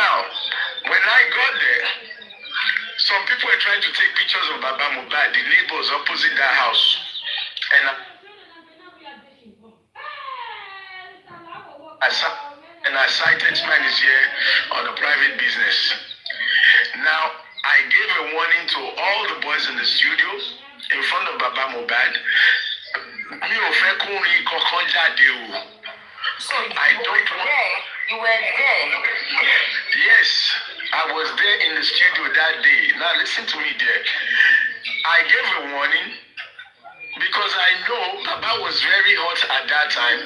Now, when I got there, some people were trying to take pictures of Baba Mohbad, the neighbors opposite that house. And I cited man is here on a private business. Now, I gave a warning to all the boys in the studio in front of Baba Mohbad. So I don't want. You were there. Yes, I was there in the studio that day. Now listen to me there. I gave a warning because I know Baba was very hot at that time.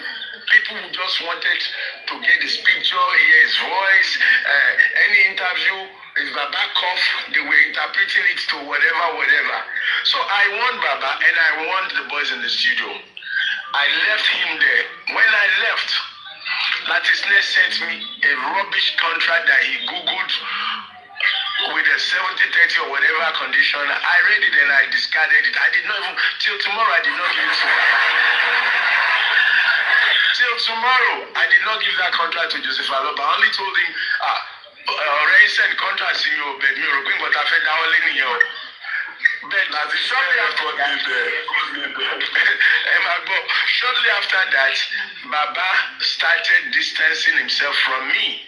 People just wanted to get his picture, hear his voice, any interview. If Baba cough, they were interpreting it to whatever. So I warned Baba and I warned the boys in the studio. I left him there. When I left, Lati sent me a rubbish contract that he Googled with a 70-30 or whatever condition. I read it and I discarded it. I did not even, till tomorrow, I did not give it to him. Till tomorrow, I did not give that contract to Joseph Aloba. I only told him, already sent contracts in your bed, but I fed down in your bed. Shortly after that, Baba started distancing himself from me.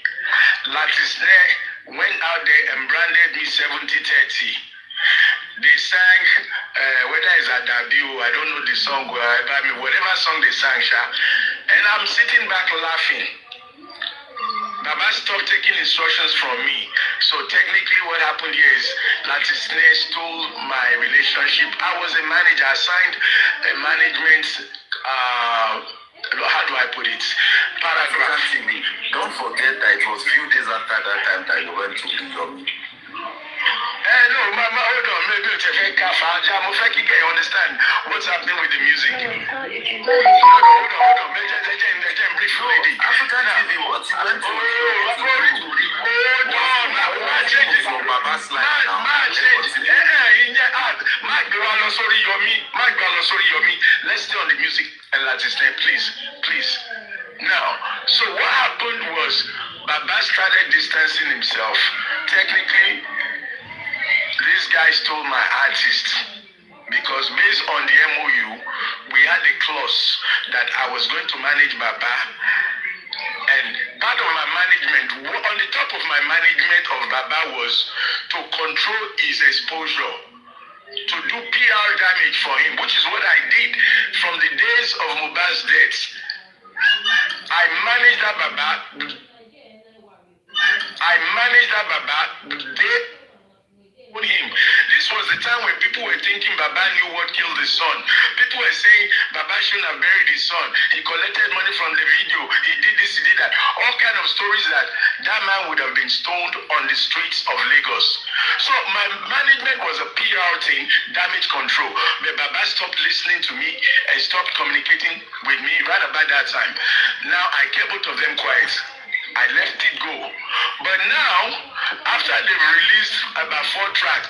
Latisne went out there and branded me 70-30. They sang, whether it's Adabiu, I don't know the song, whatever song they sang, and I'm sitting back laughing. Baba stopped taking instructions from me. So technically what happened here is Latisne stole my relationship. I was a manager. I signed a management, how do I put it? Paragraph. Don't forget that it was few days after that time that you went to Yomi. No, Mama, hold on. Maybe it's a fake car. You understand what's happening with the music? Hold on. Brief lady. African TV, what you went to hold on. I'm changing from Baba's life now. Let's stay on the music and let it stay, please. Now, so what happened was Baba started distancing himself. Technically, this guy stole my artist because based on the MOU, we had a clause that I was going to manage Baba, and part of my management, on the top of my management of Baba was to control his exposure, to do PR damage for him, which is what I did from the days of Mohbad's death. I managed that Baba the day him. This was the time when people were thinking Baba knew what killed his son. People were saying Baba shouldn't have buried his son. He collected money from the video. He did this, he did that. All kind of stories that man would have been stoned on the streets of Lagos. So my management was a PR thing, damage control. But Baba stopped listening to me and stopped communicating with me right about that time. Now I kept both of them quiet. I let it go. But now, after they've released about 4 tracks,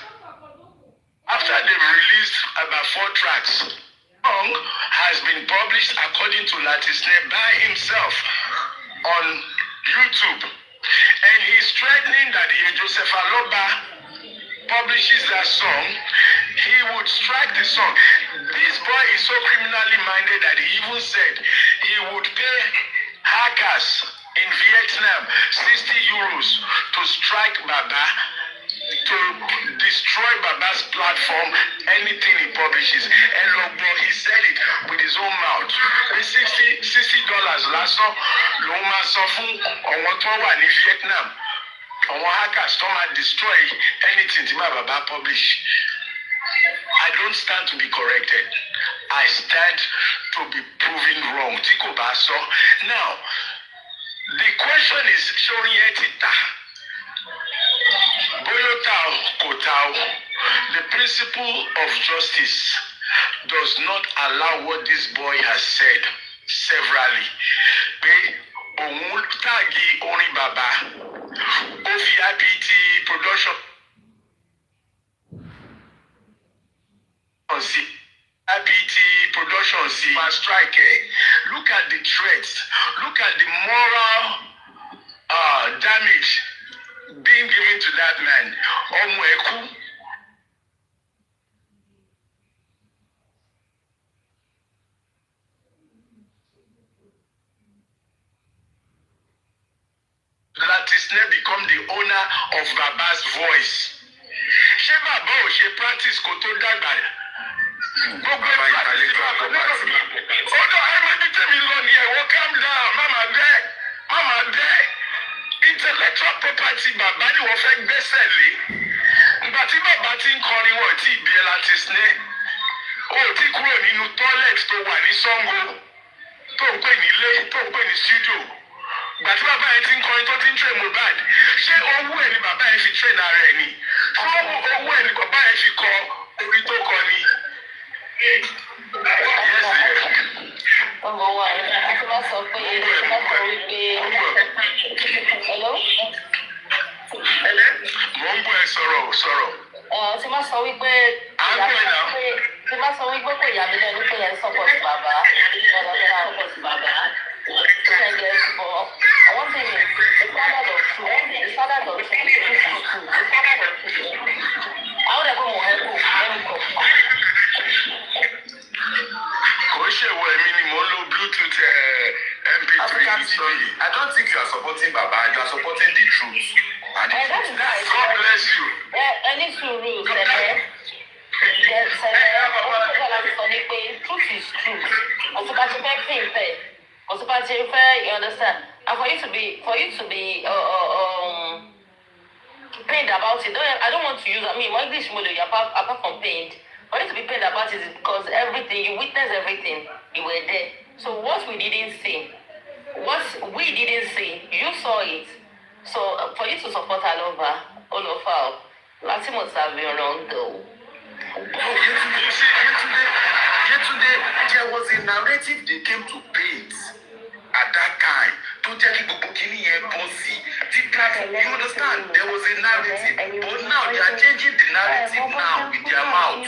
song has been published according to Latisne by himself on YouTube. And he's threatening that if Joseph Aloba publishes that song, he would strike the song. This boy is so criminally minded that he even said he would pay hackers in Vietnam 60 euros to strike Baba, to destroy Baba's platform, anything he publishes. And he said it with his own mouth. $60 last song, Loma Sofu, on what one in Vietnam. On hackers come and destroy anything Baba publish. I don't stand to be corrected. I stand to be proven wrong. Tiko Baso. Now, the question is showing etita. Boyotao Kotao. The principle of justice does not allow what this boy has said severally. Tagi Oni Baba, OFIPT production. IPT production, strike. Look at the threats. Look at the moral damage being given to that man. Ọmọ ẹ̀ kú. Latisne become the owner of Baba's voice. Ṣé bàbá ò ṣe practice kó tó dàgbà? Gbogbo practice bàbá nígbà. Ọ̀dọ̀ ẹ̀rọ ibi tẹ̀mí lọ ni ẹ̀wọ̀ calm down, mama bẹ́ẹ̀, mama bẹ́ẹ̀. Intellectual property bàbá ni wọ́n fẹ́ gbẹ́sẹ̀ lé. Ìgbà tí bàbá ti ń kọrin wọ̀ tí ìbí ẹ̀ Latisne. Ó ti kúrò nínú toilet tó wà ní Sango, tó ń pè ní ilé, tó ń pè ní studio. Gbàtí bàbá yẹn ti ń kọrin tó ti ń train Mohbad, ṣé owó ẹ̀ ni bàbá yẹn fi train ara ẹ̀ ni? Ṣé owó ẹ̀ ni bàbá yẹn fi kọ orin tó kọ ni? Ọmọ wa ẹ ti máa sọ pé hello. Mo ń bọ̀ ẹ sọ̀rọ̀. Ti máa sọ wípé ti máa sọ wípé kò yà mí lẹ́nu pé yẹn support bàbá. One thing is the standard of truth. The standard of truth is true. Àwọn ẹ̀kọ́ mọ̀ ẹ́ kò ẹ̀mí kọ̀. Kò ṣe wo èmi ni mo ń lo Bluetooth MP3. African story. I don't think you are supporting Baba. You are supporting the truth. And God bless you. Any sùúrù sẹ̀lẹ̀. Truth is truth. You understand? And for you to be pained about it. I don't want to use. One English model apart from pained. For you to be pained about it is because everything you witnessed everything. You were there. So what we didn't see, you saw it. So for you to support all of her, Lati must have been wrong though. Yesterday, there was a narrative they came to paint at that time. To tell people, the platform, you understand? There was a narrative, but now they are changing the narrative now with their mouth.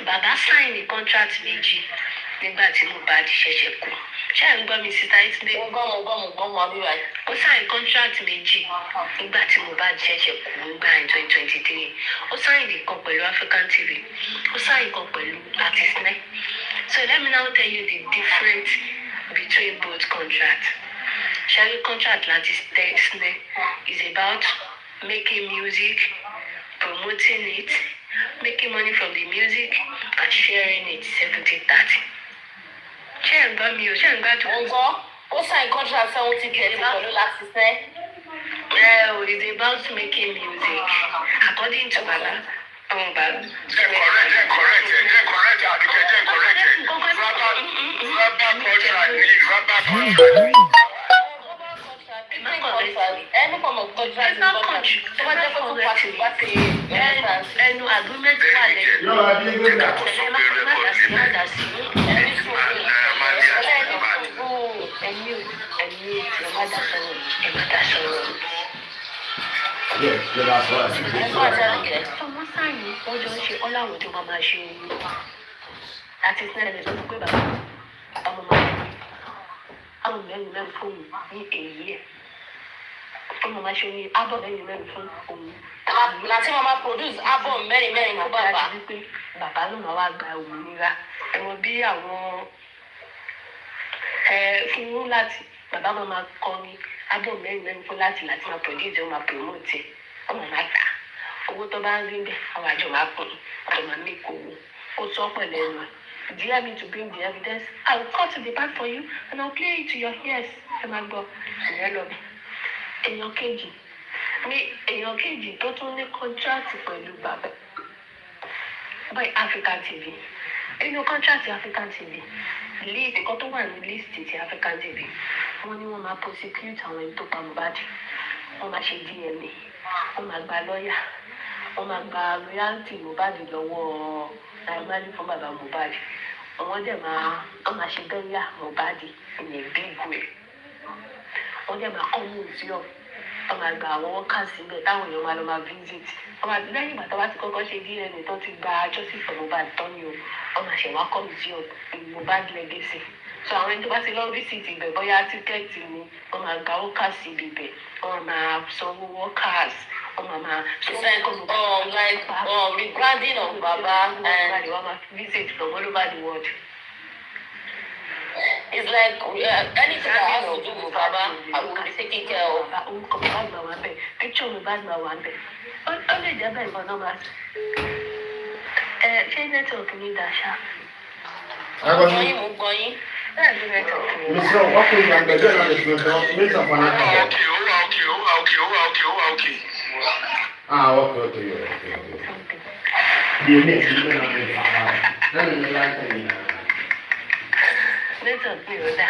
Baba signed the contract méjì nígbà tí Mohbad ṣẹ̀ṣẹ̀ kú. Ṣé ẹ̀ ń gbọ́ mi síta Yetunde? Mo gbọ́ àbí báyìí. Ó sign contract méjì nígbà tí Mohbad ṣẹ̀ṣẹ̀ kú nígbà 2023. Ó sign ìkan pẹ̀lú African TV. Ó sign ìkan pẹ̀lú Latisne. So let me now tell you the difference between both contracts. Sharing contract Latisne is about making music, promoting it, making money from the music and sharing it 70-30. Ṣé ẹ̀ ń gbọ́ mi o? Ṣé ẹ̀ ń gbádùn? Mo gbọ́. Ó sign contract 70-30 pẹ̀lú Latisne. It's about making music. According to Baba. Correct. Any form of contract is contract. Ẹnu agreement wà lẹ́yìn. Wọ́n sáyìn ọjọ́ ń ṣe ọláwọ̀ tó máa ṣe láti sinẹ́ ẹ̀ sọ pé bàbá ọmọ máa ṣe àwọn mẹ́rin fóònù ní èyí ẹ̀ ọmọ máa ṣe ní ábọ̀ mẹ́rin fún òun. Láti máa produce album mẹ́rin fún bàbá. Láti wípé bàbá ló máa wá gba òmìnira ẹ̀wọ̀n bí àwọn fún láti bàbá máa kọrin album mẹ́rin fún láti máa produce ó máa promote ọmọ máa tà owó tó bá ń rí bẹ́ẹ̀ àwọn àjọ máa pín àjọ máa make owó ó sọ pẹ̀lú ẹnu. Do you have me to bring the evidence? I will cut the back for you and I will play it to your ears. Ẹ máa gbọ́ ìyẹn lọ bẹ́ẹ̀. Èèyàn kejì tó tún ní kọ́ńtrátì pẹ̀lú bàbá by African TV. Inú kọ́ńtrátì African TV list kan tó wà ní list ti African TV wọ́n ní wọ́n máa prosecute àwọn ẹni tó pa Mohbad. Wọ́n máa ṣe DNA. Wọ́n máa gba lọ́ọ̀yà. Wọ́n máa gba royalty Mohbad lọ́wọ́ Naimali fún bàbá Mohbad. Wọ́n dẹ̀ máa ṣe bẹ́yà Mohbad in a big way. Wọ́n dẹ̀ máa kọ́ museum wọ́n máa gba àwọn workers síbẹ̀ táwọn èèyàn máa lọ máa visit wọ́n máa lẹ́yìn ìgbà tó bá ti kọ́kọ́ ṣe DNA tó ti gba justice for Mohbad tán ni o wọ́n máa ṣe wá kọ́ museum Mohbad legacy so àwọn ẹni tó bá ti lọ visit ibẹ̀ bóyá tíkẹ́ẹ̀tì ni wọ́n máa gba workers síbi ibẹ̀ wọ́n máa sanwó workers wọ́n máa it's like rebranding of Baba and wọ́n máa visit from all over the world. It's like anything that has to do with Baba, I will be taking care of. Picture mi bá gbà wá bẹ̀. Ó lè jẹ́ bẹ́ẹ̀ gan-an máa. Ṣé network mi dà ṣá? Mo gbọ́ yín. Bẹ́ẹ̀ ni network mi. Mr. Wako is on the bed on the floor. Mr. Fanaka. Okay. Okay. The next Network mi ò dà.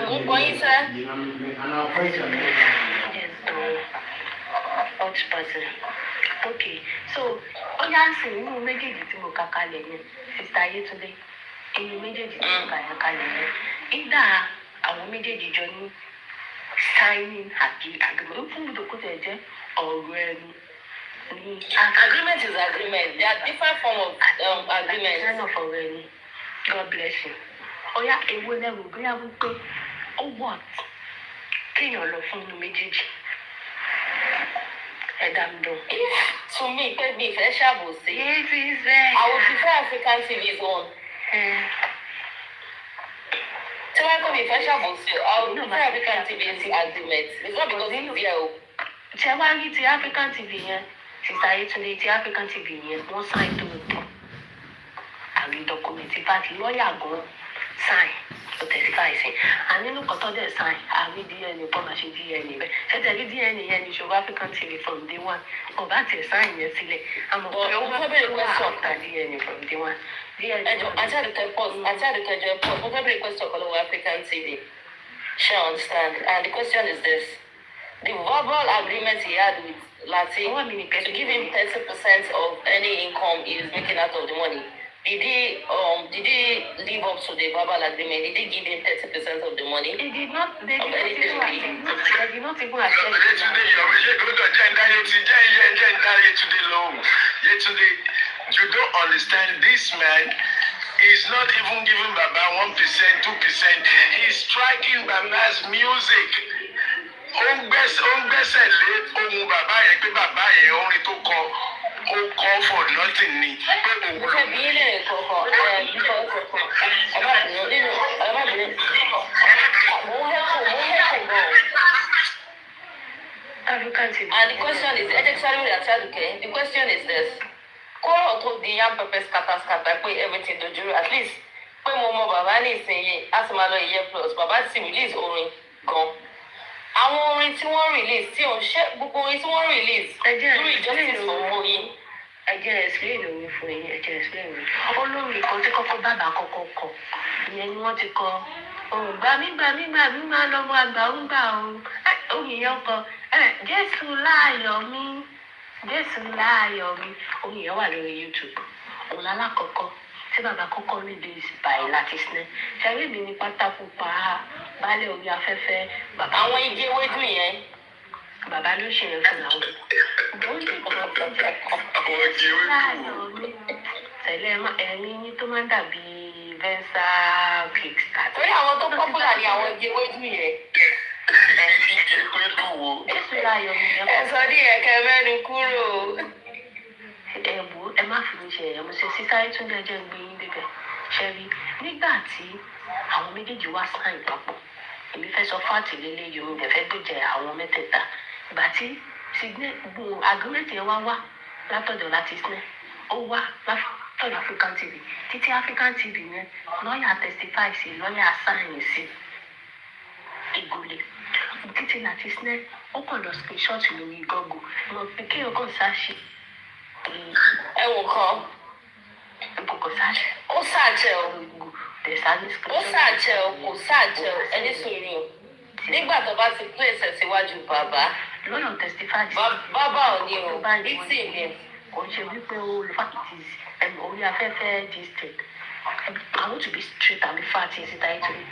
Mo gbọ́ yín sẹ́. Hotspot. Okay, so ó yá sí inú méjèèjì tí mo kà kalẹ̀ yẹn Sista Yetunde inú méjèèjì tí mo kà kalẹ̀ yẹn ìdá àwọn méjèèjì jọ ní signing agreement fún ìdókòtò ẹ̀jẹ̀ ọ̀rọ̀ ẹnu ní. Agreement is agreement. There are different forms of agreement. Sign of ọ̀rọ̀ ẹnu. God bless you. Ó yá ewu lẹ́rù bóyá wípé ó wọ̀ kéèyàn lọ fún inú méjèèjì. To me, pé mi ìfẹ́ ṣàbòsí. Yes, is there. I would prefer African TV's one. Tí wọ́n pè mí ìfẹ́ ṣàbòsí, I would prefer African TV's agreement. It's not because it's there o. Tí ẹ wá rí ti African TV yẹn, Sista Yetunde ti African TV yẹn, wọ́n sign tó tọ̀. Àrí dọ́kúmẹ̀ntì bá ti lọ́ọ̀yà gan sign to testify sí. And nínú kọ́tọ́ dẹ̀ sign, àrí DNA kọ́ máa ṣe DNA bẹ́ẹ̀. Ṣé tẹ̀lé DNA yẹn ní ṣòro African TV from day one? Kò bá tiẹ̀ sign yẹn sílẹ̀. Àmọ́ pé ó wá after DNA from day one. Àti àdùkẹ́ pause, mo fẹ́ bẹ̀rẹ̀ question kan lọ́wọ́ African TV. Shall I understand? And the question is this. The verbal agreement he had with Lati to give him 30% of any income he is making out of the money. Did he live up to the verbal agreement? Did he give him 30% of the money? They did not even accept it. Yetunde, you don't understand. This man is not even giving Baba 1%, 2%. He's striking Baba's music. Ó ń gbẹ́sẹ̀ lé ohun bàbá yẹn pé bàbá yẹn orin tó kọ ó kọ for nothing ni pé òun ló. Ṣé bí ilé ìkọ̀kọ̀ And the question is, the question is this. Kọ́rọ̀ tó di yam pepper scatter pé everything dojúrú at least pé mo mọ bàbá ní ìsinyìí á sì máa lọ ìyẹ́ plus bàbá ti release orin gan. Àwọn orin tí wọ́n release tí òun ṣe gbogbo orin tí wọ́n release lórí justice for Moyi. Ẹjẹ́ explain orin fún yín, ẹjẹ́ explain orin. Olórin kan tí kọ́kọ́ bàbá kọ́kọ́ kọ, ìyẹn ni wọ́n ti kọ. Gbàmí lọ́mọ àgbà ń gbà òun. Orin yẹn kọ, Jésù láàyò mi, orin yẹn wà lórí YouTube. Òun lálákọ̀ọ́kọ́ tí bàbá kọ́kọ́ release by Lati Snare. Ṣẹ́rí mi ní pátákó pa baálé orí afẹ́fẹ́. Àwọn igi ewédú yẹn. Bàbá ló ṣe yẹn fún àwọn. Ó ní ìkọ̀ọ̀ tó jẹ́ láàyò mi. Tẹ̀lé ẹ̀rín yín tó máa ń dàbí Venza Kickstart. Torí àwọn tó popular ni àwọn igi ewédú yẹn. Jésù láàyò mi yẹn. Ẹ sọ díẹ̀ kẹ́ mẹ́rin kúrò. Ẹ̀bù ẹ má fi mi ṣe ẹ̀yà mo ṣe Sista Yetunde jẹ́ gbé yín débẹ̀. Ṣẹ́rí nígbà tí àwọn méjèèjì wá sign papọ̀ èmi fẹ́ sọ fáàtì lélẹ̀ yìí omi fẹ́ gbèjẹ àwọn mẹ́tẹ̀ẹ̀ta ìgbà tí agreement yẹn wá látọ̀dọ̀ Lati Snare ó wá látọ̀dọ̀ African TV títí African TV yẹn lọ́ọ̀yà testify sí lọ́ọ̀yà sign sí ìgòlè títí Lati Snare ó kàn lọ screenshot lórí Google mo fi kéèyàn kàn sáṣì. Ẹ̀wọ̀n kan. Kò sáṣì. Ó ṣàjẹ́ o. Ó ṣàjẹ́ o, kò ṣàjẹ́ o, ẹni sòrí o. Nígbà tó bá ti place ẹ̀ síwájú bàbá. Lọ́yọ̀ testify. Bàbá ò ní o, ìtì mi. Kò ń ṣe wípé olùfàkìtì orí afẹ́fẹ́ district. I want to be straight and be fat in Sista Yetunde.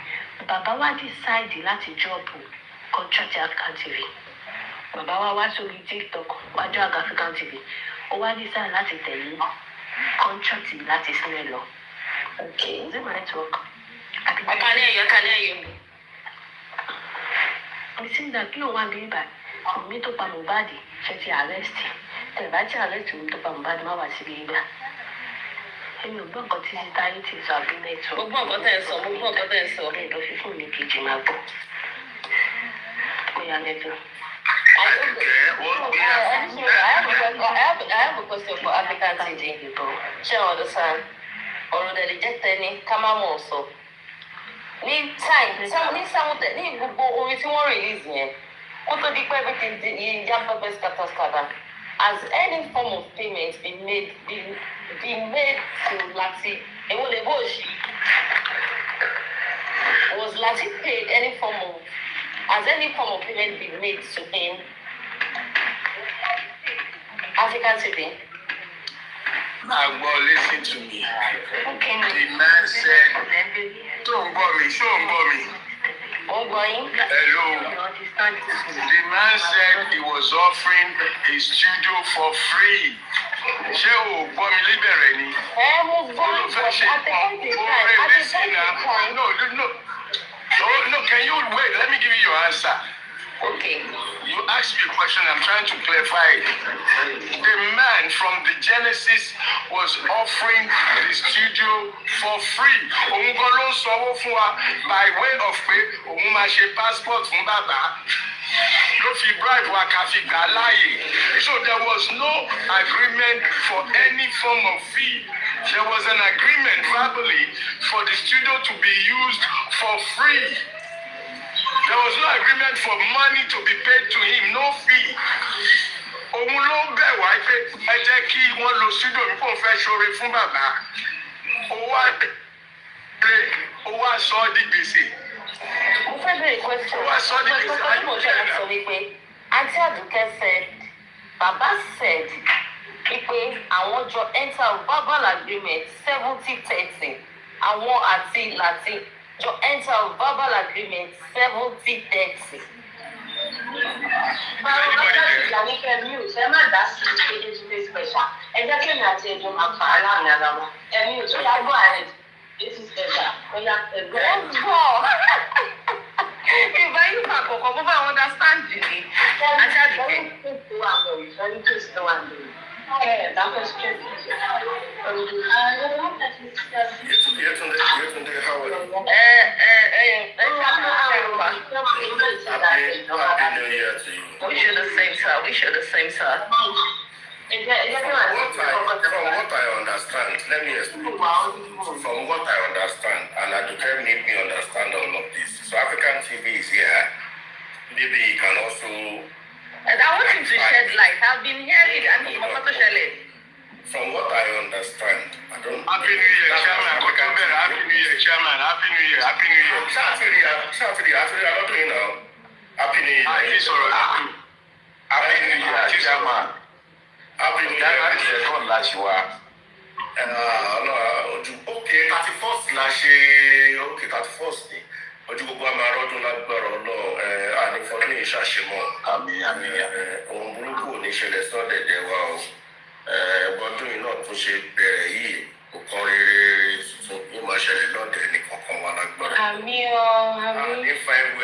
Bàbá wa decide láti drop contract African TV. bàbá wa wá sórí TikTok wájú àga African TV ó wá dísà láti tẹ̀lé contract láti sílẹ̀ lọ. Okay. Is it my network? I can hear you. It seems that kí ló wá bí ibà mi tó pa Mohbad ṣe ti arrest tẹ̀ bá ti arrest mi tó pa Mohbad má wá síbi ibà. Èmi ò gbọ́ nǹkan tí táyé ti sọ àbí network. Mo gbọ́ nǹkan tẹ́ ẹ sọ. Bẹ́ẹ̀ lọ fi fún mi kejì máa gbọ́. Bóyá network. I have a question for African TV. Ṣé o understand? Ọ̀rọ̀ dẹ̀ lè jẹ́ tẹ́ni ká má mọ̀ sọ. Ní sáwùtẹ̀ ní gbogbo orin tí wọ́n release yẹn, kó tó di pé everything di yam pepper scatter. Has any form of payment been made to Lati? Èwo lè bó ṣí? Was Lati paid has any form of payment been made to him? African TV. Agbo, listen to me. Okay. The man said, don't bore me, show him bore me. Oh, going? Hello. The man said he was offering his studio for free. Ṣé o gbọ́ mi líbẹ̀rẹ̀ ni? Mo gbọ́ at the point in time. No, can you wait? Let me give you your answer. Okay. You asked me a question, I'm trying to clarify it. The man from the Genesis was offering the studio for free. Òun gan ló ń sanwó fún wa by way of pé òun máa ṣe passport fún bàbá. Ló fi bribe wa ká fi gbà láàyè. So there was no agreement for any form of fee. There was an agreement verbally for the studio to be used for free. There was no agreement for money to be paid to him, no fee. Òun ló bẹ̀ wá pé ẹ jẹ́ kí wọ́n lo studio mi kó fẹ́ ṣoore fún bàbá. Ó wá sọ ọ́ di gbèsè. Mo fẹ́ bẹ̀rẹ̀ question. Ó wá sọ ọ́ di gbèsè. Mo fẹ́ láti sọ wípé Aunty Aduke said, Baba said wípé àwọn jọ enter verbal agreement 70-30. Àwọn àti Lati jọ enter verbal agreement 70-30. Báwo bá dábì ìyàwó fẹ́ mi ò fẹ́ má dá sí kéde tó fẹ́ special. Ẹ jẹ́ kí èmi àti ẹjọ́ máa fà á láàrin ara wa. Ẹ̀mí ò tó yá gbọ́ àrẹ ètò special. Ó yá ẹgbẹ́ ẹ̀. Ìgbà yìí fà kọ̀ọ̀kan mo bá understand ni. Aunty Aduke. Tó wà lọ ìfẹ́ ní tòsí tó wà lọ. Dákẹ́ straight. Yetunde, how are you? Happy New Year to you. We should the same, sir. From what I understand, let me explain. From what I understand, and Aduke made me understand all of this. So African TV is here. Maybe he can also. And I want him to shed light. I've been hearing it. From what I understand, I don't. Happy New Year, Chairman. Happy New Year, Chairman. Happy New Year. Happy New Year. Saturday, I'm not doing now. Happy New Year. Happy New Year, Chairman. Happy New Year. Okay, 31st last year. Okay, 31st. Ojú gbogbo àmà ọdún lágbára Ọlọ́run ànífọ́ ní ìṣàṣemọ́. Àmín. Ohun burúkú ò ní ṣẹlẹ̀ sọ́dẹ̀dẹ̀ wa o. Ọdún yìí náà tún ṣe bẹ̀rẹ̀ yìí nǹkan rere tuntun yóò máa ṣẹlẹ̀ lọ́dẹ̀ ní kankan wa lágbára. Àmín. Nífa ẹrù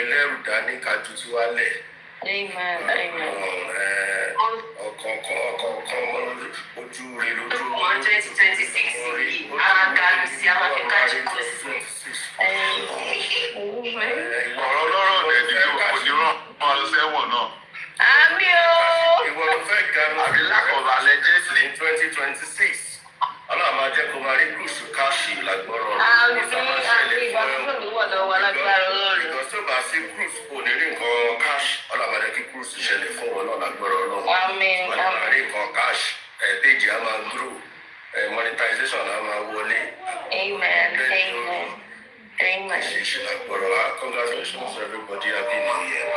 ẹlẹ́rù dání kájú tí wá lẹ̀. Ọ̀kọ̀ọ̀kan ojú rẹ̀ lójú. 2026 alága sí African TV. Ọ̀rọ̀ lọ́rọ̀ dẹ̀ ní kò ní rán ọmọ sẹ́wọ̀n náà. Àmín o. Ìwọ ló fẹ́ ganu àbí lákọ̀ọ́lá lẹ́jẹ̀sì ní 2026. Ọlọ́run máa jẹ́ kó máa rí kùsù káàṣì lágbọ́rọ̀ Àmín ìgbà tó ní wọ̀dọ̀ wà lágbára Ọlọ́run. Ìgbà tó bá sí kùsù kò ní rí nǹkan káàṣì. Ọlọ́run máa jẹ́ kí kùsù ṣẹlẹ̀ fún wọn náà lágbọ́rọ̀ Ọlọ́run. Àmín. Wọ́n máa rí nǹkan káàṣì. Péjì á máa grow. Monetization á máa wọlé. Amen. Congratulations, everybody. Happy New Year.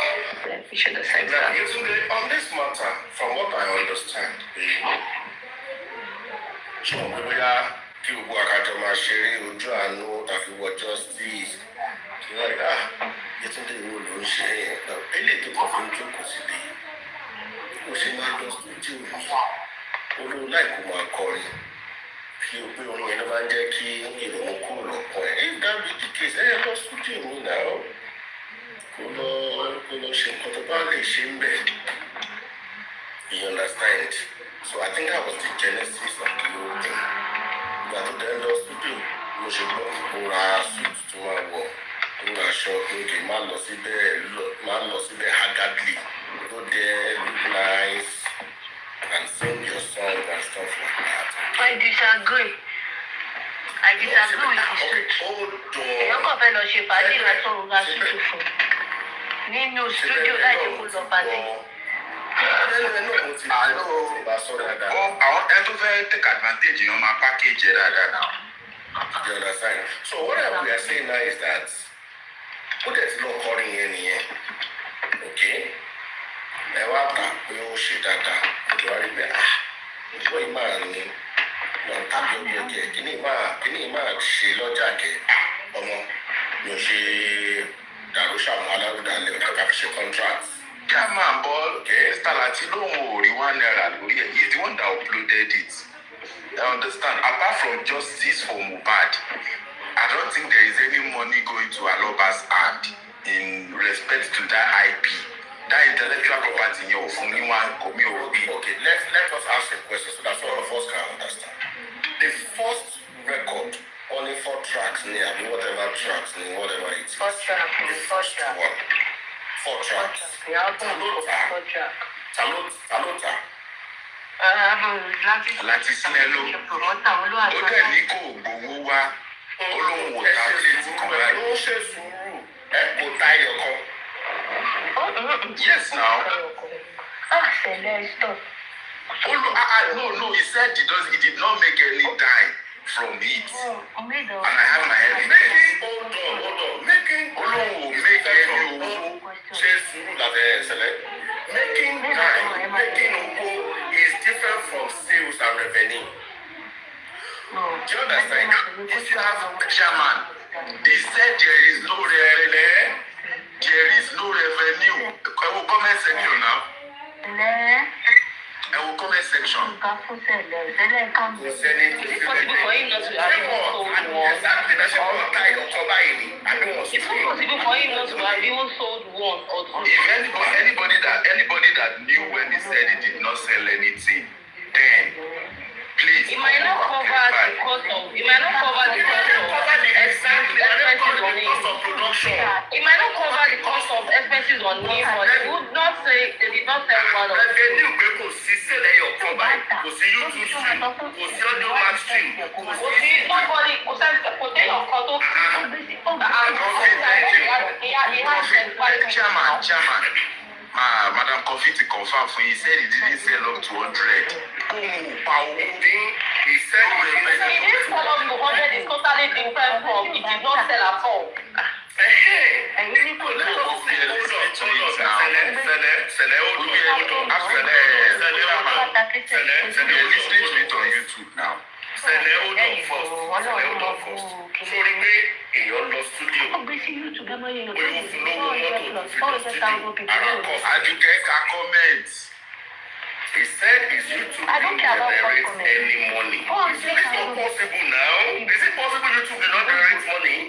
We should the same, Now, sir. yesterday, on this matter, from what I understand, so we are kí gbogbo àkájọ máa ṣeré ojú àánú tàbí wọ justice kí wọ́n rí Yetunde ìwọ ló ń ṣe eléyìí tó kàn fún jókòó like kó máa kọrin fi o pé orin yẹn ló máa ń jẹ́ kí ìrònú kúrò lọ́kàn ẹ̀. If that be the case ẹ lọ studio mi náà kó lọ ṣe nǹkan tó bá lè ṣe ń bẹ̀. You understand? So I think that was the genesis of the whole thing. Ìgbà tó dé lọ studio mo ṣe gbọ́ mo ra suit tó máa wọ̀ mo ra aṣọ pé má lọ síbẹ̀ haggardly go there look nice and sing your song and stuff like that. I disagree with the suit. Èèyàn kàn fẹ́ lọ ṣe fàájì lásán òun ra súùtù fún nínú studio láì ṣe kó lọ pàdé. Àwọn ẹ tó fẹ́ take advantage yẹn máa package ẹ dáadáa now. You understand? So what we are saying now is that ó dẹ̀ ti lọ kọrin yẹn nìyẹn. Okay? Ẹ wá gbà pé ó ṣe dáadáa kí wá rí bẹ́ẹ̀ ìwọ yìí máa ní wọn tàbí omi ọjẹ kíní máa ṣe lọ́jà kẹ ọmọ mi ò ṣe dàrú ṣàmú alárùdálẹ̀ ọ̀dọ́ ká fi ṣe contract. German ball Mr. Lati lóhùn ò rí £1 lórí ẹ̀. He is the one that uploaded it. I understand. Apart from justice for Mohbad, I don't think there is any money going to Aloba's hand in respect to that IP. That intellectual property yẹn ò fún ní mi ò rí. Okay, let us ask a question so that all of us can understand. The first record, only 4 tracks ni àbí whatever tracks ni whatever it is. First track. 4 tracks. Talota. Láti sílẹ̀ ló. Ó dẹ̀ ní kò gbowó wá. Ó lóun wò tábìlẹ̀tì kan báyìí. Ó ṣe sùúrù. Ẹ kò ta ẹyọ kan. Yes now. Stop. No, he said he did not make any dime from it. And I have my head. Hold on. Making Olowo make any owó. Ṣé sùúrù láti ṣẹlẹ̀? Making dime, making owó is different from sales and revenue. Do you understand? If you have a chairman, they said there is no revenue. I will comment section now. I will comment section. Is it possible for him not to have even sold one? It's not possible for him not to have even sold one or two. If anybody that knew when he said he did not sell anything, then please. It might not cover the cost of. It might not cover the cost of expenses on him. It might not cover the cost of expenses on him, but they would not say they did not sell one of them. Kò sí YouTube stream, kò sí audio match stream, kò sí nobody. Kò sẹ́ni kò tẹ́ ọkọ tó. Chairman. Madam Kofi to confirm for he said he didn't sell up to 100. He said He didn't sell up to 100 is totally different from he did not sell at all. He said his YouTube didn't generate any money. Is it not possible now? Is it possible YouTube did not generate money?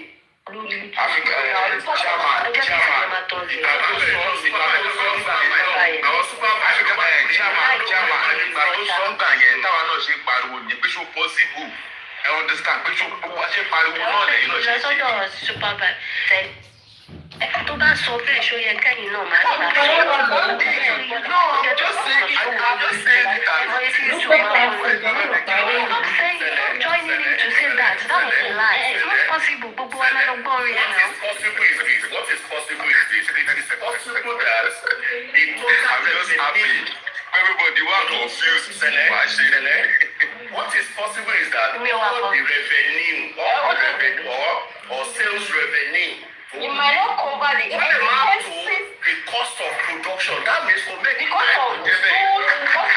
Tó bá sọ bẹ́ẹ̀ ṣó yẹ kẹ́yìn náà máa gbà. Joining in to say that was a lie. It's not possible. Gbogbo wa lọ gbọ́ orin ẹ̀ náà. What is possible is this. It is possible that the total I'm just happy. Everybody was confused. What is possible is that all the revenue or sales revenue. You might not cover the expenses. The cost of production. That means for making Because of food, because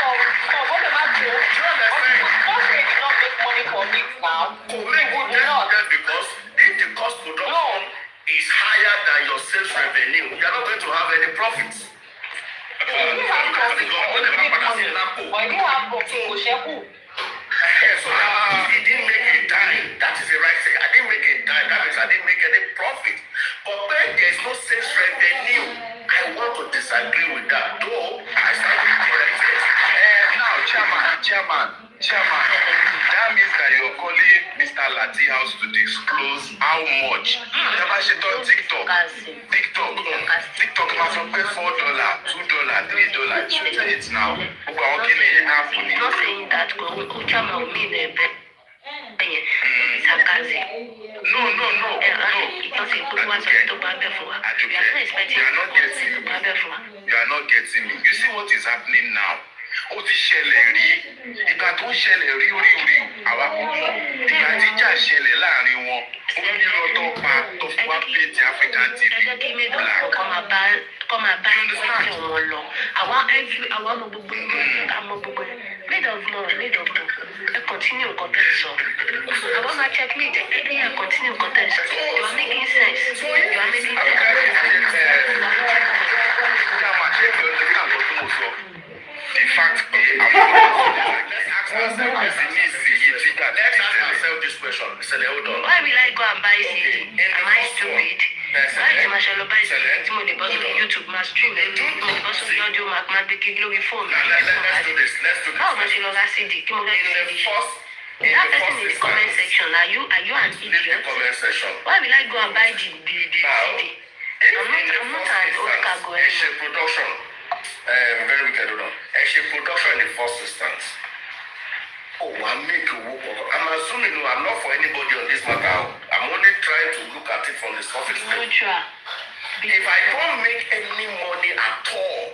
of whatever bills. Don't say they don't make money from it now. Because if the cost production is higher than your sales revenue, you are not going to have any profits. If you have So he didn't make a dime. That is the right thing. I didn't make a dime. That means I didn't make any profit. But when there is no sales revenue, I want to disagree with that. Though I stand to correct it. Now, chairman. That means that you're calling Mr. Lati House to disclose how much. Never she done TikTok. TikTok must pay $4, $2, $3. It's now. I'm not saying that Uchama will mean a bit. No. Because it put one to Babel for. We are not expecting to Babel for. You are not getting me. You see what is happening now? Ó ti ṣẹlẹ̀ rí. Ìgbà tó ṣẹlẹ̀ rí àwa kò mọ̀. Ìgbà tí ìjà ṣẹlẹ̀ láàrin wọn. Ó ní lọ́tọ́ pa tó fi wá pé ti African TV. Ẹ jẹ́ kí mẹ́dọ̀ kọ́ máa bá ẹgbẹ́ wọn lọ. Àwọn ọmọ gbogbo made of no. Ẹ continue nǹkan tẹ̀ sọ. Àwọn máa checkmate ẹ continue nǹkan tẹ̀ sọ. You are making sense. You are making sense. The fact is, let's ask ourselves this question. Why will I go and buy CD? Am I stupid? Why is my shallow buy CD? Mo dey bust on YouTube, my stream, mo dey bust on audio, my big glory phone. Let's do this. How much you love CD? That person in the comment section, are you an idiot? Why will I go and buy the CD? I'm not an old cargo anymore. Production. Very wicked, production in the first instance. I'm assuming I'm not for anybody on this matter. I'm only trying to look at it from the surface. If I don't make any money at all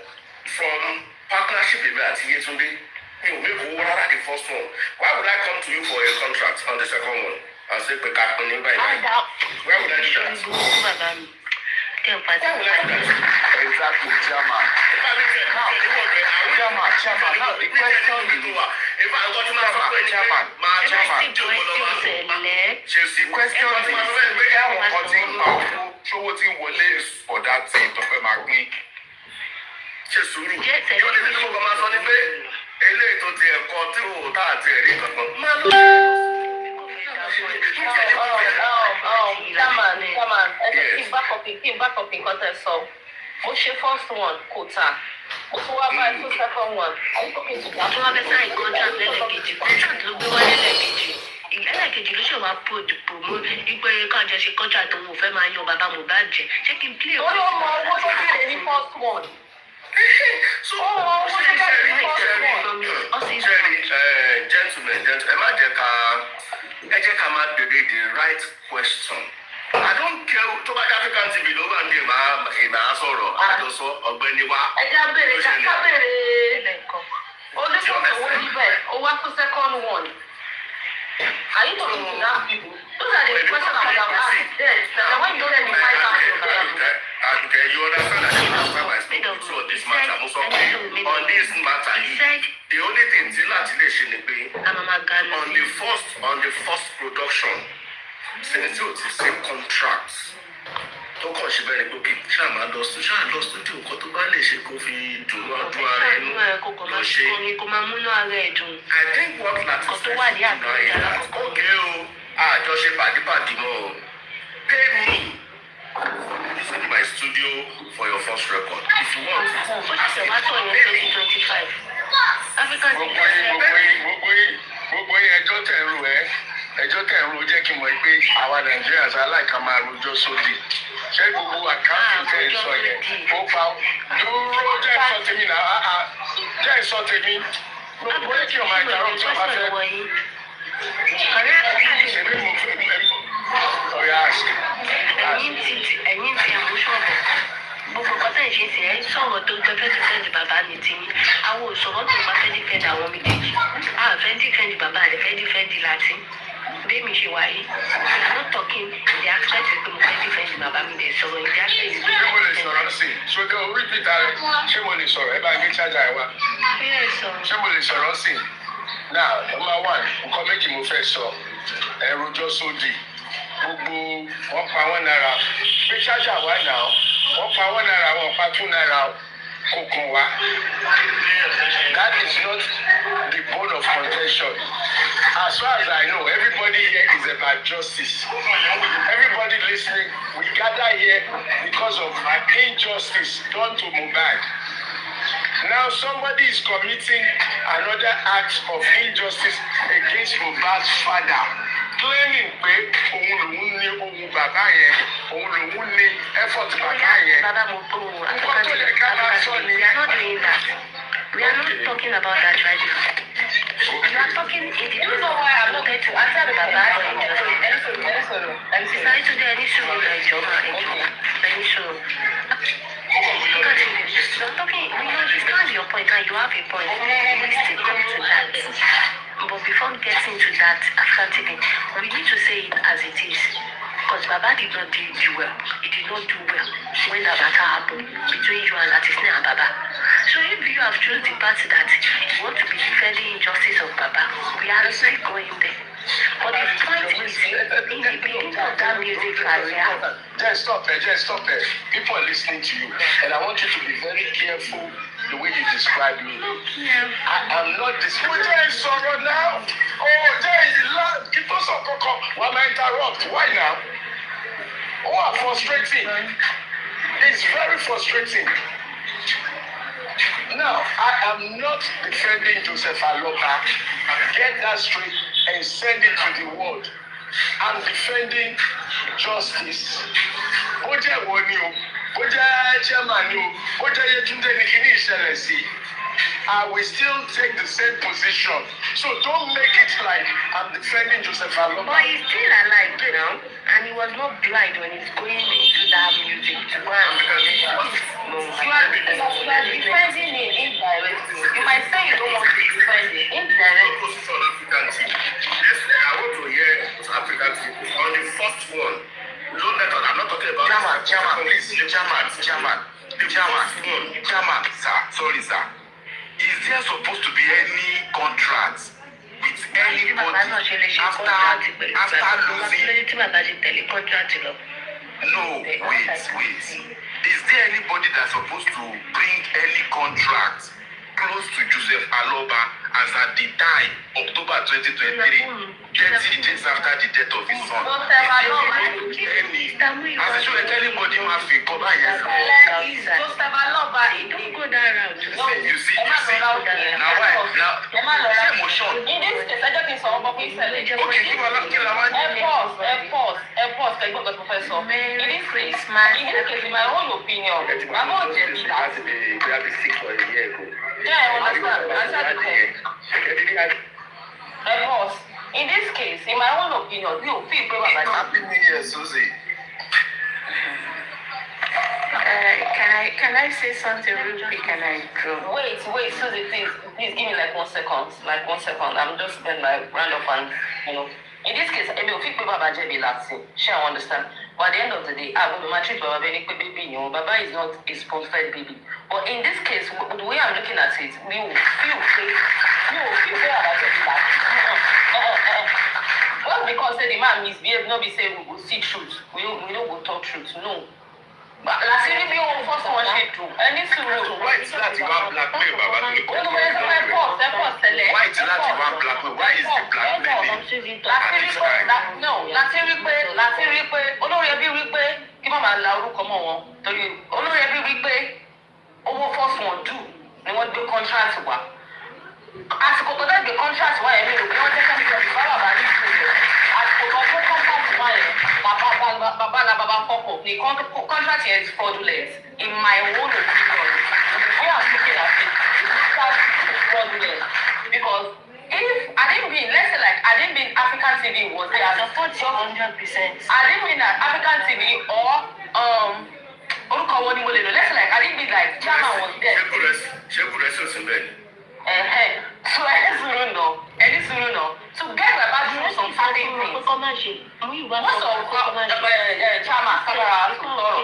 from partnership with Yetunde, you make the first one. Why would I come to you for a contract on the second one and say, where would I do that? Exactly, Chairman. Chairman, now the question is, if I got Chairman, the question is, show what he will for that thing to be magni. Chesuru, you only know come out on the bed. Ele to the control that Chairman, back up in context. So, what's your first one, quota? What's the second one? Are you talking to that? Contract contract ló gbé wálé lẹ́ẹ̀kejì. Ẹlẹ́ẹ̀kejì ló ṣe wá promote ìgbẹ́ ká jẹ́ ṣe contract òun ò fẹ́ máa yan bàbá Mohbad jẹ. Ṣé kí n play o? Ó mọ owó tó kéde ní first one. So, gentlemen, ẹ má jẹ́ ká máa béèrè the right question. I don't care tó bá jẹ́ African TV ló wà ní ìmọ̀ àsọ̀rọ̀ àjọsọ ọ̀gbẹ́ni wa. Ẹ jẹ́ béèrè ká béèrè olùkọ́ owó níbẹ̀ ó wá fún second one. Are you talking to that people? Those are the questions I would have asked. Yes, now when you don't let me find out. Okay, you understand that you understand my speech on this matter. On this matter, the only thing Lati lè ṣe ni pé on the first production, since you say contracts, tó kàn ṣe bẹ́ẹ̀ ni pé ṣáà lọ studio nǹkan tó bá lè ṣe kó fi dùn ọdún ara ẹnu lọ ṣe. Kò máa múnú ara ẹ̀ dùn. I think what Lati said now is that okay o àjọṣe pàdípàdí mọ́ o pay me in my studio for your first record if you want. African gbogbo ẹjọ́ tẹ̀ ń ro jẹ́ kí n mọ̀ pé àwa Nigerians aláìka máa rojọ́ sódì ṣé gbogbo àkáǹtì tẹ̀ ń sọ yẹn ó pa dúró jẹ́ ìsọ tèmi náà jẹ́ ìsọ tèmi gbogbo ẹ̀ kí ọmọ ìdárò tí ọba fẹ́ ṣèlú mo fẹ́ ọ̀yà àṣẹ. ẹ̀yin ti àmúṣọ̀bọ̀ gbogbo kọ́tà ìṣe tí ẹ̀ ń sọ̀rọ̀ tó gbẹ fẹ́ dìfẹ́ǹdì bàbá ní tiyín àwọn òṣòro tó bá fẹ́ dìfẹ́ǹdì àwọn méjèèjì àfẹ́ dìfẹ́ǹdì bàbá rẹ̀ fẹ́ dìfẹ́ǹdì Lati bẹ́ẹ̀mi ṣe wáyé I'm not talking in the aspect pé mo fẹ́ dìfẹ́ǹdì bàbá mi dẹ̀ sọ̀rọ̀ in the aspect. ṣé mo lè sọ̀rọ̀ sí i ṣojú orí peter rẹ ṣé mo lè sọ̀rọ̀ ẹ bá gbé chájà ẹ wá ṣé mo lè sọ̀rọ̀ sí i now number one nǹkan méjì mo fẹ́ sọ ẹ rojọ́ sódì gbogbo wọn pa wọn náírà pé chájà wà náà wọ́n pa $1 wọ́n pa $2 Kokowa. That is not the bone of contention. As far as I know, everybody here is about justice. Everybody listening, we gather here because of injustice done to Mohbad. Now somebody is committing another act of injustice against Mohbad's father, claiming pé òun lòun ní ohun bàbá yẹn, òun lòun ní effort bàbá yẹn. Nǹkan tó yẹ ká máa sọ ni. We are not doing that. We are not talking about that right now. You are talking in the You know why I'm not going to answer the Baba? Sorry to the initial you're talking, we understand your point and you have a point. We still come to that. But before getting to that African TV, we need to say it as it is. Because Baba did not do well. He did not do well when that matter happened between you and Latisne and Baba. So if you have chosen the party that you want to be defending injustice of Baba, we are not going there. But the point is, in the beginning of that music career, Just stop it. People are listening to you, and I want you to be very careful the way you describe me. I am not describing sorrow now. Oh, there is love. Keep us up, why am I interrupt? Why now? Oh, frustrating. It's very frustrating. Now, I am not defending Joseph Aloba. Get that straight and send it to the world. I'm defending justice. Ó jẹ́ ìwọ ni o, ó jẹ́ chairman ni o, ó jẹ́ Yetunde ni kìíní ìṣẹ̀lẹ̀ sí. I will still take the same position. So don't make it like I'm defending Joseph Aloba. but he's still alive now, and he was not blind when he's going into that music to go and You are defending it indirectly. You might say you don't want to defend it indirectly. Yesterday, I want to hear African people on the first one. No method. I'm not talking about chairman, please. Chairman, sir. Sorry, sir. Is there supposed to be any contract with anybody after losing? No, wait. Is there anybody that's supposed to bring any contract close to Joseph Aloba as at the time, October 2023, 30 days after the death of his son? As you let anybody have a cover here. Joseph Aloba, Don't go that route. You see. Now why? Now, emotion. in this case, I just need someone to say, Okay, you are lucky. Pause, Professor. In this case, in my own opinion, I'm not judging that. We have been sick for a year ago. Yeah, I understand. Answer the question. Pause. In this case, in my own opinion, you feel probably like Happy New Year, Susie. Can I say something real quick and I draw? Wait, Susie, please give me like 1 second. I'm just going like round up and, In this case, I mean, people Baba Jebi Lati. Sure, I understand. But at the end of the day, I will treat Baba baby. Baba is not a spoon-fed baby. But in this case, the way I'm looking at it, we will feel Baba Jebi Lati. Well, because the man misbehaved, not be saying we will see truth. We don't go talk truth. No. But last year, we all first one shade too. And this is Why is that you want blackmail, Baba? Why is the blackmail? Why is the blackmail? Láti rí pé olórí ẹbí rí pé kí má máa la orúkọ mọ́ wọn torí olórí ẹbí rí pé owó first one due ni wọ́n gbé contract wá. Àsìkò tó dẹ́ gbé contract wá yẹn mi ò bí wọ́n jẹ́ kẹ́mi lọ sí bàbá bàbá ní ìlú rẹ̀. Àsìkò tó gbé contract wá yẹn bàbá fọ́pọ̀ ni contract yẹn is fraudulent in my own opinion. The way I'm looking at it, it's fraudulent because if I didn't mean, let's say like I didn't mean African TV was there. I support you 100%. I didn't mean that African TV or let's say like I didn't mean like Chama was there. So any suru no. So get my back to some certain things. Most of Chama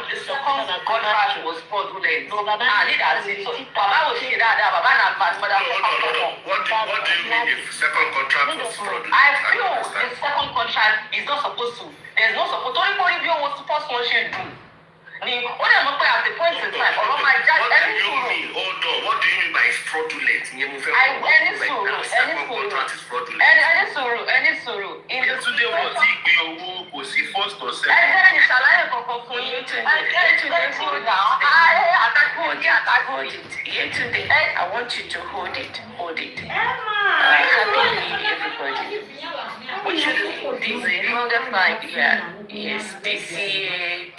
the second contract was fraudulent. I did as it. Baba was here that Baba na pass but What do you mean if second contract was fraudulent? I feel the second contract is not supposed to. There's no support. Only you was supposed to do. What am I at the point in time? Or my judge, What do you mean? Hold on. What do you mean by fraudulent? Contract is fraudulent. Any suru. Yesterday was it was the first or second? Yesterday, I want you to hold it. Happy New Year, everybody. This is longer time. Yes, this year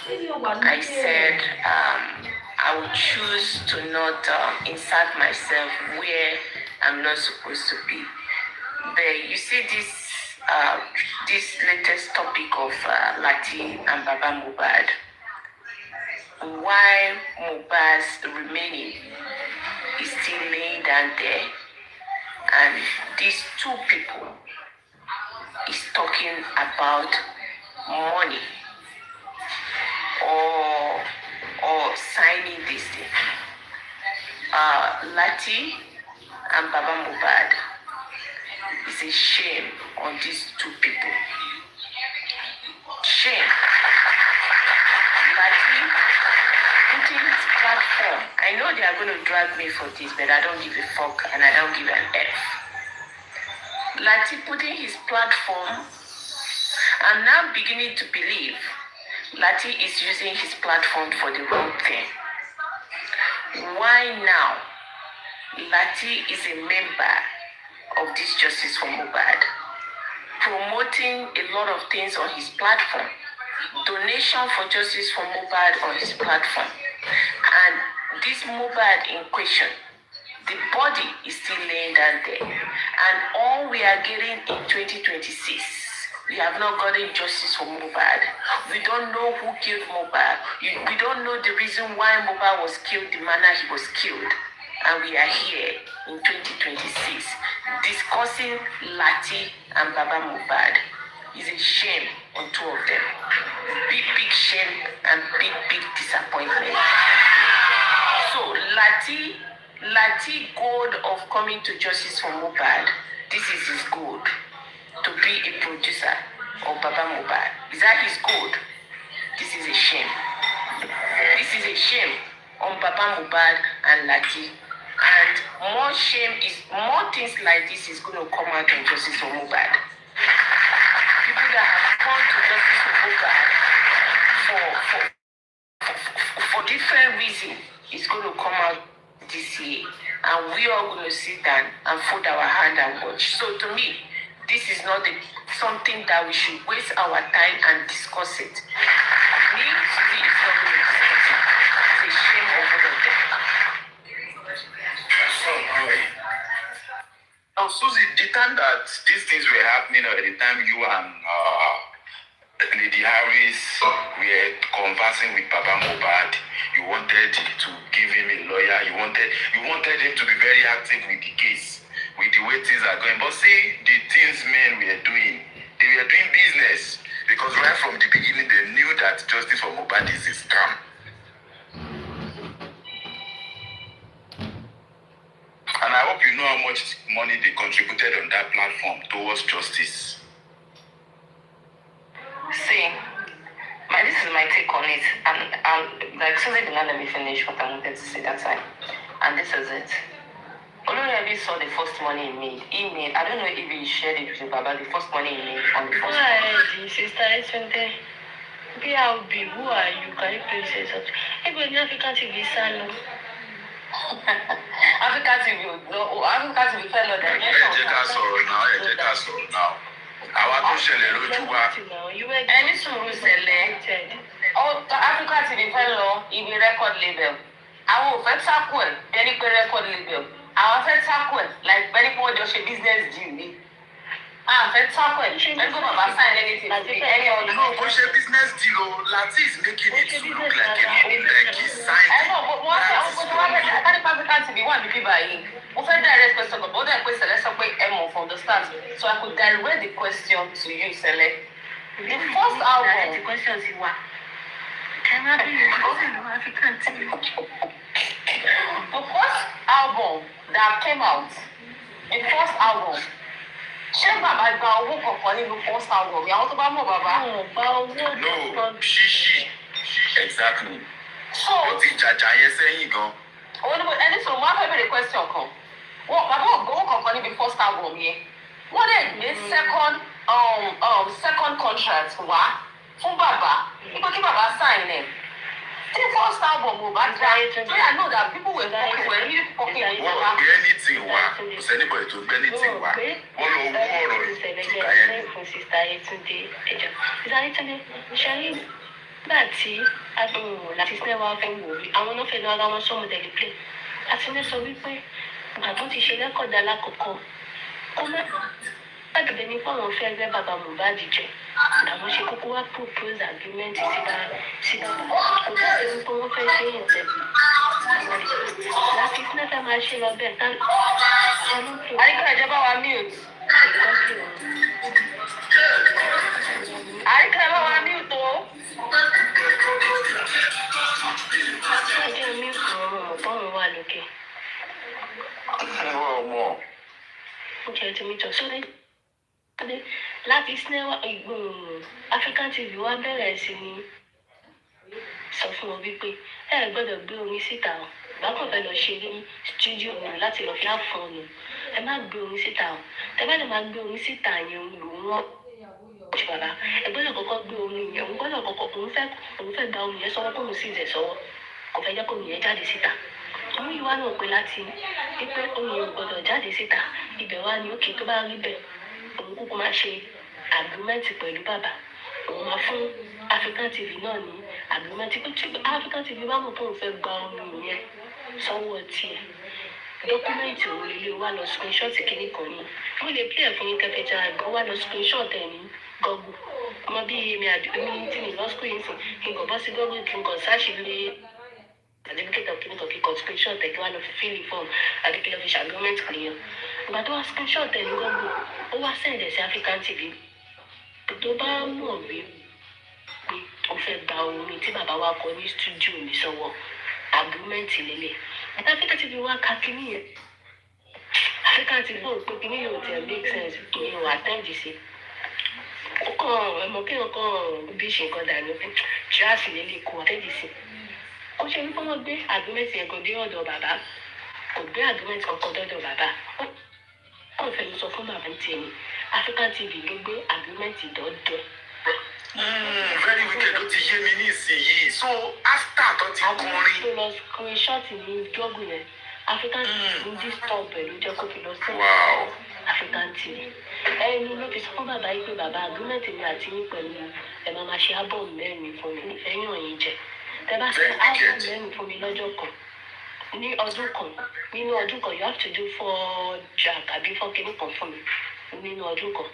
I said I would choose to not insert myself where I'm not supposed to be. But you see this latest topic of Lati and Baba Mohbad. Why Mohbad's remaining is still laying down there, and these two people is talking about money or signing this thing. Lati and Baba Mohbad, it's a shame on these two people. Shame. Lati putting his platform. I know they are going to drag me for this, but I don't give a fuck and I don't give an F. Lati putting his platform. I'm now beginning to believe Lati is using his platform for the wrong thing. Why now? Lati is a member of this Justice for Mohbad, promoting a lot of things on his platform, donation for Justice for Mohbad on his platform, and this Mohbad in question, the body is still laying down there, and all we are getting in 2026, we have not gotten justice for Mohbad. We don't know who killed Mohbad. We don't know the reason why Mohbad was killed, the manner he was killed. And we are here in 2026 discussing Lati and Baba Mohbad. It's a shame on two of them. Big shame and big disappointment. So Lati goal of coming to justice for Mohbad, this is his goal. To be a producer of Baba Mohbad. Is that his goal? This is a shame. This is a shame on Baba Mohbad and Lati. And more shame is, more things like this is going to come out on justice for Mohbad. People that have come to justice for different reasons is going to come out this year. And we are going to sit down and fold our hand and watch. So to me, this is not something that we should waste our time and discuss it. Me, today is not going to discuss it. It's a shame of all of them. Now, Susie, the time that these things were happening, or the time you and Lady Harris were conversing with Baba Mohbad, you wanted to give him a lawyer. You wanted him to be very active with the case, with the way things are going. But see, the things men were doing, they were doing business, because right from the beginning they knew that justice for Mohbad is a scam. And I hope you know how much money they contributed on that platform towards justice. See, this is my take on it. And like Susie did not let me finish what I wanted to say that time. And this is it. Oloriabi saw the first money he made. I don't know if he shared it with you, Baba, the first money he made on the first money. Sister, it's something. Who are you? Can you please say something? Everybody African TV, son. African TV, no, African TV fell on the now. Our question is any suru select. Oh, African TV fell on in the record label. I will fetch a coin, any record label. I will fetch a coin, like very poor just a business deal. Fetch a coin. Let's go about sign anything. Any other. No, but a business deal. Lati is making it to look like he's signed. I know, but what I can't be one people buying. We find direct question, but other question, let's talk about from the start. So I could direct the question to you, Select. The first album. The question is what? Can I be African TV? The first album that came out, the first album. Ṣé bàbá gba owó kọ̀ọ̀kan nínú first album? Ìyàwó tó bá mọ̀ bàbá. No, Shishi Exactly. So, Ó ti jàjà yẹn sẹ́yìn gan. ẹni sọ̀rọ̀ wọ́n á fẹ́ bèrè question kan. Wọ́n bàbá ògbówó kankan níbi first album yẹn. Wọ́n dẹ̀ gbé second contract wá fún bàbá. Nígbà kí bàbá sign ẹ̀. The first album ò bá dá. So I know that people were really talking Wọ́n ò gbé anything wá. Kò sẹ́nibọ̀dì tó gbé anything wá. Wọ́n lọ wú ọ̀rọ̀ ìtúkà yẹn ni. fún sista Yetunde ẹjọ sista Yetunde ṣẹlí nígbà tí láti sinẹ́ wá fún wòrí àwọn náà fẹ́ lọ ara wọn sọ́mu tẹ̀lé play àti ní sọ wípé àtún ti ṣe lẹ́kọ̀ọ́dà lákòókò kó má gbàgbé ní pé àwọn fẹ́ gbẹ́ bàbá Mohbad jẹ làwọn ṣe kókó wá propose agreement sí bàbá kò dáa sí wípé wọ́n fẹ́ ṣe yẹn tẹ̀ láti sinẹ́ fẹ́ máa ṣe lọ bẹ́ẹ̀ tá Àríkà ìjọba wa mute. Àríkà ìjọba wa mute o. ẹjọ́ mi kò rọrùn bọ́ọ̀rùn wà lókè. Wọ́n mọ̀. Okay, to meet us. So láti sinẹ́wà African TV wá bẹ̀rẹ̀ sí ní sọ fún wọn wípé ẹ gbọ́dọ̀ gbé orin síta o bákan fẹ́ lọ ṣe ní studio mi láti lọ fi àfọ̀n ni ẹ má gbé orin síta o tẹ́gbẹ́ lè má gbé orin síta yẹn lòun wọ́n ṣe bàbá ẹ gbọ́dọ̀ kọ́kọ́ gbé orin yẹn òun gbọ́dọ̀ kọ́kọ́ òun fẹ́ gba orin yẹn sọ́wọ́ kóun sì zẹ̀ sọ́wọ́ kò fẹ́ jẹ́ kóun yẹn jáde síta àwọn yìí wá náà pé láti wípé orin yẹn gbọ́dọ̀ jáde síta ibẹ̀ wá ní òkè tó bá rí bẹ́ẹ̀ òun kúkú máa ṣe agreement pẹ̀lú bàbá òun máa fún African TV náà ní agreement pé tí African TV bá mọ̀ pé òun fẹ́ gba orin yẹn sọ́wọ́ tiẹ̀ dọ́kúmẹ́ǹtì òun lè wá lọ screenshot kìíní kan ní wọ́n lè play fún yín kẹfẹ́jà àgbọ̀ wá lọ screenshot ẹ̀ ní Google ọmọ bíi èmi tí mi lọ school yìí sìn kí n kàn bọ́ sí Google kí n kàn sáàṣì lé certificate of clinical kíkọ screenshot ẹ̀ kí wọ́n lọ fi fill form àbí kí lọ fi ṣàgbọ́mẹ́ǹtì clear ìgbà tó wá screenshot ẹ̀ ní Google ó wá send ẹ̀ sí African TV tó bá mọ̀ wí pé ó fẹ́ gba orin tí bàbá wa kọ ní studio mi sọ́wọ́ agreement lélẹ̀ African TV wá ka kíní yẹn African TV rò pé kíní yóò tẹ̀ make sense ìyẹn wà tẹ́ǹdì sí ó kàn ẹ̀mọ́ kí wọ́n kàn bí ṣe nǹkan dànù pé tíráàsì lélẹ̀ kó tẹ́ǹdì sí ó ṣe wípé wọ́n gbé agreement yẹn kan dé ọ̀dọ̀ bàbá kò gbé agreement kankan dọ́dọ̀ bàbá wọ́n fẹ́ sọ fún bàbá tiẹ̀ ní African TV ló gbé agreement dọ́dọ̀. Very wicked ó ti yé mi ní ìsinyìí so after tó ti kọrin. tó lọ screenshot ní jọ́gù yẹn African TV ń disturb ẹ̀ ló jẹ́ kó fi lọ sí African TV ẹni ló fi sọ fún bàbá yìí pé bàbá agreement mi àti yín pẹ̀lú ẹ̀ máa ma ṣe album mẹ́rin fún mi nífẹ̀ẹ́ yàn yín jẹ tẹ bá ṣe album mẹ́rin fún mi lọ́jọ́ kan ní ọdún kan nínú ọdún kan you have to do 4 track àbí 4 kìíní kan fún mi nínú ọdún kan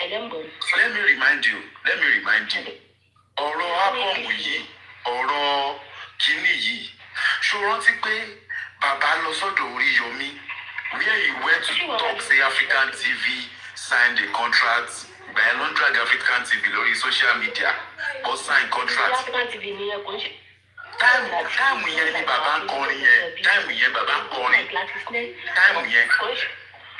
ẹlẹ́mọ̀. Let me remind you ọ̀rọ̀ ábọ̀mù yìí ọ̀rọ̀ kínní yìí ṣó rántí pé bàbá lọ sọ́dọ̀ Oríyọmí where he went to talk say African TV signed a contract by ló ń drag African TV lórí social media ó sign contract. African TV ni ẹ kò ń ṣe. táìmù yẹn ni bàbá ń kọrin yẹn táìmù yẹn bàbá ń kọrin táìmù yẹn.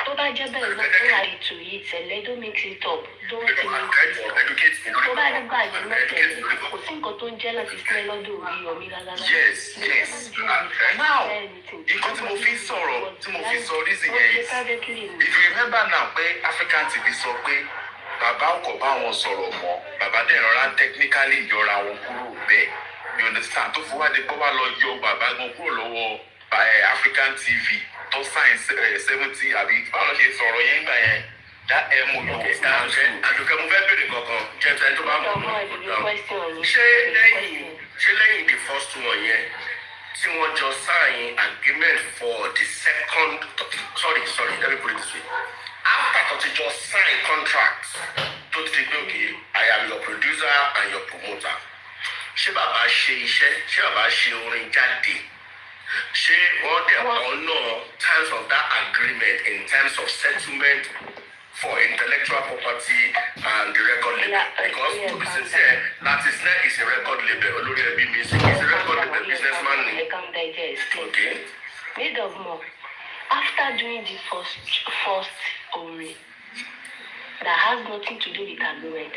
tó bá jẹ́ bẹ́ẹ̀ lọ fún àìtò yìí tẹ̀lé don't mix it up don't mix it up tó bá rí báyìí mẹ́tẹ̀lẹ́ kò sí nǹkan tó ń jẹ́ láti sílẹ̀ lọ́dọ̀ Oríyọmí rárá. yes now nǹkan tí mo fi sọ̀rọ̀ tí mo fi sọ reason yẹn is if you remember now pé African TV sọ pé bàbá ọkọ̀ bá wọn sọ̀rọ̀ mọ́ bàbá dẹ̀ rọra technically yọra wọn kúrò bẹ́ẹ̀ you understand tó fún wa dé pé wà lọ yọ bàbá gan kúrò lọ́wọ́ African TV tó sign 70 àbí báwọn ṣe sọ̀rọ̀ yẹn gbà yẹn dá mo yọ àdùkẹ́ mo fẹ́ bèrè kankan jẹ́fẹ́ tó bá mọ̀ ṣé lẹ́yìn the first one yẹn tí wọ́n jọ sign agreement for the second sorry let me put it this way after tó ti jọ sign contract tó ti di pé okay I am your producer and your promoter ṣé bàbá ṣe iṣẹ́ ṣé bàbá ṣe orin jáde ṣé wọ́n dẹ̀ honour terms of that agreement in terms of settlement for intellectual property and the record label because to be sincere Lati is a record label olórí ẹbí music is a record label businessman ni. Okay. Made of more after doing the first orin that has nothing to do with agreement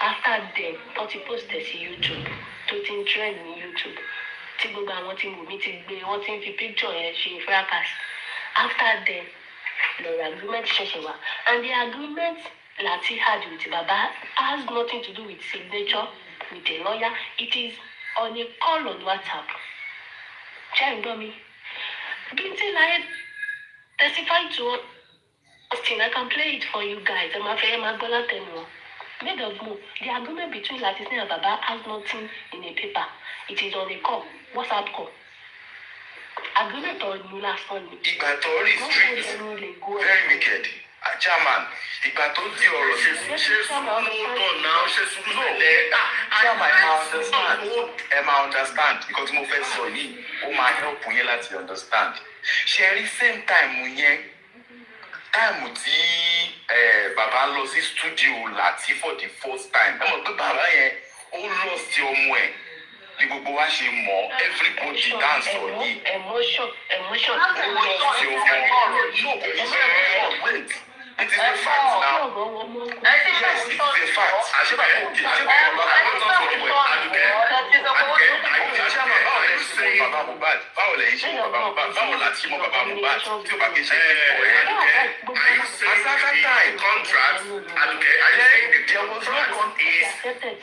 after then wọ́n ti post ẹ̀ sí YouTube tó ti ń trend ní YouTube tí gbogbo àwọn tí mo mi ti gbé wọ́n ti ń fi picture yẹn ṣe fracas after then lọ́rọ̀ agreement ṣẹ̀ṣẹ̀ wá and the agreement Lati had with Baba has nothing to do with signature with a lawyer. It is on a call on WhatsApp. Ṣé me? Binti Lai testified to Austin. I can play it for you guys. I'm afraid I'm going to tell you. Made of move. The agreement between Lati and Baba has nothing in a paper. It is on a call, WhatsApp call. Agreement on you last one. Ìgbà tó restrict, very wicked. Chairman, ìgbà tó di ọ̀rọ̀ ṣe sùúrù náà ṣe sùúrù lẹ̀. Chairman, ẹ máa understand because mo fẹ́ sọ yìí, ó máa help yín láti understand. Ṣé rí same time yẹn, time tí bàbá lọ sí studio Lati for the first time. Ẹ mọ̀ pé bàbá yẹn ó lost ọmọ ẹ̀ ní gbogbo wa ṣe mọ̀ everybody dance for yìí. Emotion. Ó lost ọmọ ẹ̀. It is a fact now. Yes, it is a fact. Báwo lè ṣe mọ Baba Mohbad? Báwo la ti mọ Baba Mohbad tí o bá kí n ṣe for Are you saying the contract, there was no contract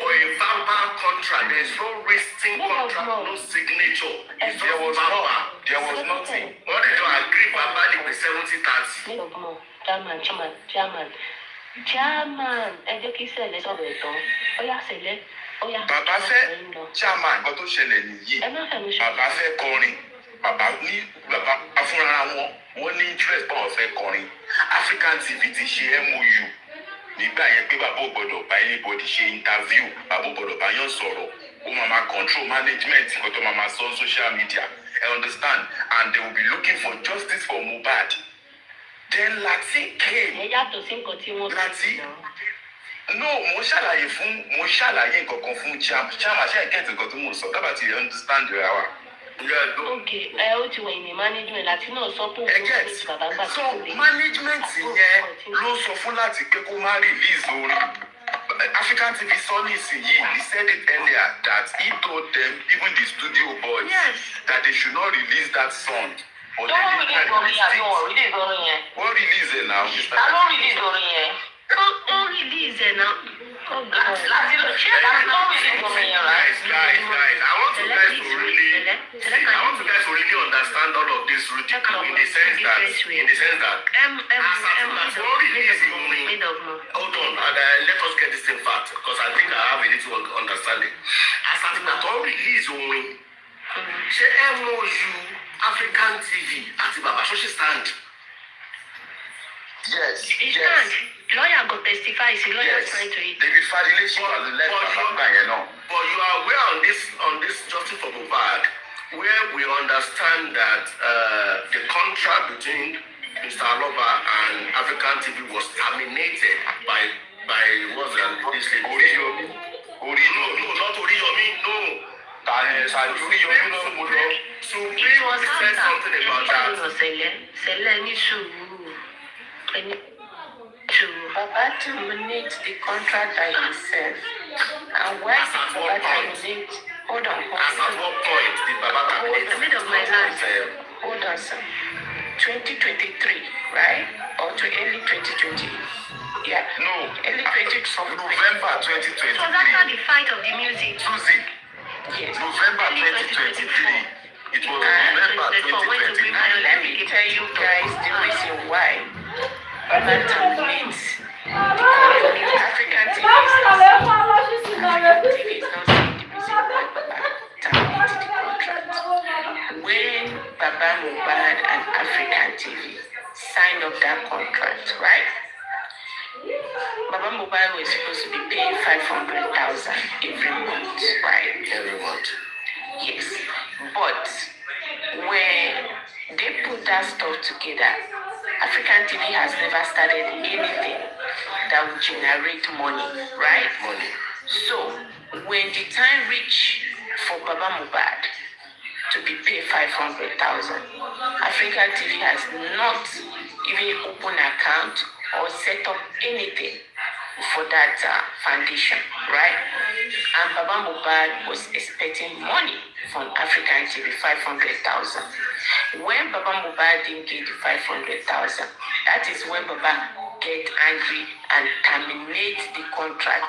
or a verbal contract? There is no written contract, no signature. There was nothing. What did you agree Baba with 70-30? Chairman, ẹ jẹ́ kí Sẹ̀lẹ̀ sọ̀rọ̀ ẹ̀tàn. Ọ̀yá Sẹ̀lẹ̀, ọ̀yá. Bàbá fẹ́ chairman nǹkan tó ṣẹlẹ̀ nìyí. Bàbá fẹ́ kọrin. Bàbá fúnra wọ́n ní interest bọ́ọ̀ fẹ́ kọrin. African TV ti ṣe MOU nígbà yẹn pé bàbá ò gbọ́dọ̀ bá anybody ṣe interview. Bàbá ò gbọ́dọ̀ bá yàn sọ̀rọ̀. Ó máa control management nǹkan tó máa sọ social media. I understand and they will be looking for justice for Mohbad. Then Lati came. Lati. No, mo ṣàlàyé nǹkan fún Chama ṣe get nǹkan tó mò sọ. Dábàá ti understand the hour. Okay, ó ti wà ní management Lati náà sọ fún bàbá. So management yẹn ló sọ fún Lati pé kó má release orin. African TV Sonny's he said it earlier that he told them, even the studio boys, that they should not release that song. But don't release it. What release it now? Don't release it. Don't release it now. Guys, I want you guys to really understand all of this ridicule in the sense that hold on, let us get this thing fact because I think I have a little understanding. As at not release only, ṣé MOU African TV àti Baba Soshi stand? Yes. Lawyer go testify. Lawyer trying to it. They be violation of the letter. But you are aware on this justice for Mohbad, where we understand that the contract between Mr. Aloba and African TV was terminated by this lady. No, not Oriyomi. No. Supreme said something about that. Baba terminates the contract by himself. And why did Baba terminate? Hold on. As at what point did Baba terminate? Hold on, sir. 2023, right? Or to early 2020? Yeah. No. Early 2023. November 2023. It was after the fight of the music. Susie. Yes. November 2023. It was November 2023. And let me tell you guys the reason why Baba terminates the African TV is not saying the reason why Baba terminated the contract. When Baba Mohbad and African TV signed up that contract, right? Baba Mohbad was supposed to be paying 500,000 every month, right? Every month. Yes. But when they put that stuff together, African TV has never started anything that would generate money, right? Money. So, when the time reached for Baba Mohbad to be paid 500,000, African TV has not even opened an account or set up anything for that foundation, right? and Baba Mohbad was expecting money from African TV, 500,000. When Baba Mohbad didn't get the 500,000, that is when Baba get angry and terminate the contract.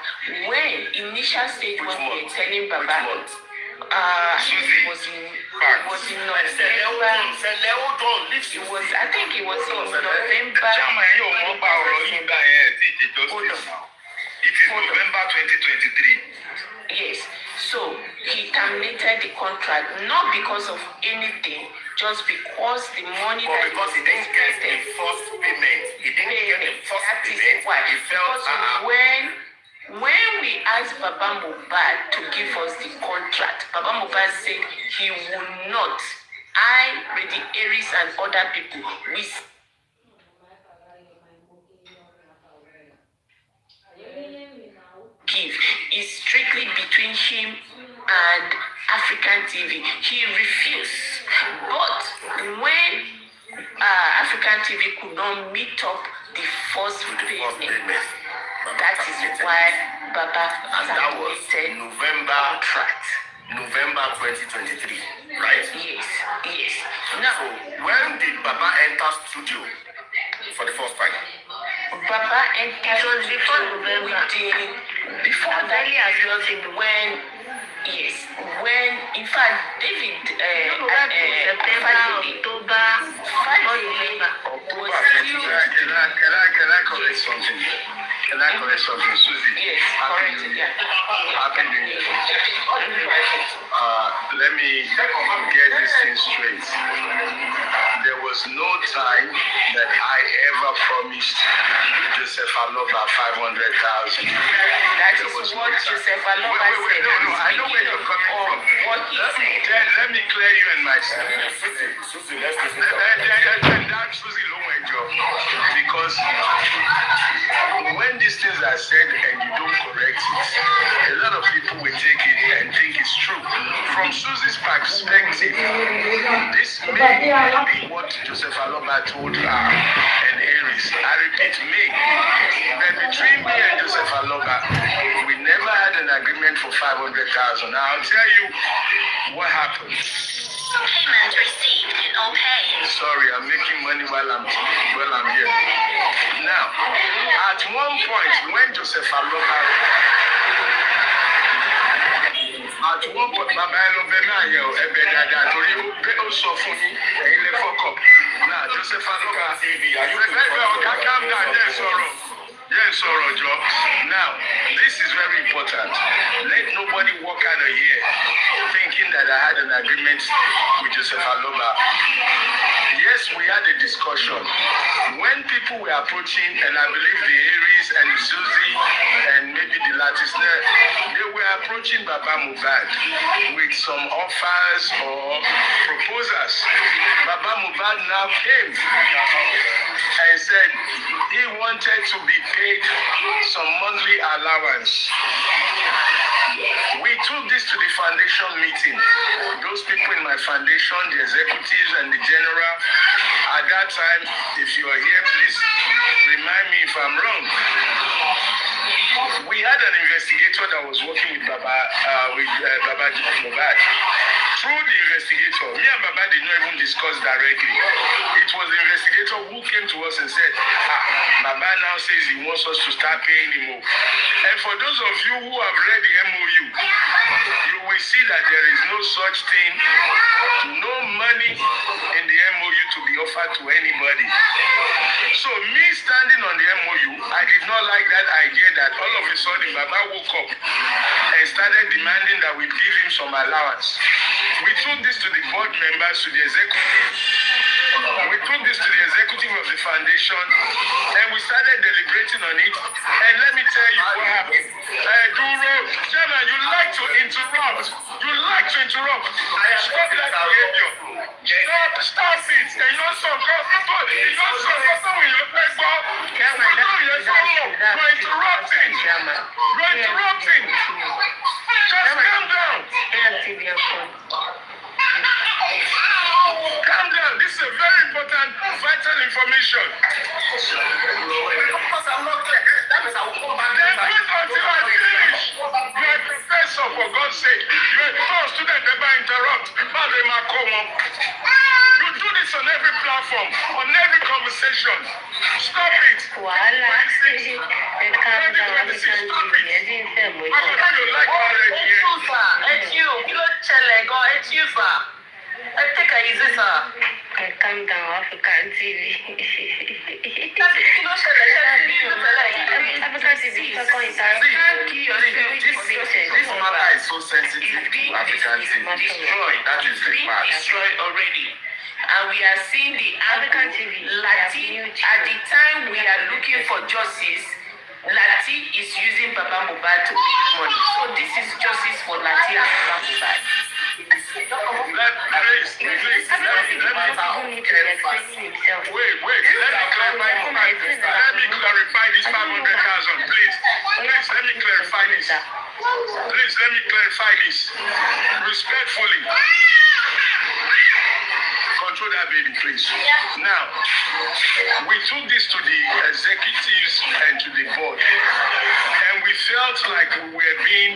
When initial stage when we were telling Baba, it was in November. I think it was in November. It is November 2023. Yes. So he terminated the contract not because of anything, just because the money But because he didn't get the first payment. He didn't get the first payment. Why? He felt when we asked Baba Mohbad to give us the contract, Baba Mohbad said he would not. I, Lady Aries and other people, we give is strictly between him and African TV. He refused. But when African TV could not meet up the first payment, that is why Baba and that was November contract. November 2023, right? Yes. Now, so when did Baba enter studio for the first time? Baba entered. It was before November. Before that, when in fact David September, October, Can I correct something? Susie? Yes, correct. Happy New Year. Let me get this thing straight. There was no time that I ever promised Joseph Aloba 500,000. That is what Joseph Aloba said. No, I know where you're coming from. What he said. Let me clear you and myself. Susie, let's listen to That's Susie Lowenjo. Because when these things are said and you don't correct it, a lot of people will take it and think it's true. From Susie's perspective, this may be what Joseph Aloba told her and Aries. I repeat, me. But between me and Joseph Aloba, we never had an agreement for 500,000. Now I'll tell you what happened. Payment received in OPay. Sorry, I'm making money while I'm here. Now, at one point when Joseph Aloba, Baba Elobe náà yẹ ẹ̀bẹ̀ dáadáa torí ó sọ fún yín ẹ̀yin lè fọkọ. Now, Joseph Aloba, calm down, yes, sọ̀rọ̀ jọ. Now, this is very important. Let nobody walk out of here thinking that I had an agreement with Joseph Aloba. Yes, we had a discussion. When people were approaching, and I believe the Aries and Susie and maybe the Lati, they were approaching Baba Mohbad with some offers or proposals. Baba Mohbad now came and said he wanted to be paid some monthly allowance. We took this to the foundation meeting. Those people in my foundation, the executives and the general, at that time, if you are here, please remind me if I'm wrong. We had an investigator that was working with Baba Mohbad. Through the investigator, me and Baba did not even discuss directly. It was the investigator who came to us and said, Baba now says he wants us to start paying him more. And for those of you who have read the MOU, you will see that there is no such thing, no money in the MOU to be offered to anybody. So me standing on the MOU, I did not like that idea that all of a sudden Baba woke up and started demanding that we give him some allowance. We took this to the board members, to the executive. We took this to the executive of the foundation, and we started deliberating on it. And let me tell you what happened. Duro, Chairman, you like to interrupt. Stop that behavior. Stop it. And you're so You're interrupting. Just calm down. Calm down. This is a very important, vital information. Because I'm not there. That means I will come back. Then wait until I finish. You are prepared. Okay, so student never interrupt. You do this on every platform, on every conversation. Stop it. Wàhálà ẹ calm down African TV ẹ sì ń fẹ́ mọ́ How you like marriage here? ẹ calm down African TV. African TV kọ́kọ́ interrupt. This matter is so sensitive to African TV. That is the fact. Destroyed already. And we are seeing the African TV. Lati, at the time we are looking for justice, Lati is using Baba Mohbad to make money. So this is justice for Lati and Baba Mohbad. Please, let me clarify. Wait, let me clarify this 500,000, please. Please, let me clarify this. Please, let me clarify this. Respectfully. Control that baby, please. Now, we took this to the executives and to the board, and we felt like we were being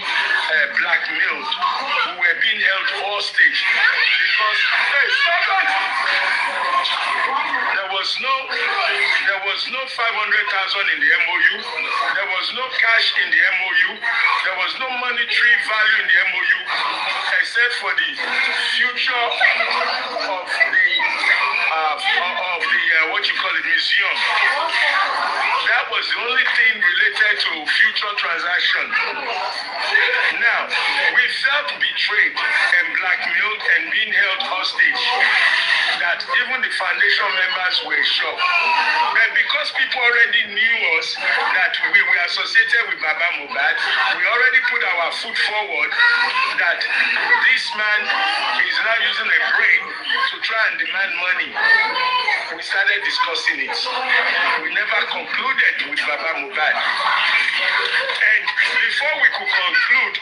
blackmailed. We were being held hostage because, hey, stop that! There was no 500,000 in the MOU. There was no cash in the MOU. There was no monetary value in the MOU, except for the future of the what you call it, museum. That was the only thing related to future transaction. Now, we felt betrayed and blackmailed and being held hostage, that even the foundation members were shocked. But because people already knew us, that we were associated with Baba Mohbad, we already put our foot forward that this man is now using a brain to try and demand money. We started discussing it. We never concluded with Baba Mohbad. And before we could conclude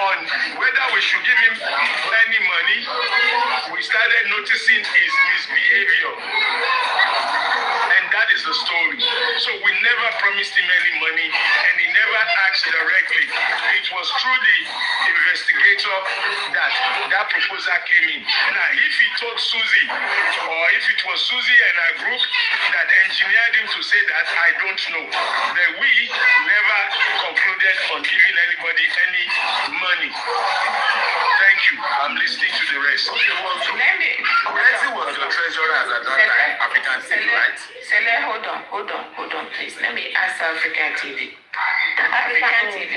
on whether we should give him any money, we started noticing his misbehavior. And that is the story. So we never promised him any money, and he never asked directly. It was through the investigator that proposal came in. Now, if he told Susie, or if it was Susie and her group that engineered him to say that, I don't know. But we never concluded on giving anybody any money. Thank you. I'm listening to the rest. Nancy was your treasurer at that time, African TV, right? Sele, hold on, please. Let me answer African TV. African TV.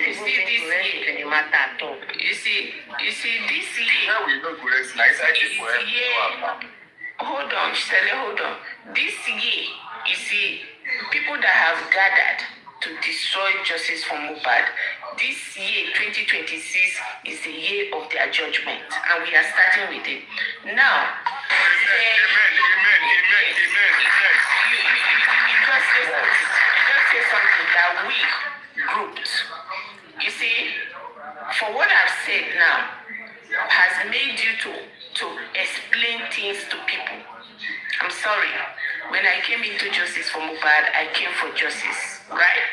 You see this year. You see this year. Now we know correct. Nice actually for Hold on, Sele, hold on. This year, you see, people that have gathered to destroy justice for Mohbad. This year, 2026, is the year of their judgment, and we are starting with it. Now, Amen. You just say something that we grouped. You see, for what I've said now, has made you to explain things to people. I'm sorry. When I came into justice for Mohbad, I came for justice, right?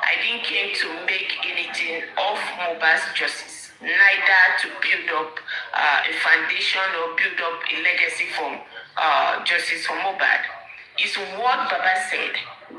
I didn't came to make anything of Mohbad's justice, neither to build up a foundation or build up a legacy for justice for Mohbad. It's what Baba said.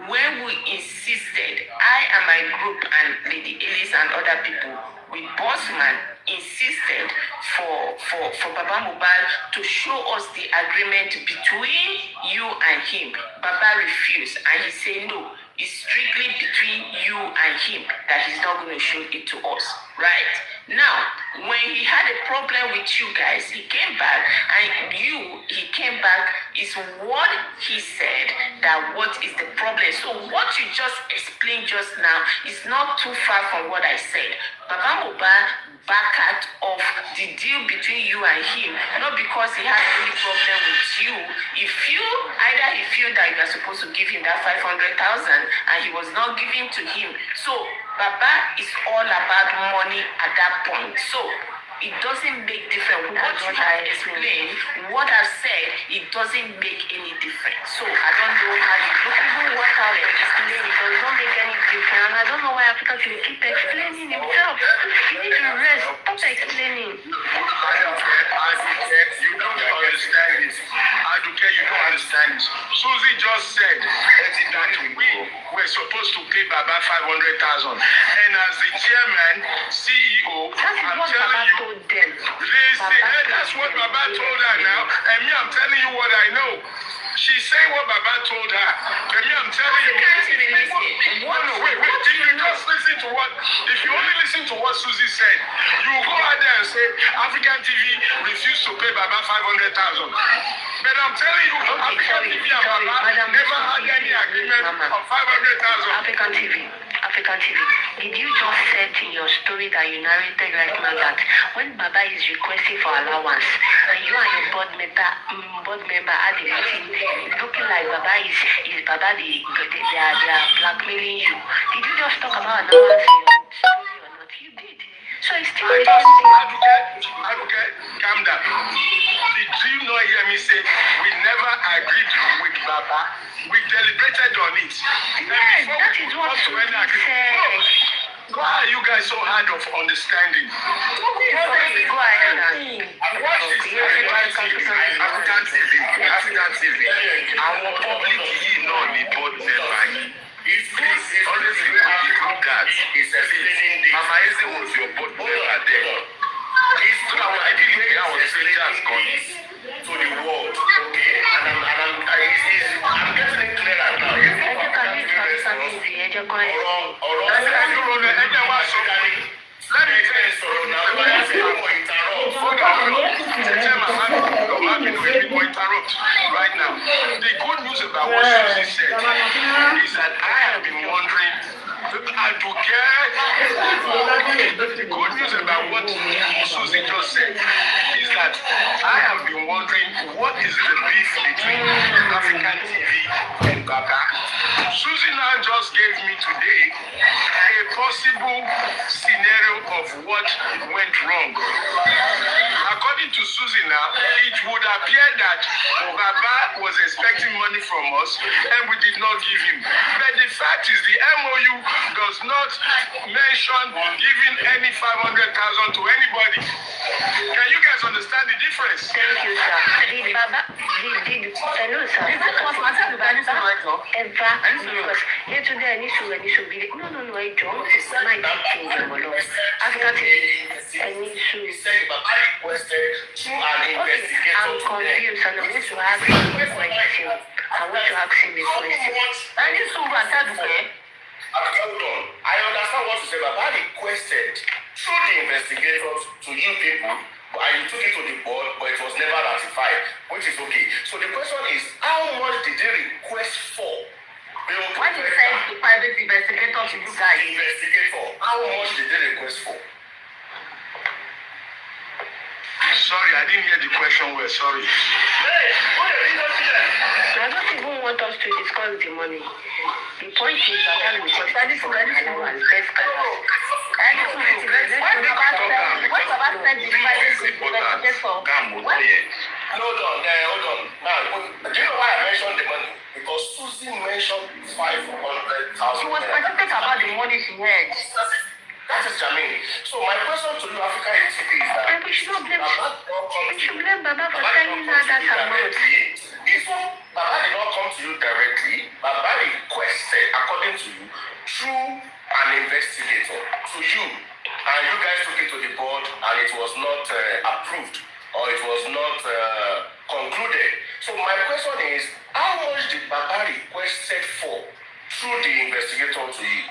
When we insisted, I and my group and Lady Ellis and other people, with Bossman, insisted for Baba Mohbad to show us the agreement between you and him. Baba refused, and he said no. It's strictly between you and him that he's not going to show it to us, right? Now, when he had a problem with you guys, he came back, and he came back is what he said, that what is the problem. So what you just explained just now is not too far from what I said. Baba Mohbad back out of the deal between you and him, not because he had any problem with you. Either he feel that you are supposed to give him that 500,000 and he was not giving to him. So Baba is all about money at that point. So it doesn't make difference. What That's you what have I explained, what I've said, it doesn't make any difference. So I don't know how you look at Even what I've explained, it does not make any difference. And I don't know why Africa will keep explaining himself. You need to rest. Stop explaining. You don't understand it. Aduke, you don't understand it. Susie just said that we were supposed to pay Baba 500,000. And as the chairman, CEO, That is I'm what Baba telling you, told them. they say, that's what Baba told her now. And me, I'm telling you what I know. She's saying what Baba told her. And me, I'm telling you. Wait. If you just listen to what, if you only listen to what Susie said, you will go out there and say, African TV refused to pay Baba 500,000. But I'm telling you, African TV and Baba never had any agreement of 500,000. African TV, did you just said in your story that you narrated right now that when Baba is requesting for allowance and you and your board member are the meeting looking like Baba is Baba they are blackmailing you? Did you just talk about allowance in your story or not? You did. So it's still the same thing. Advocate, calm down. Did you not hear me say we never agreed with Baba? We deliberated on it. Yes, that is what Susie said. Why are you guys so hard of understanding? Go ahead and What is African TV? Our public not the board member. If always you do that, it's explaining this. Mama Eze was your board member then. It's true. I was explaining this to the world. Okay, I'm getting it clearer now. Let me tell you something. Interrupt right now. The good news about what Susie said is that I have been wondering. The good news about what Susie just said is that I have been wondering what is the beef between African TV and Baba. Susie now just gave me today a possible scenario of what went wrong. According to Susie now, it would appear that Baba was expecting money from us and we did not give him. But the fact is the MOU does not mention giving any 500,000 to anybody. Can you guys understand the difference? Thank you, sir. Did Baba, hello, sir. Because yesterday I need to be, no, I don't. It's my teaching, African TV, I need to. Okay, I'm confused and I want to ask him a question. I need to answer. Hold on. I understand what you said, but I requested through the investigators to you people, and you took it to the board, but it was never ratified, which is okay. So the question is, how much did they request for? When you said the private investigator to you guys, Investigator, how much did they request for? Sorry, I didn't hear the question well. Sorry. I don't even want us to discuss the money. The point is that I will just allowance. Let's go. Hold on. Now, do you know why I mentioned the money? Because Susie mentioned 500,000. She was specific about the money she had. That is Jamie. So my question to you, Africa TV, is that We should blame Baba for telling her that amount. Baba did not come to you directly. Baba requested, according to you, through an investigator to you. And you guys took it to the board and it was not approved or it was not concluded. So my question is, how much did Baba requested for through the investigator to you?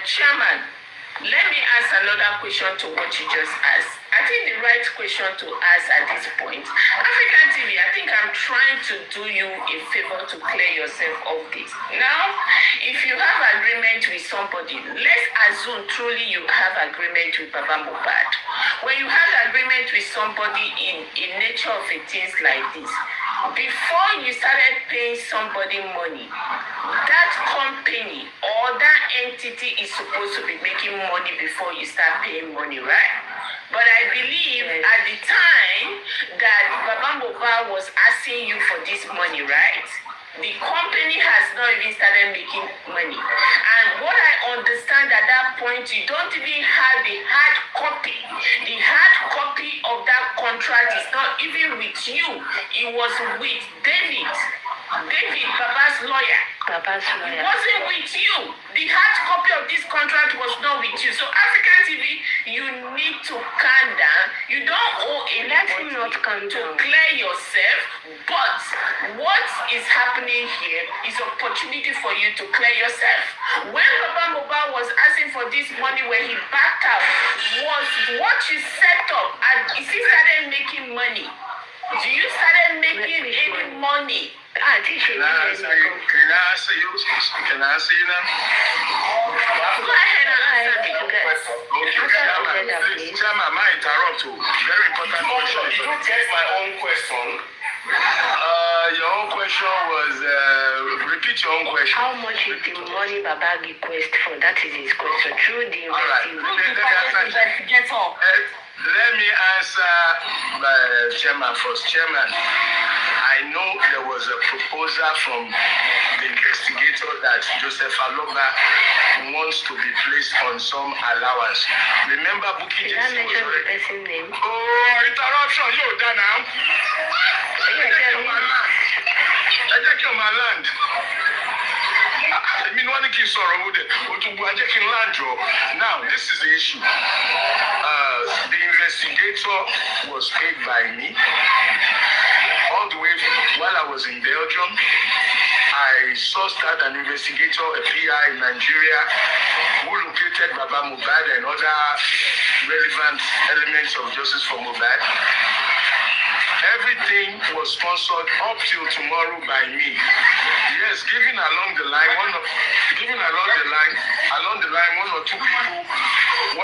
Chairman, let me ask another question to what you just asked. I think the right question to ask at this point, African TV, I think I'm trying to do you a favor to clear yourself of this. Now, if you have agreement with somebody, let's assume truly you have agreement with Baba Mohbad. When you have agreement with somebody in nature of things like this, before you started paying somebody money, that company or that entity is supposed to be making money before you start paying money, right? But I believe at the time that Baba Mohbad was asking you for this money, right? The company has not even started making money. And what I understand at that point, you don't even have the hard copy. The hard copy of that contract is not even with you. It was with David, Baba's lawyer. It wasn't with you. The hard copy of this contract was not with you. So African TV, you need to calm down. You don't owe anything to clear yourself. But what is happening here is opportunity for you to clear yourself. When Baba Mohbad was asking for this money when he backed out, was what you set up and is he started making money? Do you started making any money? Can I answer you? Can I answer you now? Go ahead and answer me. Okay, please, Chairman, may I interrupt you? Very important question. Did you get my own question? Your own question was, repeat your own question. How much is the money Baba request for? That is his question. Through the All right. investigation. Let me answer Chairman first. Chairman, I know there was a proposal from the investigator that Joseph Aloba wants to be placed on some allowance. Remember Bukky Did I Jesse was mention the already... person's name? Oh, interruption, you done now. I take your my land. I mean, one key sorrow with it. Now, this is the issue. The investigator was paid by me all the way while I was in Belgium. I sourced out an investigator, a PI in Nigeria, who located Baba Mohbad and other relevant elements of justice for Mohbad. Everything was sponsored up till tomorrow by me. Yes, giving along the line, one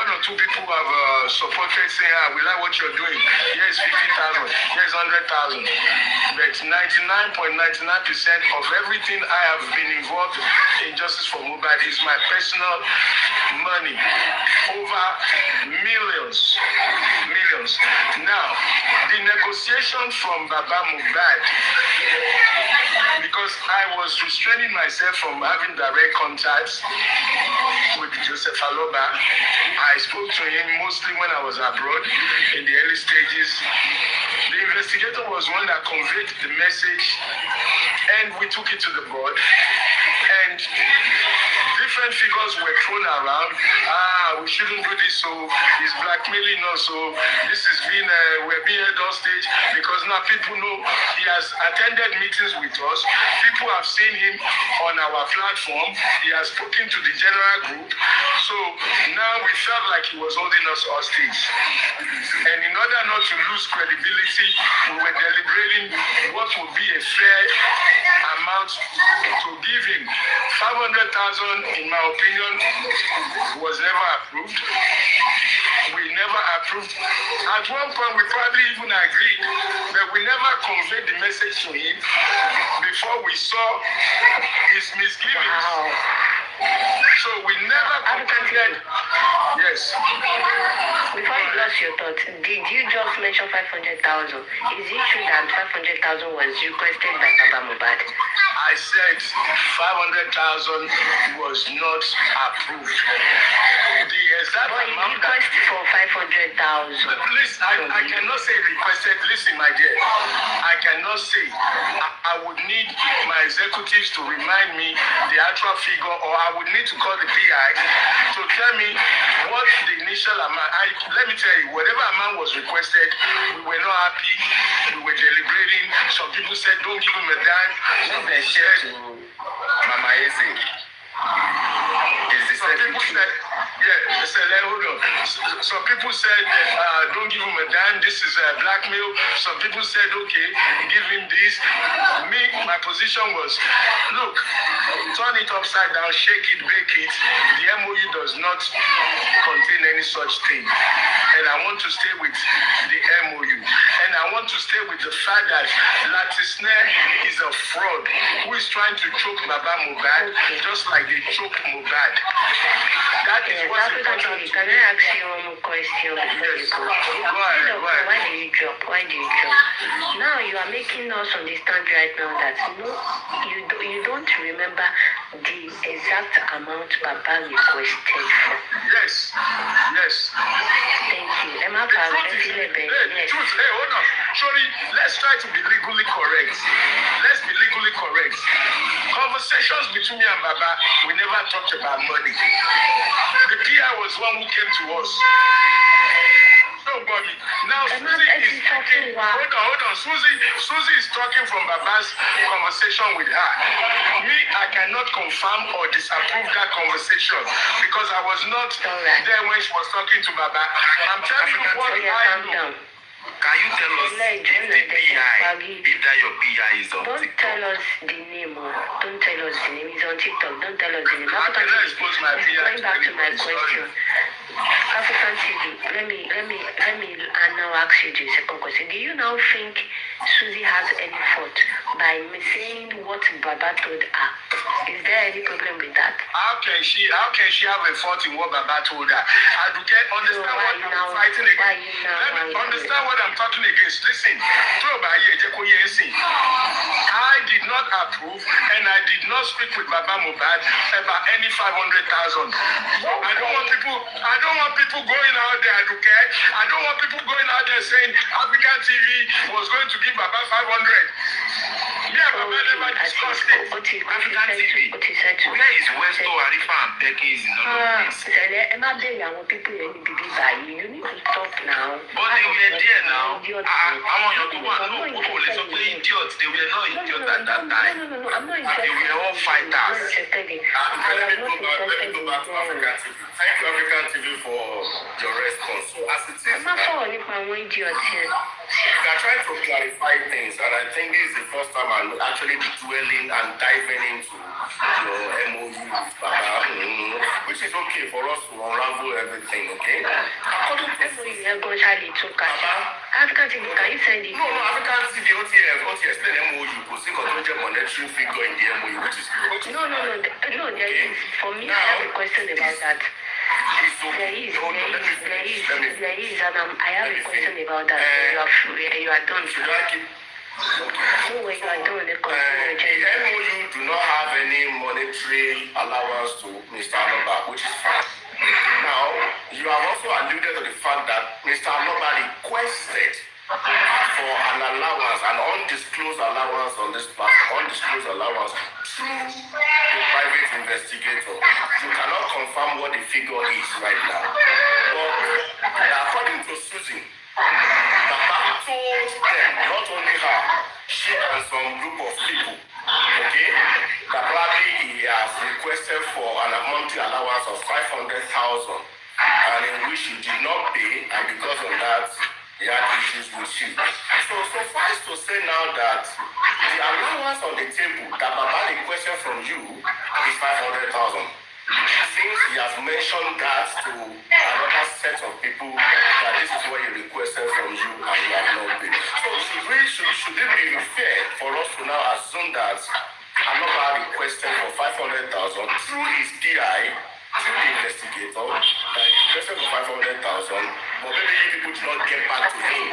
or two people have supported saying, we like what you're doing. Here's 50,000, here's 100,000. But 99.99% of everything I have been involved in justice for Mohbad is my personal money. Over millions. Now, the negotiation from Baba Mohbad, because I was restraining myself from having direct contacts with Joseph Aloba. I spoke to him mostly when I was abroad in the early stages. The investigator was one that conveyed the message and we took it to the board. And different figures were thrown around. We shouldn't do this, so he's blackmailing us, so this is being, we're being held hostage because now people know he has attended meetings with us. People have seen him on our platform. He has spoken to the general group. So now we felt like he was holding us hostage. And in order not to lose credibility, we were deliberating what would be a fair amount to give him. 500,000, in my opinion, was never approved. We never approved. At one point, we probably even agreed, but we never conveyed the message to him before we saw his misgivings. Wow. So we never contended. Yes. Before you lost your thought, did you just mention 500,000? Is it true that 500,000 was requested by Baba Mohbad? I said 500,000 was not approved. The exact But you amount requested for 500,000. Please, I cannot say requested. Listen, my dear, I cannot say. I would need my executives to remind me the actual figure, or I would need to call the PI to tell me what the initial amount. Let me tell you, whatever amount was requested, we were not happy. We were deliberating. Some people said, don't give him a dime. Some people said to Mama Eze. Some people said, yeah, hold on. Some people said, don't give him a dime. This is blackmail. Some people said, okay, give him this. Me, my position was, look, turn it upside down, shake it, bake it. The MOU does not not contain any such thing. And I want to stay with the MOU. And I want to stay with the fact that Lati is a fraud who is trying to choke Baba Mohbad just like they choked Mohbad. That is what's important. Can I ask you one more question before you go? Why do you drop? Why do you drop? Now you are making us understand right now that you don't remember the exact amount Baba requested for. Yes. Thank you. Emma, Hey, hold on. Sorry, let's try to be legally correct. Let's be legally correct. Conversations between me and Baba, we never talked about money. The PI was one who came to us. Nobody. Now Susie is talking. Hold on. Susie is talking from Baba's conversation with her. Me, I cannot confirm or disapprove that conversation because I was not there when she was talking to Baba. I'm telling you what I know. Can you tell us if the PI, if that your PI is on Don't TikTok? tell us the name. Don't tell us the name. He's on TikTok. Don't tell us the name. I cannot expose my PI. Going back to my question. African TV, let me now ask you the second question. Do you now think Susie has any fault by saying what Baba told her? Is there any problem with that? How can she have a fault in what Baba told her? I do get understand what I'm fighting against. Let me understand what I'm talking against. Listen, I did not approve and I did not speak with Baba Mohbad about any 500,000. I don't want people going out there, okay? I don't want people going out there saying African TV was going to give Baba 500. Yeah, Baba never discussed it. African TV. Where is Westo, Arifa, and Becky is in all of this? You need to stop now. But they were there now. I want you to know. Idiots. They were not idiots at that time. No, I'm not interested. They were all fighters. Let me go back to African TV. Thank you, African TV, for your response. So as it is, I'm not following my idiots here. we are trying to clarify things, and I think this is the first time I'm actually dwelling and diving into your MOU with Baba, which is okay for us to unravel everything, okay? According to African TV, can you send it? No, African TV, OTS, the MOU, because you got monetary figure in the MOU, which is No, there is. For me, I have a question about that. There is, and I have a question about that. You are done. should I keep? Okay. When you are done, The MOU do not have any monetary allowance to Mr. Aloba, which is fine. Now, you have also alluded to the fact that Mr. Aloba requested for an allowance, an undisclosed allowance on this platform, undisclosed allowance through the private investigator. You cannot confirm what the figure is right now. But according to Susan, Baba told them, not only her, she and some group of people, okay, that probably he has requested for an monthly allowance of 500,000, and in which he did not pay, and because of that, he had issues with you. So suffice to say now that the allowance on the table that Baba requested from you is 500,000. Since he has mentioned that to another set of people, that this is what he requested from you and you have not paid. So should it be fair for us to now assume that Aloba requested for 500,000 through his PI, through the investigator, that he requested for 500,000, but maybe people did not get back to him.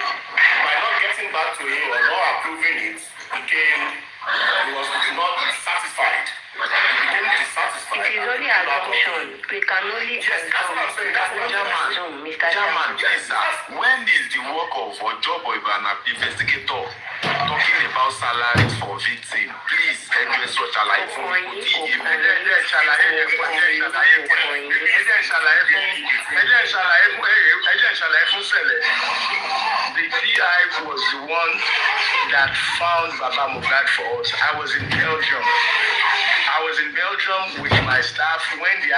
By not getting back to him or not approving it, he was not satisfied. He became dissatisfied. It is only assumption. We can only assume, Mr. Chairman, yes, sir. When is the work of a job of an investigator talking about salaries for victims? Please, address such a life for me. The PI was the one that found Baba Mohbad for us. I was in Belgium with my staff when the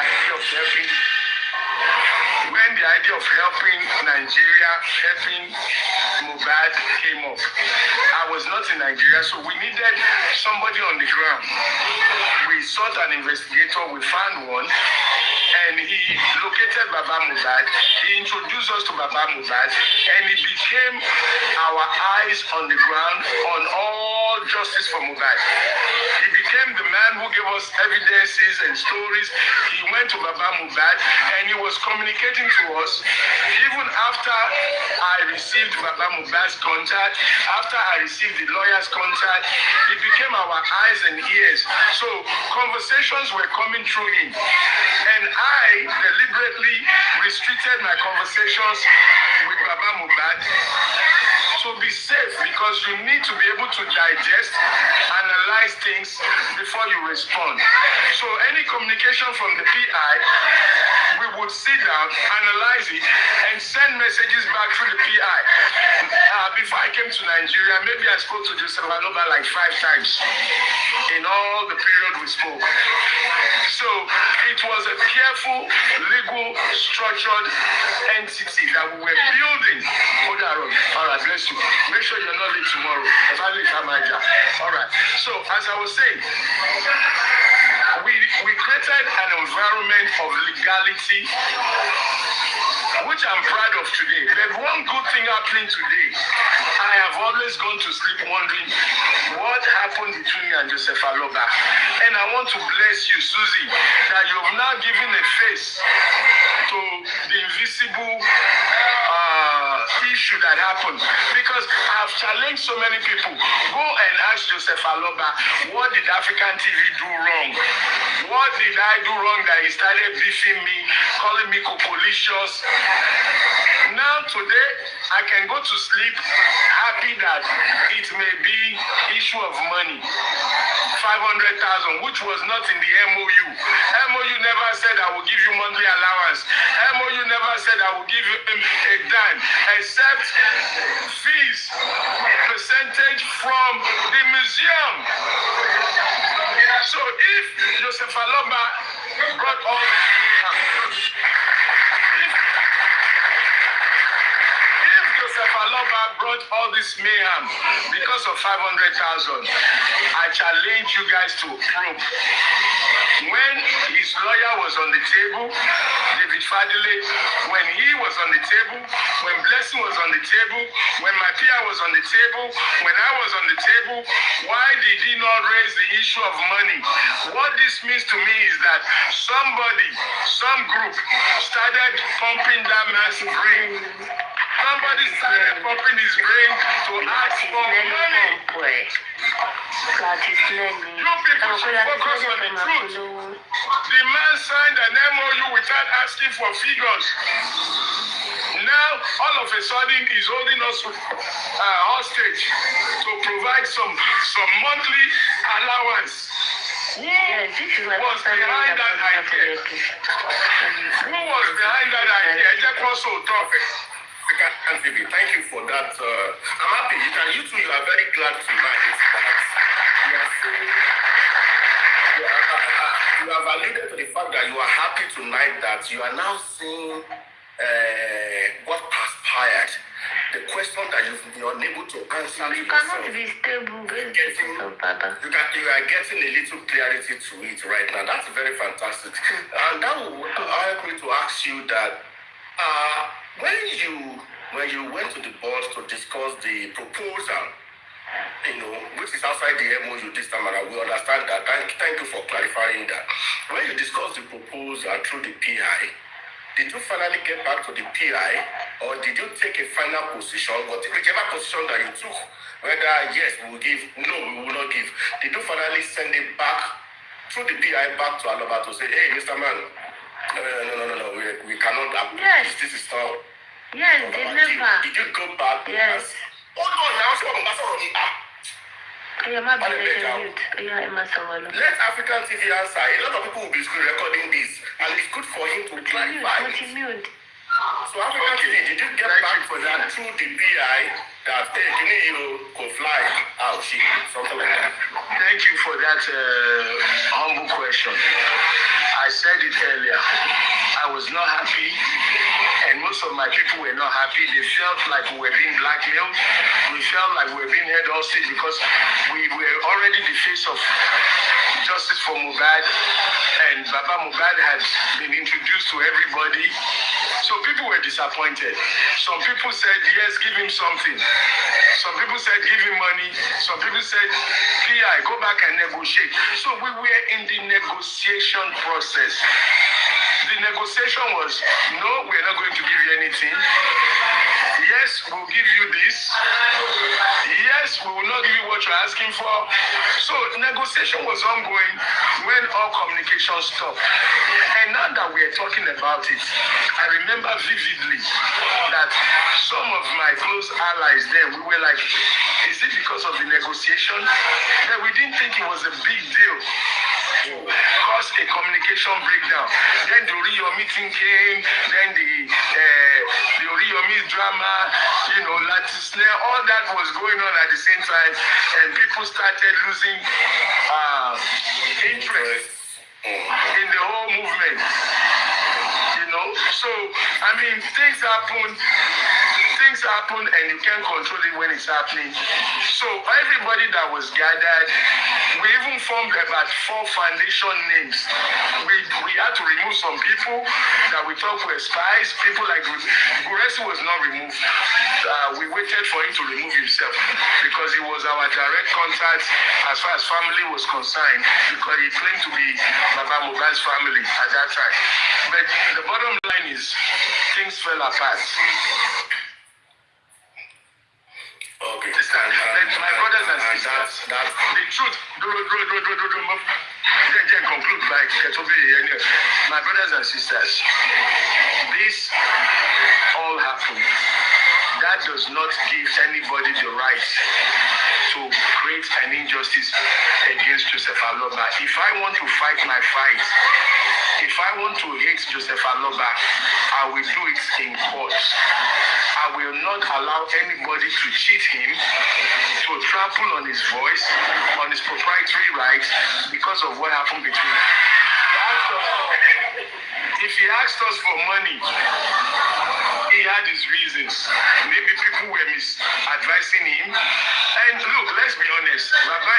idea of helping Nigeria, helping Mohbad came up. I was not in Nigeria, so we needed somebody on the ground. We sought an investigator, we found one, and he located Baba Mohbad. He introduced us to Baba Mohbad, and he became our eyes on the ground on all justice for Mohbad. He became the man who gave us evidences and stories. He went to Baba Mohbad, and he was communicating to us. Even after I received Baba Mohbad's contact, after I received the lawyer's contact, he became our eyes and ears. So conversations were coming through him. And I deliberately restricted my conversations with Baba Mohbad to be safe, because you need to be able to digest, analyze things before you respond. So any communication from the PI, we would sit down, analyze it, and send messages back through the PI. Before I came to Nigeria, maybe I spoke to Joseph Aloba like 5 times in all the period we spoke. So it was a careful, legal, structured entity that we were building. Hold on. All right, bless you. Make sure you're not late tomorrow. All right. So as I was saying, we created an environment of legality, which I'm proud of today. There's one good thing happening today. I have always gone to sleep wondering what happened between me and Joseph Aloba. And I want to bless you, Susie, that you have now given a face to the invisible issue that happened. Because I've challenged so many people. Go and ask Joseph Aloba, what did African TV do wrong? What did I do wrong that he started beefing me, calling me copolicious? Now today, I can go to sleep happy that it may be issue of money. 500,000, which was not in the MOU. MOU never said I will give you monthly allowance. MOU never said I will give you a dime, except fees, percentage from the museum. So if Joseph Aloba brought all this mayhem, if Joseph Aloba brought all this mayhem because of 500,000, I challenge you guys to probe. When his lawyer was on the table, David Fadile, when he was on the table, when Blessing was on the table, when my peer was on the table, when I was on the table, why did he not raise the issue of money? What this means to me is that somebody, some group started pumping that man's brain. Somebody started pumping his brain to ask for money. You people should focus on the truth. The man signed an MOU without asking for figures. Now, all of a sudden, he's holding us hostage to provide some monthly allowance. Who was behind that idea? Who was behind that idea? Just also topic. Thank you for that. I'm happy. You two, you are very glad tonight that you are seeing. You have alluded to the fact that you are happy tonight that you are now seeing what transpired. The question that you've been unable to answer to yourself. Cannot be stable. You are getting a little clarity to it right now. That's very fantastic. And that will help me to ask you that when you went to the board to discuss the proposal, which is outside the MOU this time around, we understand that. Thank you for clarifying that. When you discussed the proposal through the PI, did you finally get back to the PI, or did you take a final position, whichever position that you took, whether yes, we will give, no, we will not give, did you finally send it back through the PI back to Aloba to say, hey, Mr. Man, no, we cannot approve Yes. this is not. Yes, they never. Did you go back? Yes. Hold on now, so that's already Let African TV answer. A lot of people will be recording this, and it's good for him to clarify. So African TV, did you get back for that through the PI that you could fly out, something like that? Thank you for that humble question. I said it earlier. I was not happy, and most of my people were not happy. They felt like we were being blackmailed. We felt like we were being held hostage because we were already the face of justice for Mohbad, and Baba Mohbad had been introduced to everybody. So people were disappointed. Some people said, yes, give him something. Some people said, give him money. Some people said, PI, go back and negotiate. So we were in the negotiation process. The negotiation was, no, we're not going to give you anything. Yes, we'll give you this. Yes, we will not give you what you're asking for. So negotiation was ongoing when all communication stopped. And now that we're talking about it, I remember vividly that some of my close allies then, we were like, is it because of the negotiation? That we didn't think it was a big deal. Caused a communication breakdown. Then the Rio meeting came, then the Rio drama, Lati snare, all that was going on at the same time, and people started losing interest in the whole movement. So things happen and you can't control it when it's happening. So everybody that was gathered, we even formed about 4 foundation names. We had to remove some people that we thought were spies. People like Guresi was not removed. We waited for him to remove himself because he was our direct contact as far as family was concerned, because he claimed to be Baba Mohbad's family at that time. But the bottom line is things fell apart. Okay. My brothers and sisters, the truth, conclude by my brothers and sisters, this all happened. That does not give anybody the right to create an injustice against Joseph Aloba. If I want to fight my fight, if I want to hate Joseph Aloba, I will do it in court. I will not allow anybody to cheat him, to trample on his voice, on his proprietary rights because of what happened between them. If he asked us for money, he had his reasons. Maybe people were misadvising him. And look, let's be honest, Baba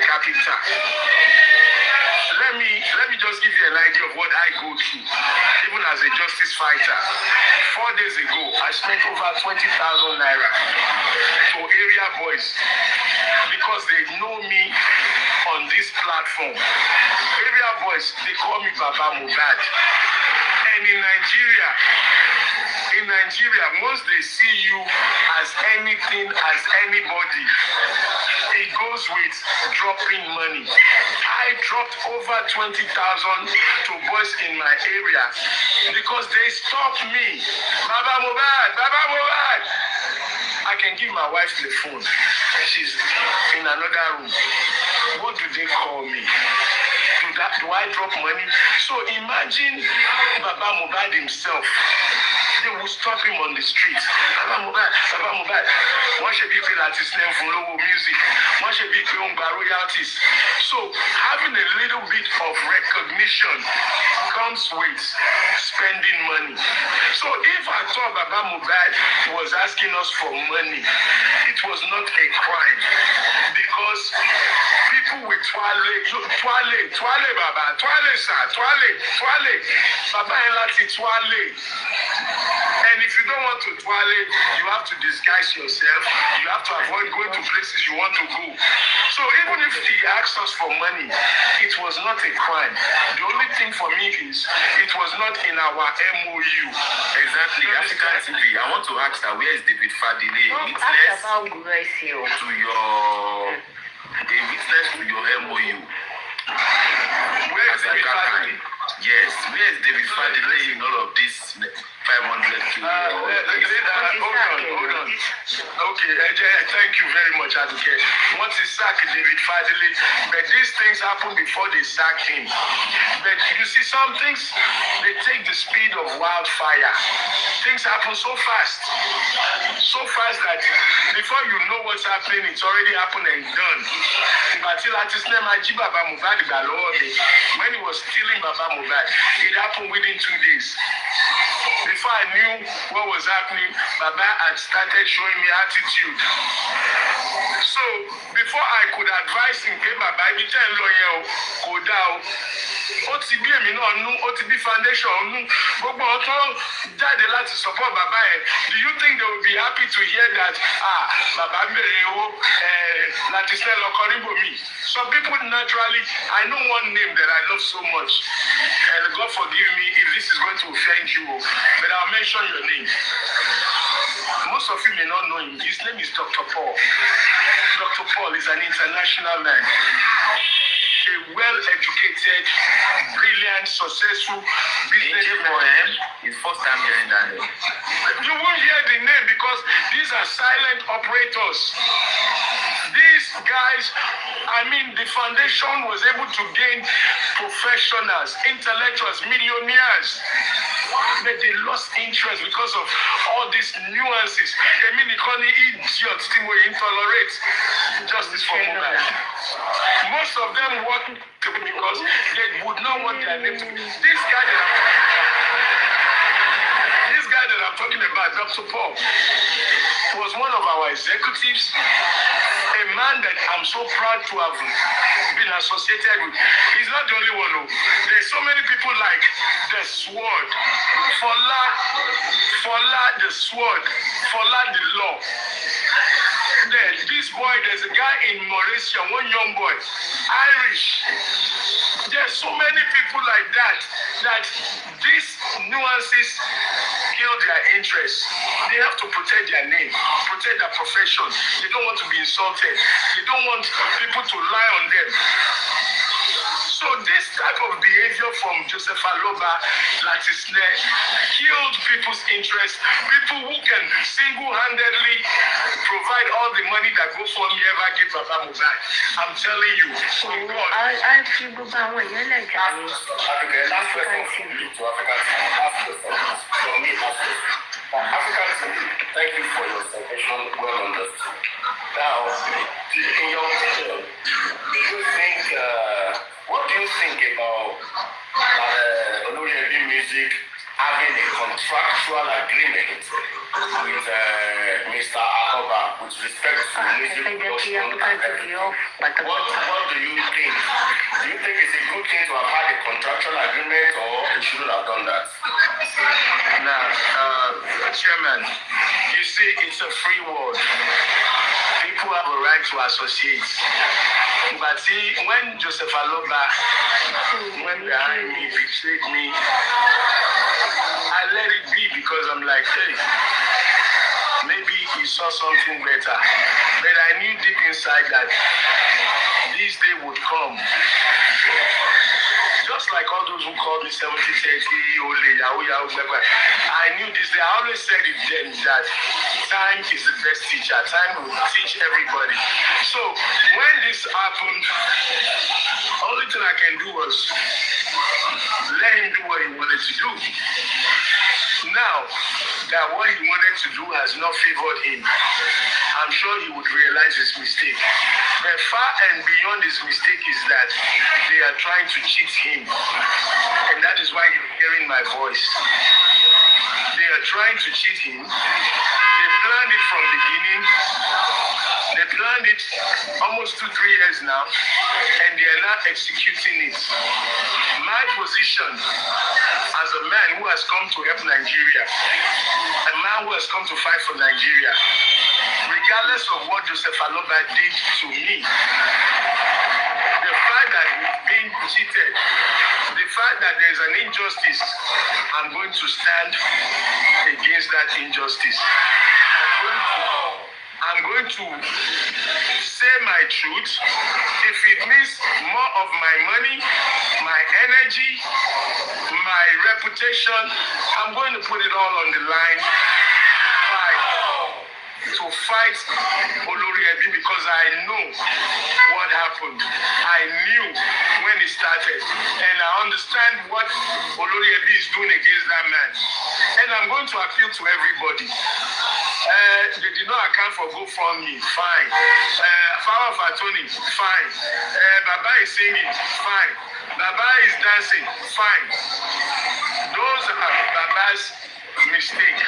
capital. Let me just give you an idea of what I go through, even as a justice fighter. 4 days ago, I spent over 20,000 naira to area boys because they know me on this platform. Area boys, they call me Baba Mohbad. And in Nigeria, once they see you as anything, as anybody, it goes with dropping money. I dropped over 20,000 to boys in my area because they stopped me. Baba Mohbad. I can give my wife the phone. She's in another room. What do they call me? Do I drop money? So imagine Baba Mohbad himself. They will stop him on the street. Baba Mohbad. One should be paid at his name for low music. One should be paid by royalties. So having a little bit of recognition comes with spending money. So if I thought Baba Mohbad was asking us for money, it was not a crime because people with twale, Baba, twale, sir, twale, Baba and Lati, twale. And if you don't want to twale, you have to disguise yourself. You have to avoid going to places you want to go. So even if he asked us for money, it was not a crime. The only thing for me is it was not in our MOU. Exactly. African TV, I want to ask her, where is David Fadile? Witness to your MOU. Where is David Fadile? Yes, where is David Fadile in all of this? 500 to hold on. Okay, thank you very much, Aduke. Once he sacked David Fadili, but these things happen before they sack him. But you see, some things, they take the speed of wildfire. Things happen so fast that before you know what's happening, it's already happened and done. When he was stealing Baba Mohbad, it happened within 2 days. Before I knew what was happening, Baba had started showing me attitude. So before I could advise him, Baba, you tell lawyer, go down. Ó ti bí èmi náà nú, ó ti bí foundation nú. Gbogbo ọ̀tọ́ jáde láti support bàbá ẹ̀. Do you think they will be happy to hear that? Bàbá bèrè owó láti sẹ́ lọ kọrin bò mí. Some people naturally, I know one name that I love so much. And God forgive me if this is going to offend you, but I'll mention your name. Most of you may not know him. His name is Dr. Paul. Dr. Paul is an international man. A well-educated, brilliant, successful businessman. His first time hearing that name. You won't hear the name because these are silent operators. These guys, the foundation was able to gain professionals, intellectuals, millionaires. But they lost interest because of all these nuances. Idiots think we intolerate justice for women. Most of them work because they would not want their name to be. This guy that I'm talking about, Dr. Paul, was one of our executives, a man that I'm so proud to have been associated with. He's not the only one. There's so many people like the sword, Fola the sword, Fola the law. This boy, there's a guy in Mauritius, one young boy, Irish. There's so many people like that these nuances kill their interest. They have to protect their name, protect their profession. They don't want to be insulted. They don't want people to lie on them. So this type of behavior from Joseph Aloba, Lati killed people's interest. People who can single-handedly provide all the money that GoFundMe ever gave Baba Mohbad. I'm telling you, from God. I feel good about what you're like. Last question from you to African TV. Thank you for your submission. Well understood. Now, in your opinion, what do you think about Oloribi Music having a contractual agreement with Mr. Aloba with respect to music production? What do you think? Do you think it's a good thing to have had a contractual agreement, or you shouldn't have done that? Now, Chairman, you see, it's a free world. People have a right to associate. But see, when Joseph Aloba went behind me, betrayed me, I let it be because I'm like, hey, maybe he saw something better. But I knew deep inside that this day would come. Just like all those who called me 70-30, I knew this day. I always said it then that time is the best teacher. Time will teach everybody. So when this happened, only thing I can do was let him do what he wanted to do. Now that what he wanted to do has not favored him, I'm sure he would realize his mistake. But far and beyond his mistake is that they are trying to cheat him. And that is why you're hearing my voice. They are trying to cheat him. They planned it from the beginning. They planned it almost 2-3 years now, and they are now executing it. My position as a man who has come to help Nigeria, a man who has come to fight for Nigeria, regardless of what Joseph Aloba did to me, the fact that we've been cheated, the fact that there's an injustice, I'm going to stand against that injustice. I'm going to say my truth. If it means more of my money, my energy, my reputation, I'm going to put it all on the line to fight Olori Ebi because I know what happened. I knew when it started, and I understand what Olori Ebi is doing against that man. And I'm going to appeal to everybody. They did not account for GoFundMe, fine. Power of attorney, fine. Baba is singing, fine. Baba is dancing, fine. Those are Baba's mistake.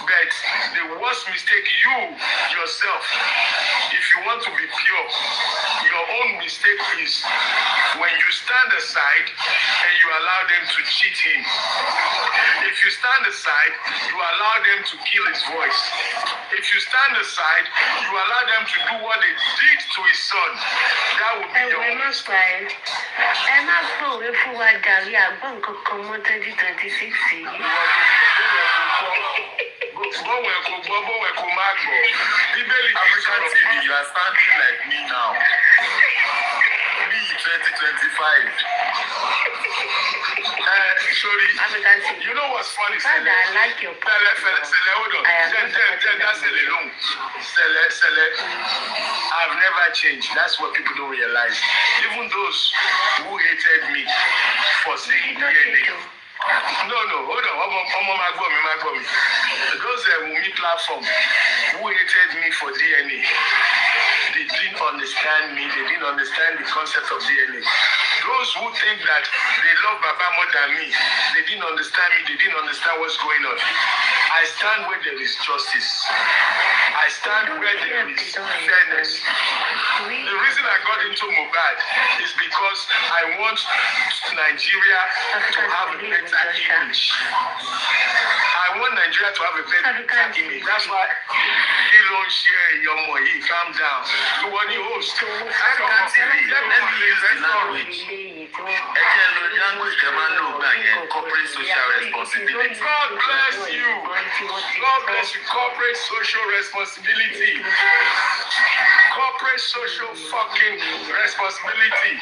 But the worst mistake you yourself, if you want to be pure, your own mistake is when you stand aside and you allow them to cheat him. If you stand aside, you allow them to kill his voice. If you stand aside, you allow them to do what they did to his son. That would be your own mistake. I'm not sure if we were down here, I'm going to come on 2026. African TV, you are sounding like me now. Me 2025. Sorry. African TV. You know what's funny? Father, I like your Hold on. That's I've never changed. That's what people don't realize. Even those who hated me for saying DNA. No, hold on. Those Wumi platform who hated me for DNA, they didn't understand me. They didn't understand the concept of DNA. Those who think that they love Baba more than me, they didn't understand me. They didn't understand what's going on. I stand where there is justice. I stand where there is fairness. The reason I got into Mohbad is because I want Nigeria to have a better image. I want Nigeria to have a better image. That's why he don't share your money. Calm down. You want the host. African TV, let me use the language. Corporate social responsibility. God bless you. God bless you. Corporate social responsibility. Corporate social fucking responsibility.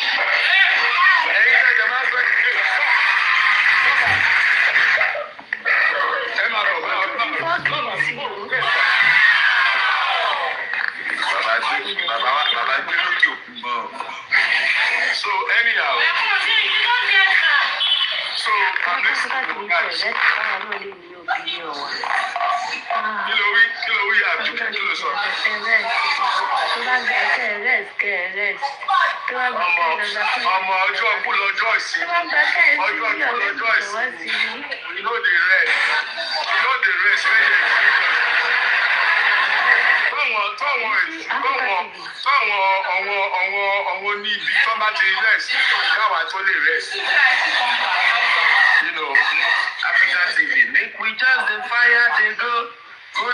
So anyhow, so I'm listening to guys. Kilo we have to kilo so. Ọmọ ọjọ́ ìkúlọ̀ ọjọ́ ìsinmi. Ọjọ́ ìkúlọ̀ ọjọ́ ìsinmi. You know the rest. You know the rest. Táwọn níbi tó bá ti rest, káwa tó lè rest. You know, African TV, make we just the fire, they go. We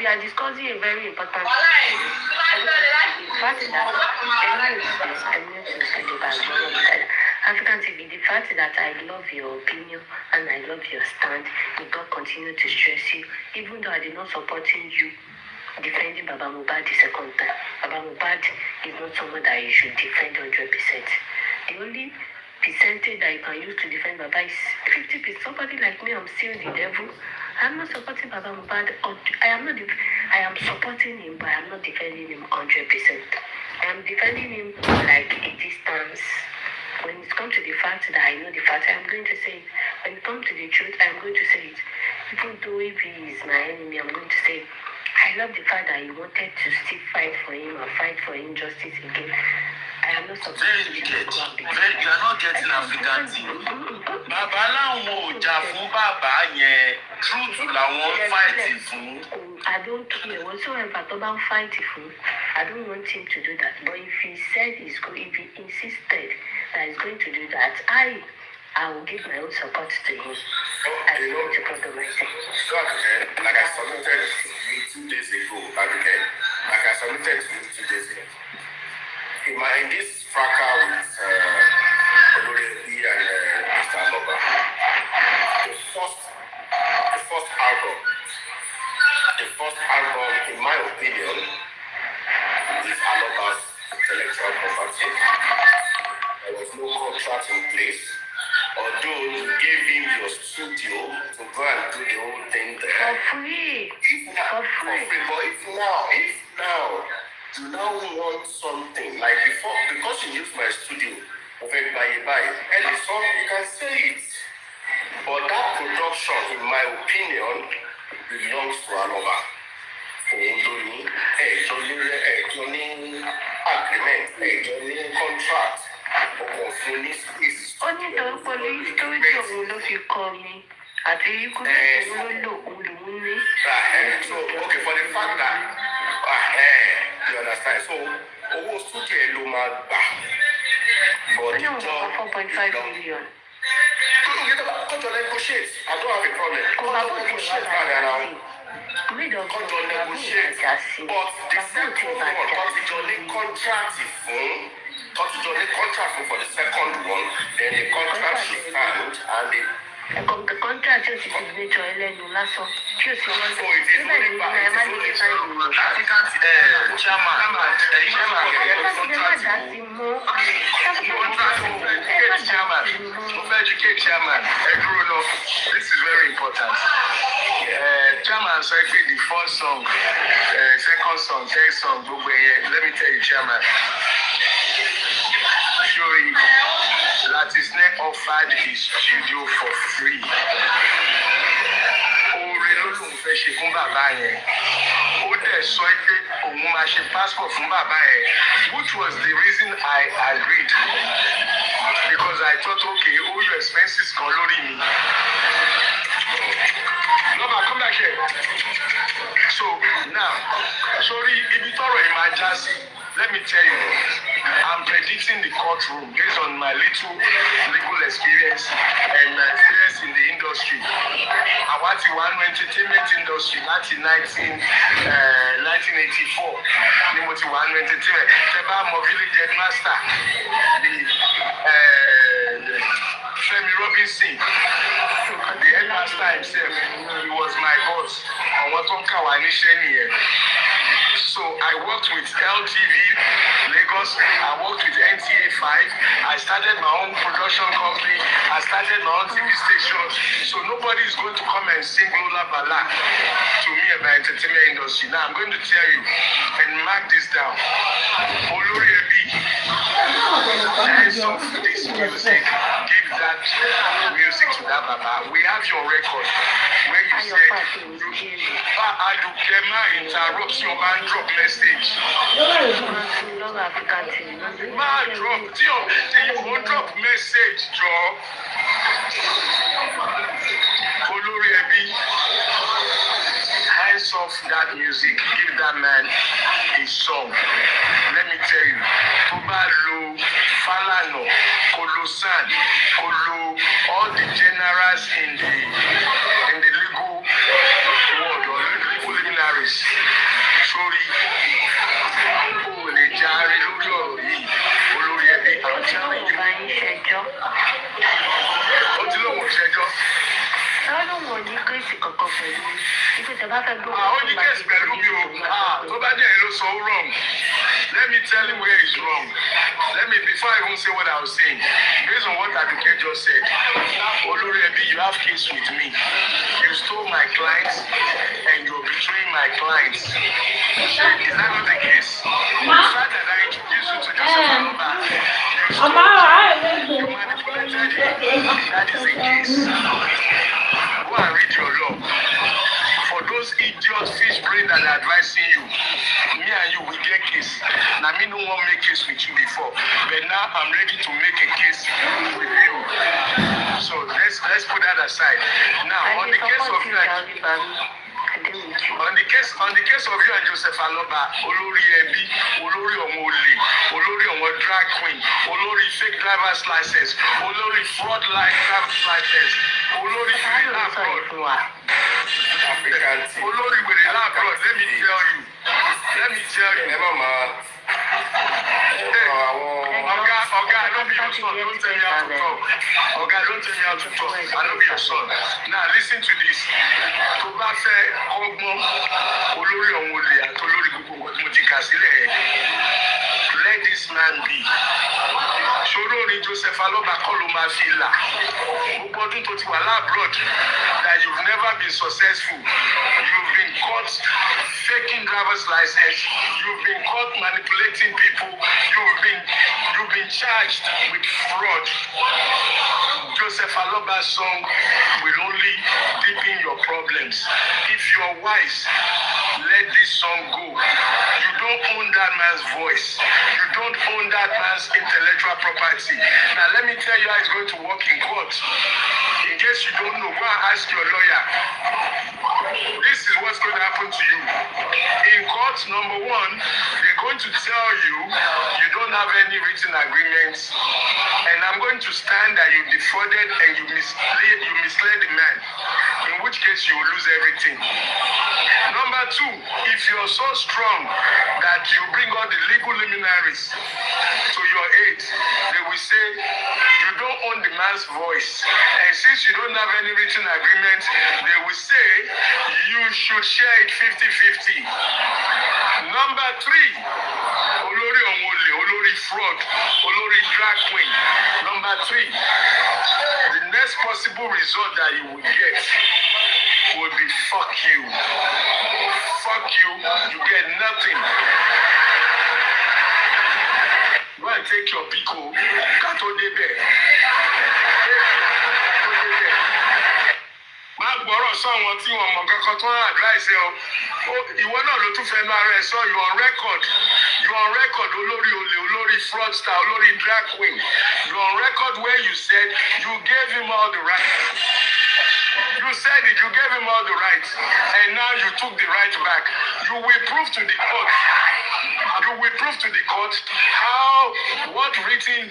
are discussing a very important African TV, the fact that I love your opinion and I love your stand, may God continue to stress you, even though I did not supporting you defending Baba Mohbad the second time. Baba Mohbad is not someone that you should defend 100%. The only percentage that you can use to defend Baba is 50%. Somebody like me, I'm still the devil. I'm not supporting Baba Mohbad. I am supporting him, but I'm not defending him 100%. I am defending him like a distance. When it comes to the fact that I know the fact, I'm going to say it. When it comes to the truth, I'm going to say it. Even though if he is my enemy, I'm going to say it. I love the fact that he wanted to still fight for him and fight for injustice again. I am not supposed very wicked. Very, you are not getting African TV. Bàbá làwọn ò jà fún bàbá yẹn. Truth làwọn fight fún. I don't care whatsoever about fighting for. I don't want him to do that. But if he said if he insisted that he's going to do that, I will give my own support to him. I will support myself. Like I submitted 2 days ago, okay? Like I submitted 2 days ago. In this fracas with Olori Ebi and Mr. Loba, the first album place. Although you gave him your studio to go and do the whole thing there. For free. For free. But if now you now want something like before, because you use my studio, and the song you can say it. But that production, in my opinion, belongs to another. Agreement, contract, Ó ní ìtọ́jú pẹ̀lú ìtọ́jú òun ló fi kọ́ mi. Àti ikú ló lò òun lòún ní. So, okay, for the fact that, you understand? So, owó studio ẹ̀ ló máa gbà. Ó ní òun kọ́ 4.5 million. Come to negotiate. I don't have a problem. Kò bá bó ti wà lára sí. Come to negotiate. But the second one, come to the contract for the second one, then the contract should stand and the contract yóò ti ti gbé jọ ẹlẹ́nu lásán kí o sì wọ́n so it is síbẹ̀ ní ẹ má ní kíkà ìlú. African chairman, ẹ má dá sí mú. Educate chairman, this is very important. Chairman said the first song, second song, third song, let me tell you, chairman. Surely, Lati's neck offered his studio for free. Fẹ́ ṣe fún bàbá yẹn ó dẹ̀ sọ pé òun máa ṣe passport fún bàbá yẹn, which was the reason I agreed because I thought okay all your expenses kan lórí mi. Lọ́ba come back here. So now sorry ibi tọ́rọ̀ yìí máa já sí, let me tell you, I'm predicting the courtroom based on my little legal experience and my experience in the industry. Àwa ti wà nínú entertainment industry láti 1984 ni mo ti wà nínú entertainment. Ṣé bá mọ village headmaster the Femi Robinson, the headmaster himself, he was my boss. Àwọn tó ń kà wá níṣẹ́ nìyẹn. So I worked with LTV Lagos, I worked with NTA 5, I started my own production company, I started my own TV station. So nobody is going to come and sing Lola Bala to me about entertainment industry. Now I'm going to tell you and mark this down. Olori Ebi, hands off this music, give that music to that Baba. We have your record where you said, Adukema interrupts your man drop message. Man drop, you drop message, Joe. Olori Ebi, hands off that music, give that man his song. Let me tell you, Tubalo, Falano, Kolosan, Kolo, all the generals in the legal world or legal luminaries. Sorry, Olori Ebi, I'm telling you. Ó ní kéèsì kankan pẹ̀lú ibi tẹ̀ bá fẹ́ gbọ́. Ó ní kéèsì pẹ̀lú mi o. Tó bá dẹ̀ ló sọ wrong. Let me tell him where he's wrong. Before I even say what I was saying, based on what Aduke just said, Olori Ebi, you have case with me. You stole my clients and you're betraying my clients. Is that not the case? The fact that I introduced you to Joseph Aloba, you manipulated him. That is the case. Go and read your law. For those idiot fish brain that are advising you, me and you will get case. Now me no one make case with you before, but now I'm ready to make a case with you. So let's put that aside. Now on the case of you and Joseph Aloba, Olori Ebi, Olori Omole, Olori Omo drag queen, Olori fake driver's license, Olori fraud driver's license, Olori abroad. Olori with the abroad, let me tell you, never mind. Oga, I don't be your son. Don't tell me how to talk. Oga, don't tell me how to talk. I don't be your son. Now listen to this. Tó bá fẹ́ ọgbọ́n olórí ọ̀hún olè àti olórí gbogbo nǹkan tí mo ti kà sílẹ̀ yẹn. let this man be. Ṣòro ni Joseph Aloba kọ́ ló máa fi là. Gbogbo ọdún tó ti wà láàbùrọ̀d that you've never been successful. You've been caught faking driver's license. You've been caught manipulating people. You've been charged with fraud. Joseph Aloba's song will only deepen your problems. If you're wise, let this song go. You don't own that man's voice. You don't own that man's intellectual property. Now let me tell you how it's going to work in court. In case you don't know, go and ask your lawyer. This is what's going to happen to you. In court, number one, they're going to tell you you don't have any written agreements, and I'm going to stand that you defrauded and you misled the man, in which case you will lose everything. Number two, if you're so strong that you bring all the legal luminaries to your aid, they will say you don't own the man's voice, and since you don't have any written agreement, they will say you should share it 50-50. Number three, olórí ọ̀hún olè, olórí fraud, olórí drag queen. Number three, the next possible result that you will get will be fuck you. Fuck you, you get nothing. Go and take your pico, Kato Debe. Má gbọ́rọ̀ sọ́wọ́n tí wọ́n mọ̀ kankan tó ń advice ẹ o. Ìwọ náà ló tún fẹ́ máa rẹ̀ sọ, you on record. You on record olórí olè, olórí fraudster, olórí drag queen. You on record where you said you gave him all the rights. You said it, you gave him all the rights, and now you took the right back. You will prove to the court. You will prove to the court what written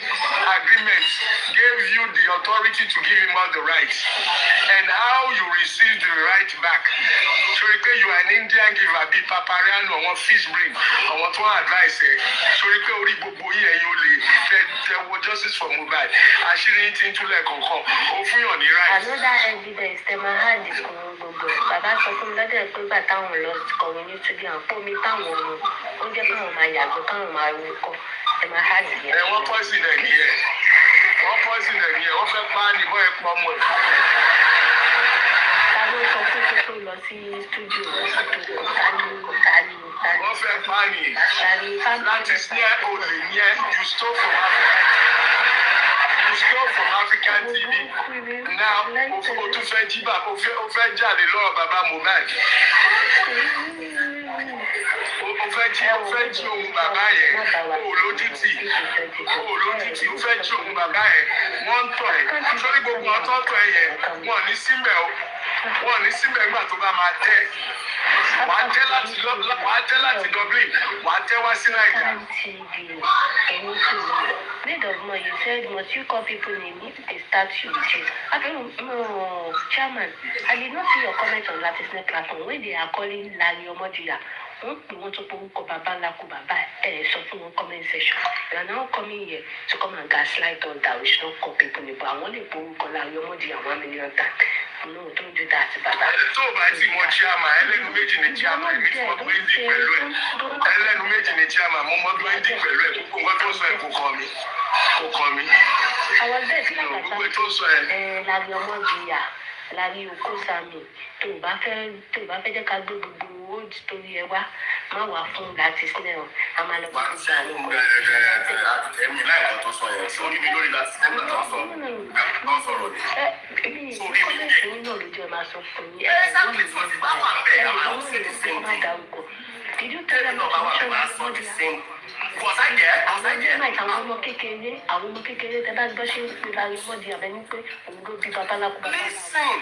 agreement gave you the authority to give him all the rights, and how you received the right back. Sorike, you are an Indian giver, be papariano, one fish brain, or what one advice. Sorike, ori gbogbo yin ẹ̀yin olè, there was justice for Mohbad. Àṣírí yín tún lẹ̀ kọ̀ọ̀kan, ó fún yàn ní right. Another evidence tẹ máa hàn dìkùn gbogbo. Bàbá sọ fún mi lọ́dọ̀ pé gbà táwọn lọ kọ̀wé ní túbí àwọn fómi táwọn ọmọ ó jẹ́ káwọn máa yàgò káwọn máa wúkọ́. Ẹ máa hàn dìyẹn. Wọ́n poison ẹ̀ nìyẹn. Wọ́n poison ẹ̀ nìyẹn. Wọ́n fẹ́ pa á ní bọ́ ẹ̀ pọ̀ mọ́ ẹ̀. Ta ló sọ fún kó tó lọ sí stúdíò tani. Wọ́n fẹ́ pa á nìyẹn. Láti snare olè yẹn, you stole from Africa. You stole from African TV. Now, o tún fẹ́ jí bàbá, o fẹ́ jáde lọ́wọ́ bàbá Mohbad. O fẹ́ jí ohun bàbá yẹn. O lójútì. O fẹ́ jí ohun bàbá yẹn. Wọ́n ń tọ̀ ẹ́. Sórí gbogbo ọ̀tọ̀ tọ̀ ẹ yẹn. Wọ́n ní síbẹ̀ o. Wọ́n ní síbẹ̀ nígbà tó bá máa tẹ̀. Wà á tẹ́ láti Dublin. Wà á tẹ́ wá sí Naija. Made of more, you said, must you call people name if they start you with it? I don't know, Chairman, I did not see your comment on Lati's platform when they are calling Lali Omodia. They want to put Baba Laku Baba, so from comment section. They are now coming here to come and gaslight on that we should not call people name, but I want to put Lali Omodia 1 million times. No, don't do that, Baba. Tó o bá ti mọ chairman, ẹlẹ́nu méjì ni chairman, èmi tí mo gbé ń dì pẹ̀lú ẹ̀. Ẹlẹ́nu méjì ni chairman, mo mọ gbé ń dì pẹ̀lú ẹ̀. Gbogbo nǹkan tó sọ ẹ̀ kò kọ́ mi. Kò kọ́ mi. Àwọn bẹ́ẹ̀ sí Gbogbo tó sọ ẹ̀. Lali Omodia, Lali Okosami, tó o bá fẹ́ jẹ́ ká gbé gbogbo owó tó yẹ wá, má wà fún láti sílẹ̀ o. A máa lọ fún ìgbà lóko. Ẹ̀mí láìpẹ́ tó sọ yẹn, sórí mi lórí láti sílẹ̀ tó sọ. Wọ́n sọ̀rọ̀ ni. Èmi kọ́mẹ̀tì nínú olùjọ máa sọ fún mi. Exactly, so the power and bed, I will say the same thing. Did you tell them the same? Was I there? àwọn ọmọ kékeré tẹ bá gbọ́ ṣe ń pè láyé mọ́dí abẹ ní pé òun ló bí babaláku bàbá. Listen,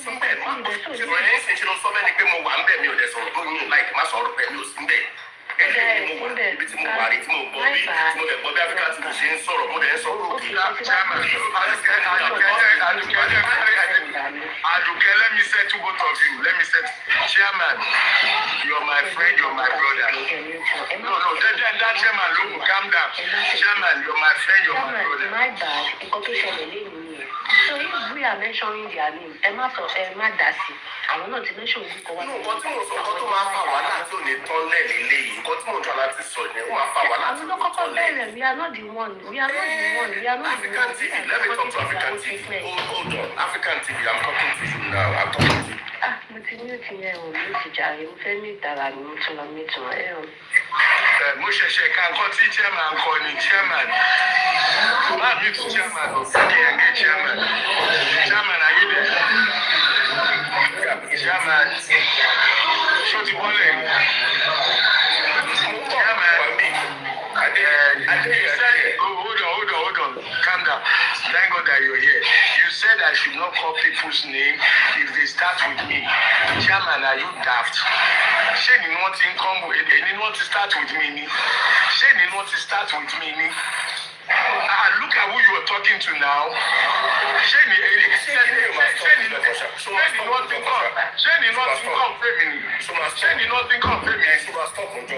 sọ bẹ́ẹ̀ má ṣùgbọ́n ẹ̀yìn ṣe ló sọ bẹ́ẹ̀ ni pé mo wà ń bẹ̀ mi ò dẹ̀ sọ̀rọ̀ tó yín láì má sọ̀rọ̀ bẹ́ẹ̀ mi ò sí ń bẹ̀. Ẹ̀jẹ̀ ni mo wà níbi tí mo wà rí tí mo gbọ́ bí tí mo dẹ̀ gbọ́ bí Áfíríkà tí mo ṣe ń sọ̀rọ̀ mo dẹ̀ ń sọ̀rọ̀ òkè. Aduke, let me say to both of you. Let me say, Chairman, you're my friend, you're my brother. No, that chairman, look, calm down. Chairman, you're my friend, you're my brother. My bad, nǹkan tó ṣẹlẹ̀ lẹ́nu yẹn. So if we are mentioning their name. Emma Dasi. I will not mention who go. No, nǹkan tí mo sọ nǹkan tó máa fa wàhálà tí ò ní tán lẹ́ẹ̀lélẹ́ yìí nǹkan tí mo ń tọ́ láti sọ yẹn ó máa fa wàhálà tí ò ní tán lẹ́ẹ̀. We are not the one. We are not the one. We are not African TV, let me talk to African TV. Hold on, African TV, I'm talking to you now. I'm talking to you. Mo ti ní òtí yẹn o, mo ti jàre, mo fẹ́ ní ìtara mi, mo tún lọ mí tún ẹ o. Mo ṣẹ̀ṣẹ̀ ka nǹkan tí chairman kọ ni chairman. Má mi tún chairman lọ sí ẹ̀ǹgẹ̀ chairman. Chairman ayé dẹ̀. Chairman ṣó ti wọlé. Hold on. Calm down. Thank God that you're here. You said I should not call people's name if they start with me. Chairman, are you daft? Ṣé ni wọ́n ti ń kọ́ ni wọ́n ti start with me ni? Ṣé ni wọ́n ti start with me ni? Look at who you are talking to now. Ṣé ni wọ́n ti kọ́ fẹ́mi ni? Ṣé ni wọ́n ti kọ́ fẹ́mi ni?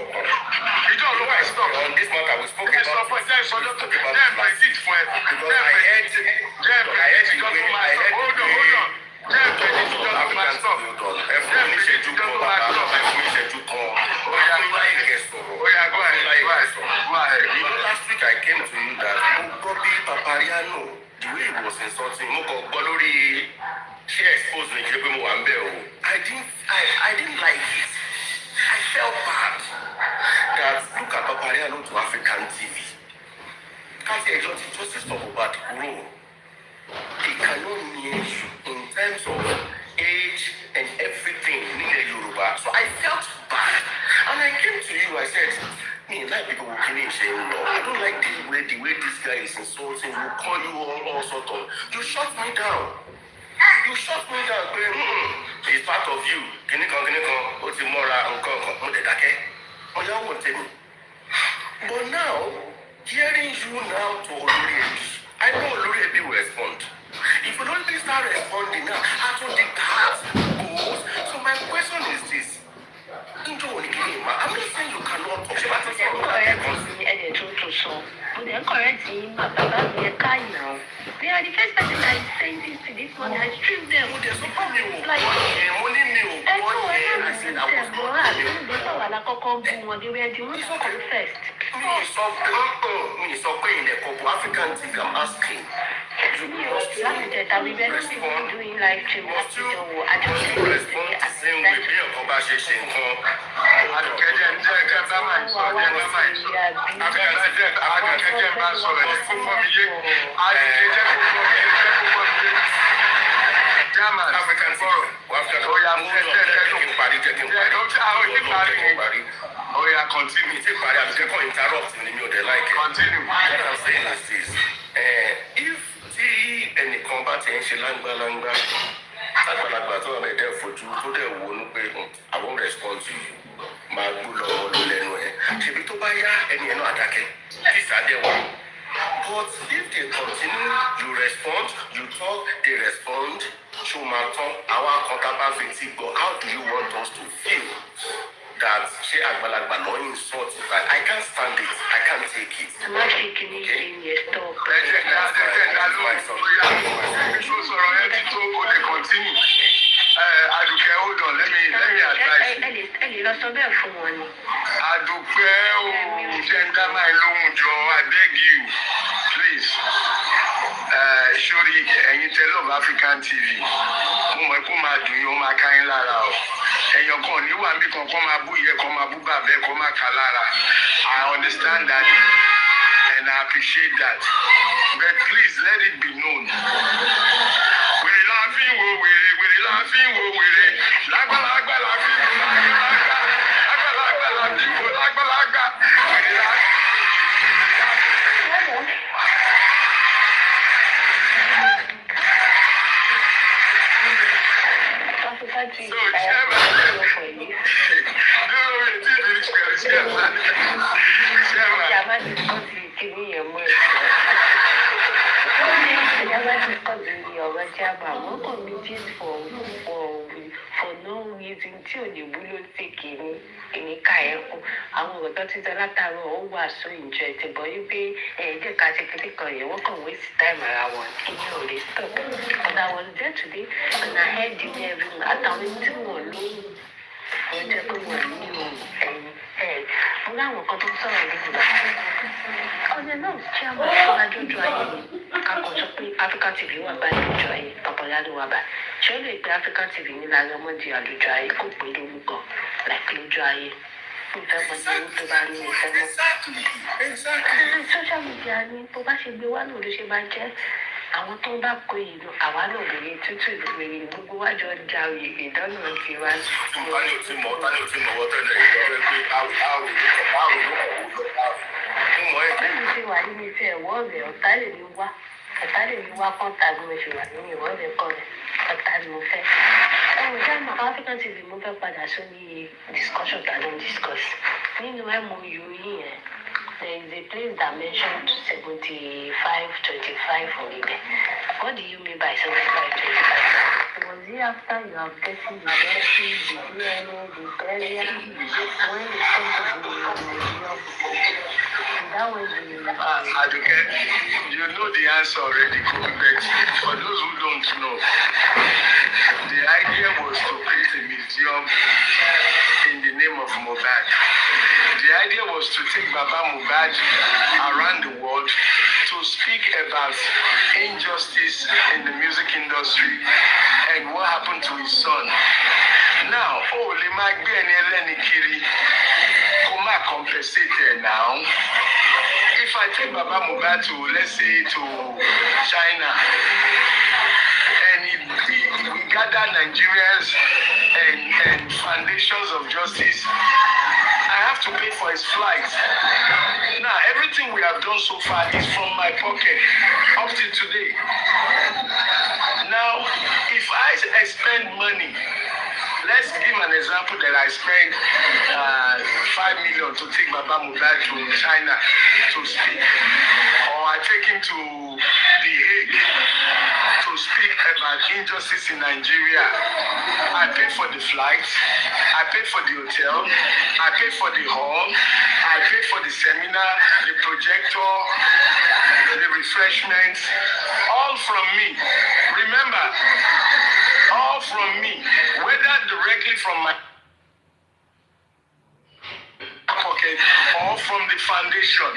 Ìjọ ló wà stop. On this matter, we spoke about Stop it. Then because I present for it. heard Hold on. Then present just my stop. Go ahead. You know, last week I came to you that Bobby Papariano, the way he was insulting, she exposed me. I didn't like it. I felt bad that look at Papariano to African TV. Can't say justice talk about grow. He cannot near you in terms of age and everything near Yoruba. So I felt bad. And I came to you, I said, like people who can say, no, I don't like the way this guy is insulting you, call you all sorts of. You shut me down. It's part of you. But now, hearing you now to Oluriebi, I know Oluriebi will respond. If Oluriebi start responding now, how to the heart goes. So my question is this. I'm not saying you cannot talk about They are the first person that is saying this to this one. I streamed them. African TV, I'm asking. You must respond. Doing live stream. Must you respond to same way bí ọkọ bá ṣe ṣe nǹkan. Continue. Interrupt me, like it. Continue. What I'm saying is this. If ẹnìkan bá ti ń ṣe láńgbáláńgbá lágbàlagbà tó wà lẹ́dẹ̀ fojú tó dẹ̀ wo ní pé I won't respond to you máa gbó lọ́wọ́ ló lẹ́nu ẹ̀ ṣèbí tó bá yá ẹni ẹ̀ náà àdákẹ́ ìsàdẹ̀ wà. But if they continue, you respond, you talk, they respond, ṣó máa tán àwọn akọ́tàbá fi ti gbọ́. How do you want us to feel that ṣé àgbàlagbà náà insult you? I can't stand it. I can't take it. I'm not taking it in your stop. Aduke, hold on. Let me advise you. Aduke, gentleman, I beg you, please. Surely, ẹ̀yin tẹ́lẹ̀ of African TV. Mo mọ̀ pé ó máa dùn yín, ó máa ká yín lára o. Ẹ̀yàn kan ní wà níbi kan máa bú ìyẹ́ kan máa bú bàbá ẹ̀ kan máa ká lára. I understand that and I appreciate that. But please let it be known. Wèrè la fi ń wo wèrè, wèrè la fi ń wo wèrè. Lágbàlagbà la fi ń wo lágbàlagbà. Lágbàlagbà la fi ń wo lágbàlagbà. Wèrè la fi ń wo. So, for no reason. ti tí ò ní wúlò sí kìíní èmi ká ẹ kú àwọn ọ̀rọ̀ tó ti sọ látàárọ̀ ó wà so ìjọ bọ̀ yí pé ẹ̀ẹ́dẹ̀ ká ṣe kékeré kan yẹn wọ́n kàn waste time ara wọn ìyẹn ò lè stop but I was there today and I heard the everyone àtàwọn tí wọ́n lóyún wọ́n jẹ́ pé wọ́n ní ohun ẹ̀yìn mo láwọn kan tó ń sọ̀rọ̀ ní ìgbà ọ̀nà náà ṣé àwọn ọ̀làjọ́jọ́ ayé ni kakọ̀ sọ pé African TV wà báyìí lójú ayé ọ̀pọ̀lá ló wà báyìí ṣé ó lè pe African TV ní lára ọmọdé àlójú ayé kó pé lórúkọ like lójú ayé ìfẹ́ mọ̀ ní owó tó bá ní ìfẹ́ mọ̀. social media ni bó bá ṣe gbé wá náà ló ṣe máa jẹ́ àwọn tó bá kó ìlú àwa náà lóye tútù lóye gbogbo wájú ọjà òye ìdáná ti wá. tani ò ti mọ̀ wọ́n tẹ̀lé ìjọba pé àrò bẹ́ẹ̀ni ti wà nínú ife ẹ̀wọ́ rẹ̀ ọ̀tá lè ní wá kọ́ńtà bí mo ṣe wà nínú ìwọ́ rẹ̀ kọ́ rẹ̀ ọ̀tá ni mo fẹ́. ẹ̀wọ̀n jáàmù African TV mo fẹ́ padà sórí discussion tàbí discuss nínú MOU yìí yẹn. There is a place that mentioned 75-25 on it. What do you mean by 75-25? Was it after you have gotten the blessing, the DNA, the burial, when it comes to that was the... Aduke, you know the answer already, but for those who don't know, the idea was to create a museum in the name of Mohbad. The idea was to take Baba Mohbad around the world to speak about injustice in the music industry and what happened to his son. Now, le ma gbe eni eleni kiri, kó má compensate now. If I take Baba Mohbad to, let's say, to China, and we gather Nigerians and foundations of justice, I have to pay for his flight. Now, everything we have done so far is from my pocket up till today. Now, if I spend money, let's give an example that I spent 5 million to take Baba Mohbad to China to speak, or I take him to The Hague to speak about injustice in Nigeria. I pay for the flights, I pay for the hotel, I pay for the hall, I pay for the seminar, the projector, the refreshments, all from me. Remember, all from me, whether directly from my pocket or from the foundation.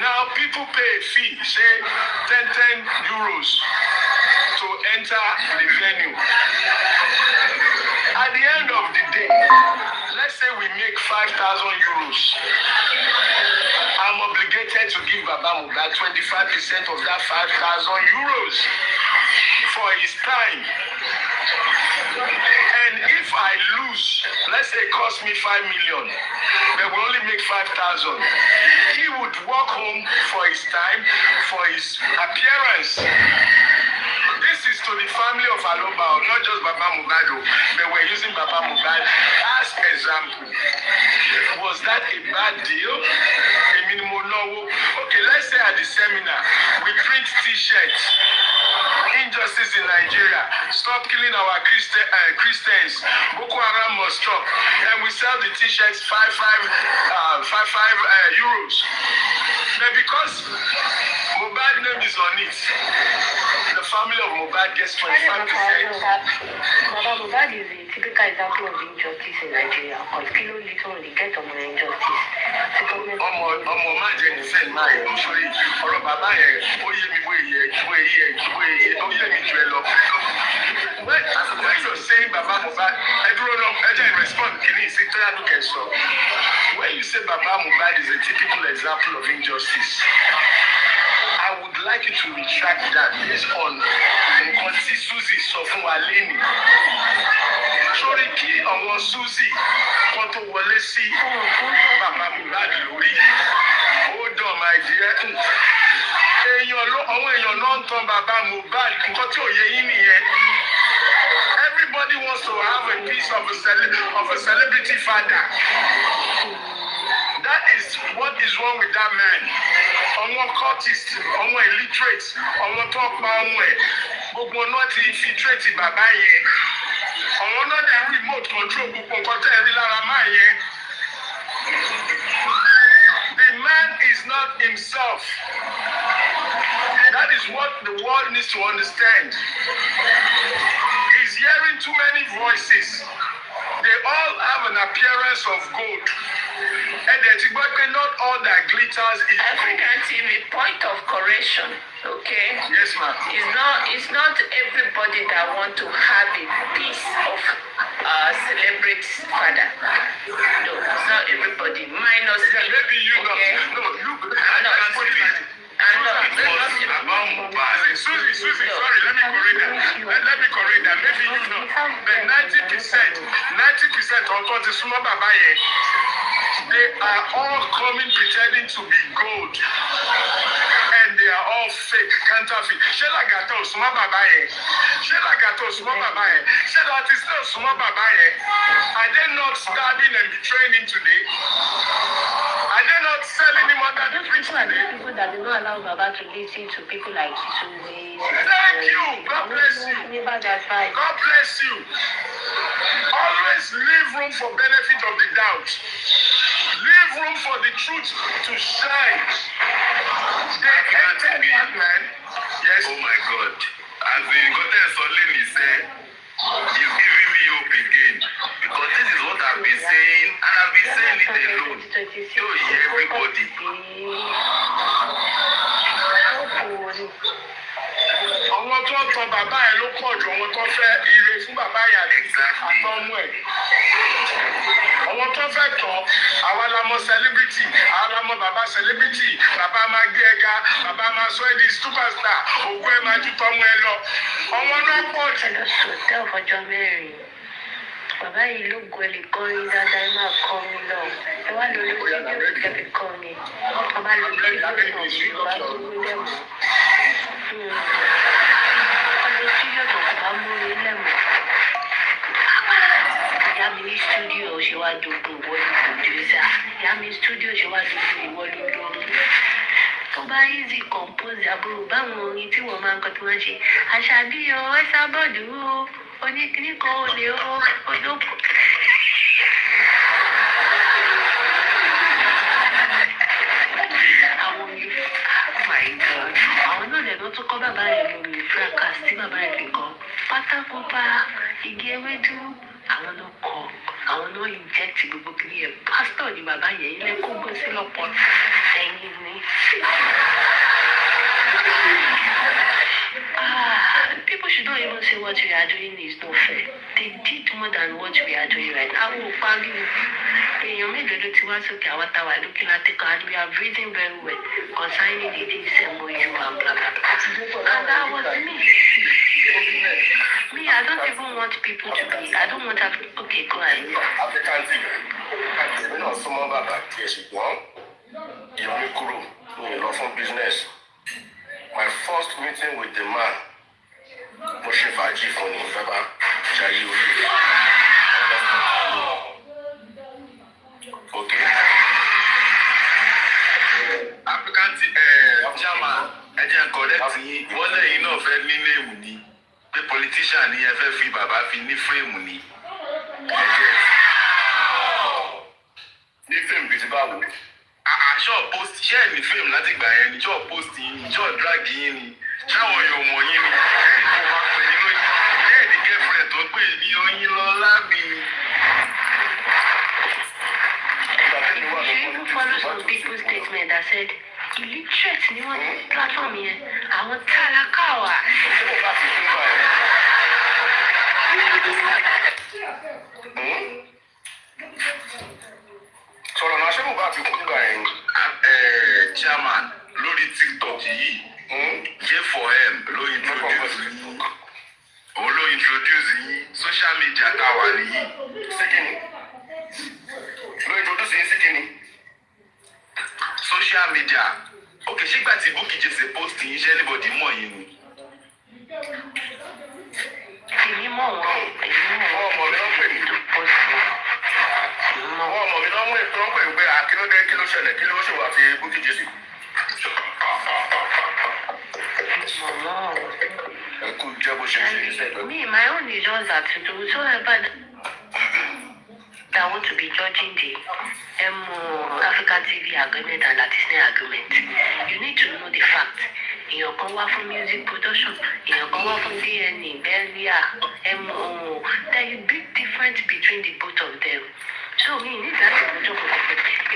Now people pay a fee, say 10 euros to enter the venue. At the end of the day, let's say we make 5,000 euros. I'm obligated to give Baba Mohbad 25% of that 5,000 euros for his time. And if I lose, let's say it cost me 5 million, but we only make 5,000, he would walk home for his time, for his appearance. This is to the family of Aloba, not just Baba Mohbad, but we're using Baba Mohbad as example. Was that a bad deal? A minimum law? Okay, let's say at the seminar, we print t-shirts. Injustice in Nigeria. Stop killing our Christians. Boko Haram must stop. And we sell the t-shirts 55 euros. But because Mohbad name is on it, the family of Mohbad gets 25%. Baba Mohbad is a typical example of injustice in Nigeria. Because people literally get on injustice. Ọmọ má jẹ ní sẹ́yìn máa yẹ sórí ọ̀rọ̀ bàbá yẹn ó yé mi ó yé mi jù ẹ lọ. When you're saying Baba Mohbad, I don't know, I didn't respond. Can you say to when you say Baba Mohbad is a typical example of injustice, I would like you to retract that based on nǹkan tí Suzy sọ fún wa lẹ́nu. Sórí kí àwọn Suzy kan tó wọlé sí Baba Mohbad lórí. Hold on, my dear. Àwọn èèyàn náà ń tan Baba Mohbad nǹkan tí ò yé yín nìyẹn. Everybody wants to have a piece of a celebrity father. That is what is wrong with that man. Ọmọ cultist, ọmọ illiterate, ọmọ tó pa ọmọ ẹ̀. Gbogbo náà ti infiltrate bàbá yẹn. Àwọn náà dẹ̀ remote control gbogbo nǹkan tẹ́ ẹ rí lára máa yẹn. The man is not himself. That is what the world needs to understand. He's hearing too many voices. They all have an appearance of gold. And not all that glitters is African TV, point of correction, okay? Yes, ma'am. It's not everybody that want to have a piece of celebrate father. No, it's not everybody. Minus me. Maybe you okay? No, you. Susie, sorry, let me correct that. Let me correct that. Maybe you know. But 90% of what is small baba yẹn, they are all coming pretending to be gold. And they are all fake, counterfeit. Ṣé làgàtọ̀ small baba yẹn? Ṣé làgàtọ̀ small baba yẹn? Ṣé láti still small baba yẹn? Are they not stabbing and betraying him today? Are they not selling him under the bridge today? People that do not allow Baba to listen to people like Susie. Thank you. God bless you. God bless you. Always leave room for benefit of the doubt. Leave room for the truth to shine. They hated that man. Yes. Oh my God. As the Goten Solini said, he's giving me hope again. Because this is what I've been saying, and I've been saying it alone. Yo, everybody. Àwọn tó tọ bàbá ẹ ló pọ̀ jù àwọn tó fẹ́ ire fún bàbá ìyá àtọ́mú ẹ̀. Àwọn tó fẹ́ tọ́ àwa la mọ celebrity, àwa la mọ bàbá celebrity, bàbá máa gbé ẹ̀ga, bàbá máa sọ ẹ́ di superstar, òkú ẹ̀ máa ju tọ́mú ẹ lọ. Àwọn náà pọ̀ jù. Tẹ́ ọ̀fọ̀jọ́ mẹ́rin. Bàbá yìí ló gbọ́ lè kọrin dáadáa, ẹ máa kọrin lọ. Ẹ wá lórí fídíò kẹ́bí kọrin. Bàbá lórí fídíò náà bá gbogbo lẹ́mọ̀. Ọlọ́ fídíò tó kò bá múre lẹ́mọ̀. Ìyá mi ní stúdíò ṣe wá dodo ìwọ ní pòdúsà. Ìyá mi ní stúdíò ṣe wá dodo ìwọ ní lórí. Tó bá easy compose àbúrò báwọn orin tí wọ́n máa ń kọ́ tí wọ́n ṣe. Àṣàbí o, ẹ sábọ̀dù o, oníkíní kan ò lè o, olóko. Àwọn mi, oh my God, àwọn náà lè lọ tún kọ́ bàbá rẹ̀ lórí fracas tí bàbá rẹ̀ fi kọ́. Pátákópa, igi ewédú, àwọn náà kọ́, àwọn náà inject gbogbo kìíní yẹn. Pásítọ̀ ni bàbá yẹn ilé kó gbé sí lọ́pọ̀ ẹ̀yìn ni. People should not even say what we are doing is not fair. They did more than what we are doing right now. Àwọn òpárí èèyàn mélòó ló ti wá sókè àwọn táwa lókè láti kan and we are breathing very well concerning the things MOU and blah blah blah. And that was me. Me, I don't even want people to be. I don't want to. Okay, go ahead. African TV. Èmi náà súnmọ́ bàbá díẹ̀ ṣùgbọ́n ìyọ̀mí kúrò ní ìlọ fún business. My first meeting with the man, mo ṣe fàájì fún ni bàbá Jaiye orí. Okay. African chairman, ẹ jẹ́ correct yín, wọ́n lẹ́yìn náà fẹ́ ní néèmù ni, pé politician ni ẹ fẹ́ fi bàbá fi ní fíìmù ni. Ní fíìmù bíi ti báwo? Àṣọ post ṣé ẹ̀ ní fíìmù láti gbà yẹn ni, ṣọ́ post yín ni, ṣọ́ drag yín ni, ṣáwọn yóò mọ̀ yín ni, kó máa pè yín lóyún. Bẹ́ẹ̀ ni girlfriend tó pè ní oyin lọ lábì. You even follow some people's statement that said illiterate ni wọ́n ní platform yẹn, àwọn tálákà wà. Sọ̀rọ̀ náà ṣé mo bá fi kún gbà yẹn? Chairman lórí TikTok yìí, J4M ló introduce yín. Òun ló introduce yín. Social media ká wà nìyí. Síkìnì. Ló introduce yín síkìnì. Social media. Okay, ṣígbà tí Bukky Jesse post yín ṣé anybody mọ̀ yín ni? Èmi mọ̀ wọ́n, èmi mọ̀ wọ́n. Ọmọ mi ló pè mí. Ọmọ mi ló mú ètò ọ̀pẹ̀ ìgbé àkínúdé kí ló ṣẹlẹ̀ kí ló ṣe wà fi Bukky Jesse. Ẹ kú jẹ́bọ̀. Me, my own is just that to do so bad. That want to be judging the African TV agreement and Latin agreement. You need to know the fact. In your cover for music production, in your cover for DNA, Belia, MO, there is big difference between the both of them. So we need that to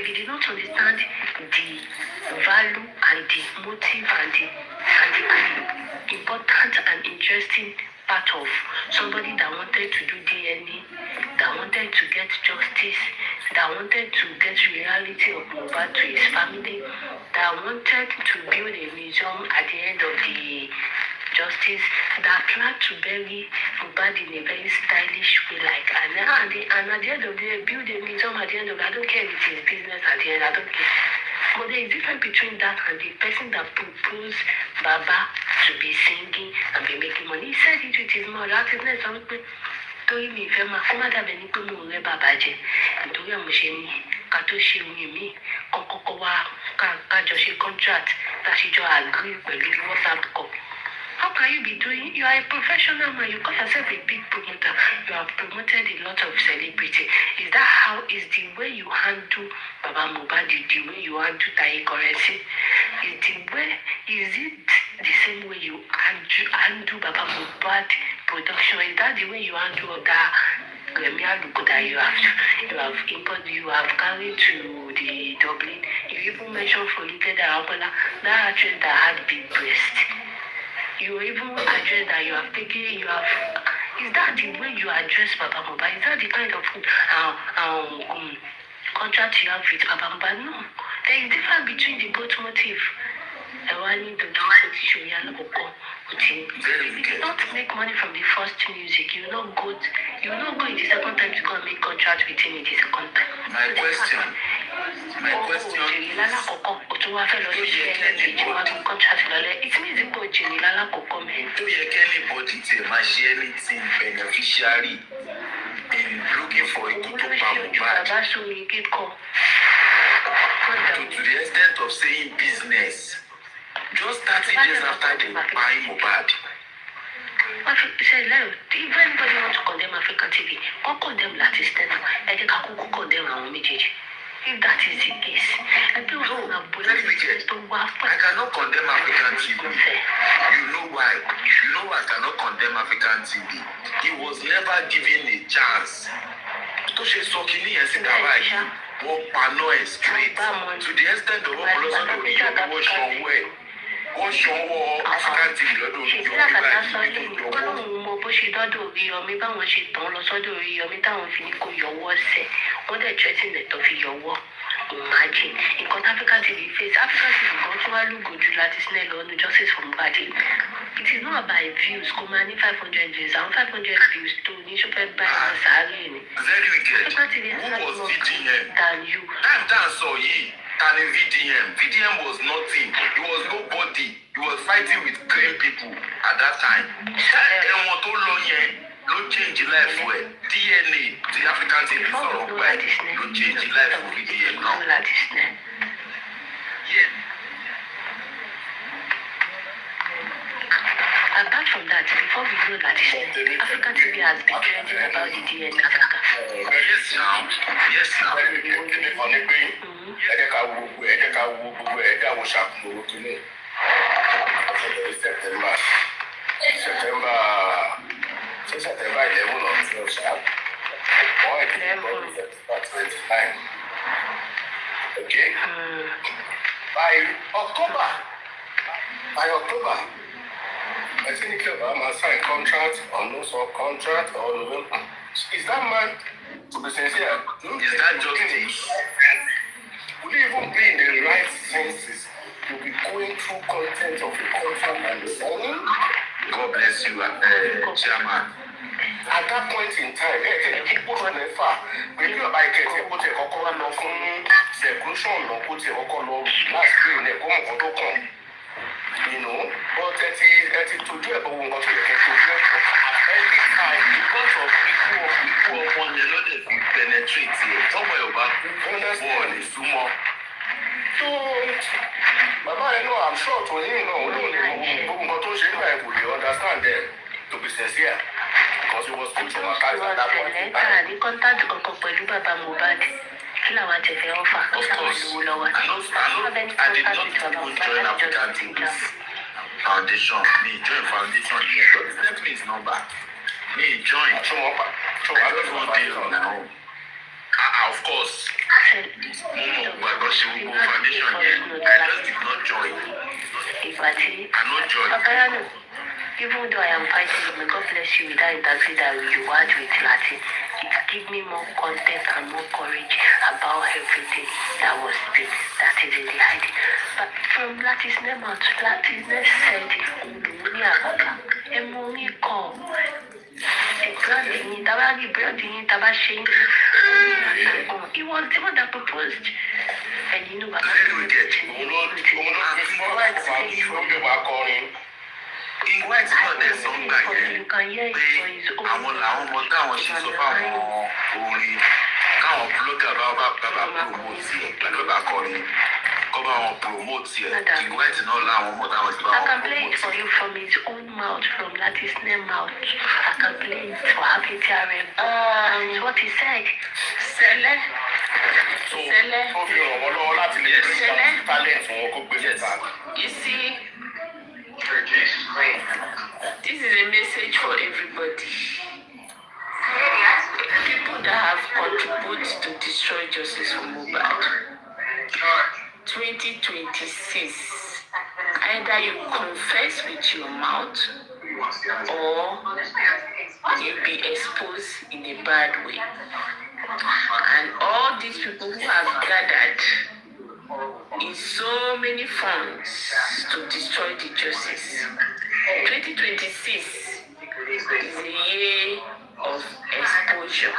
if you did not understand the value and the motive and the important and interesting part of somebody that wanted to do DNA, that wanted to get justice, that wanted to get reality of Mohbad to his family, that wanted to build a museum at the end of the justice, that planned to bury Mohbad in a very stylish way, like and at the end of the day, build a museum at the end of it. I don't care if it is business at the end, I don't care. But there is difference between that and the person that proposed Baba to be singing and be making money. He said it with his mouth. That is not something. Torí mi fẹ́ máa kó má dàbẹ̀ ní pé mo rẹ́ bàbá jẹ nítorí àmọ́ ṣe ní ká tó ṣe oyin mi kọ́kọ́ wá kájọ ṣe contract láṣìjọ agree pẹ̀lú WhatsApp call. How can you be doing? You are a professional man. You call yourself a big promoter. You have promoted a lot of celebrity. Is that how is the way you handle Baba Mohbad? The way you handle Tai Currency? Is it the same way you handle Baba Mohbad production? Is that the way you handle that Premier look that you have imported, you have carried to the Dublin? You even mentioned for Lukeda Apola, that actress that had big breast. You even address that you have taken, is that the way you address Baba Mohbad? Is that the kind of contract you have with Baba Mohbad? No. There is difference between the both motive. You did not make money from the first music. You will not go in the second time to go and make contract with him in the second time. My question It means do you get anybody to share anything beneficiary in looking for it to the extent of saying business just 30 days after they buying Mohbad? If anybody wants to condemn African TV, go condemn Lati now. Condemn our message. If that is the case, I cannot condemn African TV. You know why? You know why I cannot condemn African TV? He was never given a chance. To say Sokini and Singapore, straight to the extent of what was where. Wọ́n ṣọwọ́ African TV lọ́dọ̀ mo bó ṣe dọ́dọ̀ Oríyọmí báwọn ṣe tàn lọ sọ́dọ̀ Oríyọmí táwọn fi ní kó yọwọ́ ọ̀sẹ̀ wọ́n dẹ̀ tẹ́tí nẹ̀tọ́ fi yọwọ́. Imagine nǹkan tí African TV face African TV kan tí wàá lùgò ju láti sinẹ́ lọ ní justice for Mohbad. It is not about views kò máa ní 500 views àwọn 500 views tó ní ṣọ́fẹ́ báyìí lọ sáré ni. Very wicked. Who was VDM? Than you. That sọ yìí. Tani VDM was nothing. He was nobody. He was fighting with clean people at that time. Ẹ̀wọ̀n tó lọ yẹn ló change life ẹ̀. DNA the African TV sọ̀rọ̀ pẹ̀ ló change life of VDM now. Apart from that, before we know that, African TV has been trending about the DNA Africa. Yes, now. September 11 or 12, sharp. Okay? By October, I think Obama signed contract or no subcontract or November. Is that man, to be sincere, is that justice? Would you even be in the right senses to be going through content of a contract and signing? God bless you, Chairman. At that point in time, maybe you're by getting put a cocoa no seclusion no put a cocoa last green, a common. You know, but that is to do about what you can do every time because of people upon the load that penetrate somewhere about one is too more. So, Baba, I'm sure to you know, you understand them. to be sincere, because it was too traumatized at that point in Ká time. ní kọ́ńtàtì kankan pẹ̀lú bàbá Mohbad. Kí làwọn àtẹ̀fẹ́ ọ̀fà? Of course, I did not even join African TV's foundation. Me join foundation here. Don't send me his number. Me join. I don't want deal on my own. Of course. But she will go foundation here. I just did not join. I not join. Even though I am fighting you, may God bless you with that interview that you had with Lati. It gave me more content and more courage about everything that was there, that is in the hiding. But from Lati's name out, Lati's name said, Emoni come. It was the one that proposed. And you know what? Ìwé tí wọ́n dẹ̀ sọ ń gbà yẹn pé àwọn làwọn ọmọ táwọn ṣe sọ fáwọn orin káwọn blogger bá promote ẹ̀ pẹ̀lú ọba kọrin kọ́ bá wọn promote ẹ̀ ìwé tí náà láwọn ọmọ táwọn ṣe bá I wọn can play it promote for you from his own mouth, from Lati's name mouth. I can play it for Happy TRM. It's what he said. Sẹ́lẹ̀. so ó fi ràn wọ́n lọ́wọ́ láti lè rí talent wọn kó gbé síta. You see, this is a message for everybody. People that have contributed to destroy justice for Mohbad. 2026. Either you confess with your mouth or you'll be exposed in a bad way. And all these people who have gathered in so many funds to destroy the justice. 2026 is a year of exposure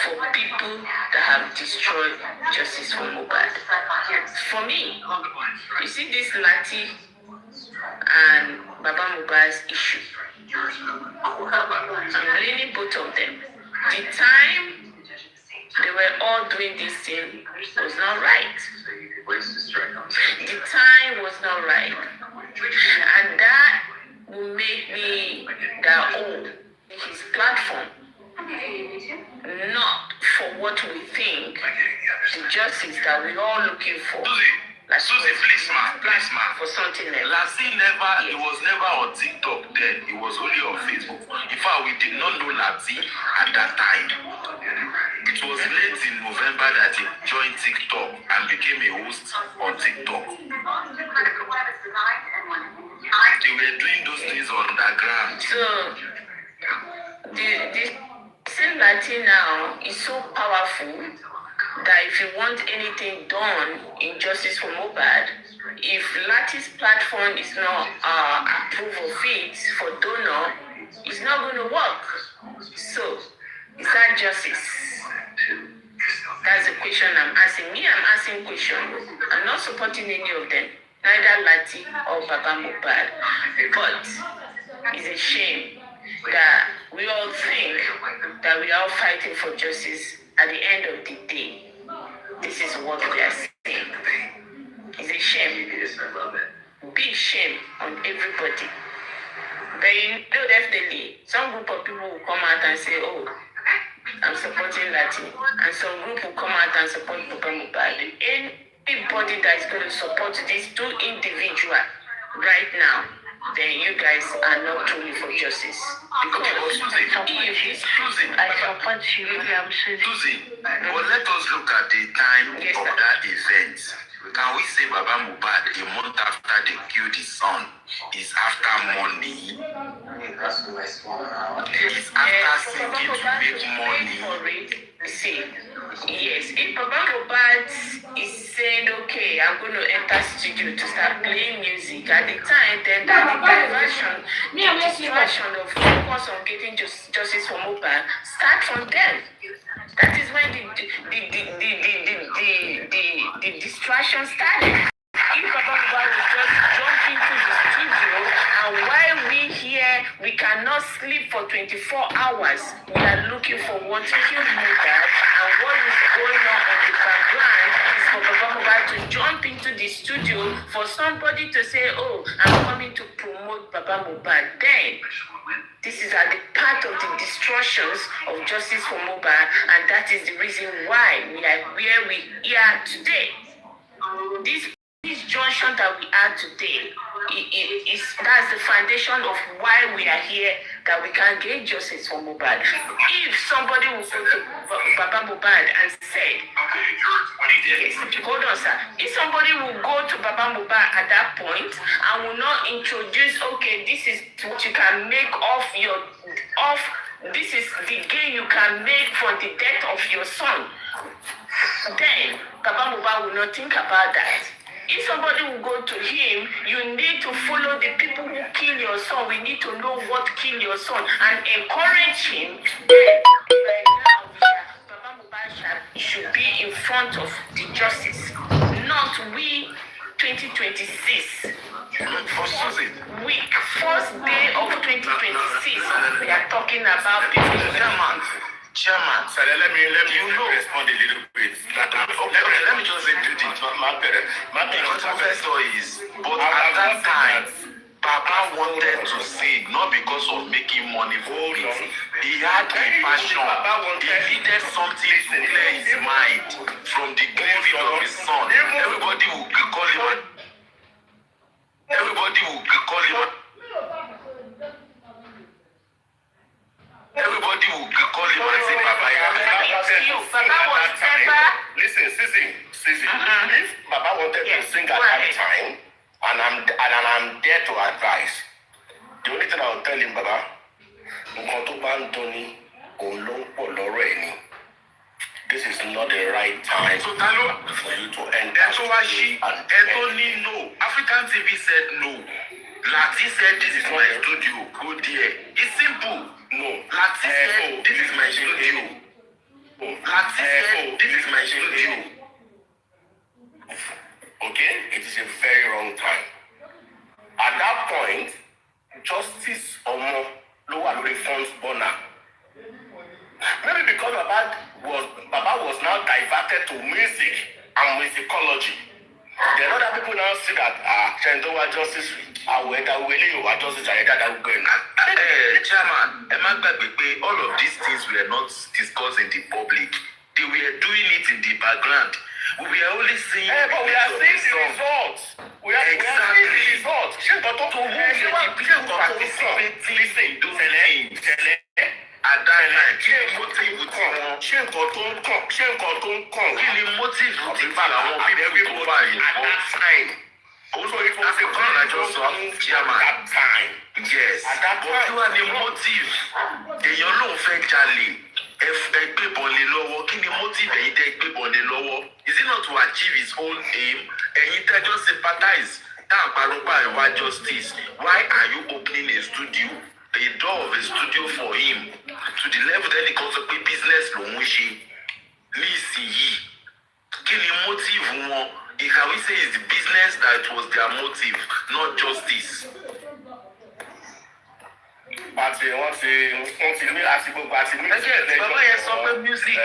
for people that have destroyed justice for Mohbad. For me, you see this Lati and Baba Mohbad's issue. I'm blaming both of them. The time they were all doing this thing was not right. The time was not right. And that will make me that his platform not for what we think, the justice that we're all looking for. Susie, please ma. For something else. Lassie it was never on TikTok then. It was only on Facebook. In fact, we did not know Lati at that time. It was late in November that he joined TikTok and became a host on TikTok. They were doing those things on the ground. So, the same Lati now is so powerful that if you want anything done in justice for Mohbad, if Lati's platform is not approved of it for donor, it's not going to work. So, is that justice? That's the question I'm asking. I'm asking questions. I'm not supporting any of them, neither Lati or Baba Mohbad. But it's a shame that we all think that we are all fighting for justice. At the end of the day, this is what we are saying. It's a shame. Big shame on everybody. But you know, definitely, some group of people will come out and say, oh, I'm supporting Lati. And some group will come out and support Baba Mohbad. Anybody that is going to support these two individuals right now, then you guys are not truly for justice. Because Susie, but let us look at the time of that event. Can we say Baba Mohbad, a month after they killed his son, is after money? It's after seeking to make money. See, yes, if Baba Mohbad is saying, okay, I'm going to enter studio to start playing music, at the time, then that the distraction of focus on getting justice for Mohbad start from them. That is when the distraction started. If Baba Mohbad was just jump into the studio, and while we here, we cannot sleep for 24 hours. We are looking for what killed Mohbad, and what is going on the background is for Baba Mohbad Mohbad to jump into the studio for somebody to say, oh, I'm coming to promote Baba Mohbad. Then, this is at the part of the destructions of justice for Mohbad, and that is the reason why we are where we are today. This junction that we are today that's the foundation of why we are here, that we can get justice for Mohbad. If somebody will go to Baba Mohbad and say, yes, hold on, sir. If somebody will go to Baba Mohbad at that point and will not introduce, okay, this is what you can make this is the gain you can make from the death of your son, then Baba Mohbad will not think about that. If somebody will go to him, you need to follow the people who kill your son. We need to know what killed your son and encourage him. Then, right now, Baba Mohbad should be in front of the justice, not we 2026. First day of 2026, we are talking about people. Chairman, so let me respond a little bit. Let me just say two things. My professor is, but at that time, Papa wanted to sing, not because of making money for it. He had a passion. He needed something to clear his mind from the grieving of his son. Everybody will call him. Everybody will call him and say, Papa, listen, Sissy. If Baba wanted to sing at that time, and I'm there to advise, the only thing I will tell him, Baba, this is not the right time for you to enter. No. African TV said no. Lati said this is my studio. Go there. It's simple. No. Lati said this is my studio. Lati said this is my studio. Okay? It is a very wrong time. At that point, Justice Omo lower reforms Bona. Maybe because Baba was now diverted to music and musicology. Then other people now see that Shendowa justice, justice, Chairman, all of these things were not discussed in the public. They were doing it in the background. We were only seeing but we are seeing the results. We are seeing the results. At that time, kí ni motive tí wọn? Ṣé nǹkan tó ń kàn? Kí ni motive tí àwọn people tó wà yìí wọ́n sign? Also, it was a call I just saw chairman at that time. Yes. At that time. Kí wá ni motive? Èèyàn ló ń fẹ́ jalè. Ẹ gbébọn lé lọ́wọ́. Kí ni motive ẹ̀yin tẹ́ gbébọn lé lọ́wọ́? Is it not to achieve his own aim? Ẹ̀yin tẹ́ just sympathize. Tá à ń parọ́pà ìwà justice. Why are you opening a studio? A door of a studio for him to the level that he calls a business ló ń ṣe nísìnyí. Kí ni motive wọn? Can we say it's the business that was their motive, not justice? Àti wọ́n ti ní àti gbogbo àti ní. Bàbá yẹn sọ pé music,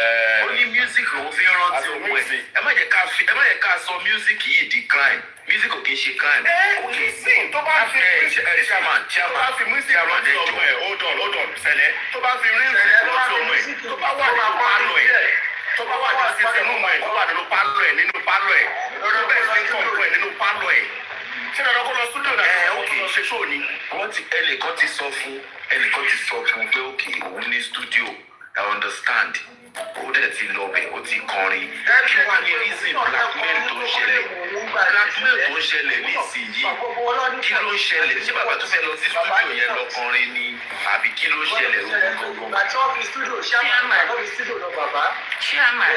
only music ló fi rántí ọmọ ẹ̀. Ẹ má jẹ́ ká sọ music yìí di crime. Music ò kì í ṣe crime. Okay, sing. Tó bá fi music rántí ọmọ ẹ̀, hold on, Sẹ̀lẹ̀. Tó bá fi music rántí ọmọ ẹ̀, tó bá wà nínú pálọ̀ ẹ̀. Tó bá wà ní sísè nínú ẹ̀, tó wà nínú pálọ̀ ẹ̀. Tó bẹ́ẹ̀ sí kọ̀ọ̀kọ̀ ẹ̀ nínú pálọ̀ ẹ̀. Ṣé dandan kó lọ studio náà? Okay, ṣe ṣó ni. Ẹnìkan ti sọ fún pé okay, òun ní studio. I understand. Ó dẹ̀ ti lọ bẹ̀, ó ti kọrin. Kí wàá ní reason blackmail tó ń ṣẹlẹ̀ nísìnyí? Kí ló ń ṣẹlẹ̀? Ṣé bàbá tó fẹ́ lọ sí studio yẹn lọ kọrin ni? Àbí kí ló ń ṣẹlẹ̀ gbogbo? Chairman.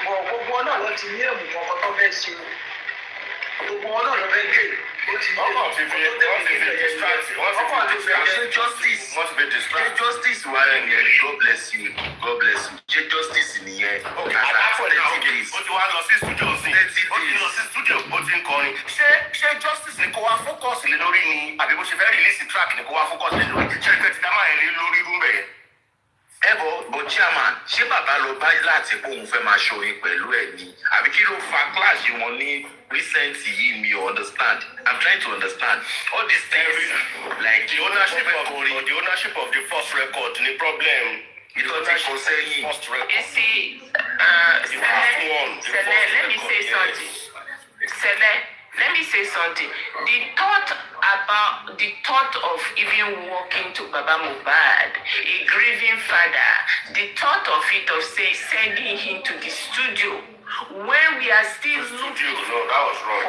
Gbogbo ọ̀nà ló ti ní èmù kankan tó fẹ́ ṣe. Gbogbo ọ̀nà ló fẹ́ gbé. Wọ́n ti fi distract. Justice wà ẹ̀yẹ. God bless you. Ṣé justice nìyẹn? Àdáfọ̀dé náà ó ti wá lọ sí studio sí. Ó ti lọ sí studio ó ti ń kọrin. Ṣé justice ni kó wá focus lé lórí ni? Àbí bó ṣe fẹ́ release track ni kó wá focus lé lórí? Ṣé ìpè ti dá máa ń lé lórí rúmbẹ̀ yẹn? But chairman, ṣé bàbá lọ bá láti pé òun fẹ́ máa ṣorin pẹ̀lú ẹ̀ ni àbí kí ló fa kíláàsì wọn ní recent yìí mi ò understand. I'm trying to understand all these things like the ownership of the first record ni problem. ìtọ́jú kò sẹ́yìn. You see, Sele, let me say something. Sele, let me say something. The thought of even walking to Baba Mohbad, a grieving father, the thought of it of sending him to the studio when we are still looking. No, that was wrong.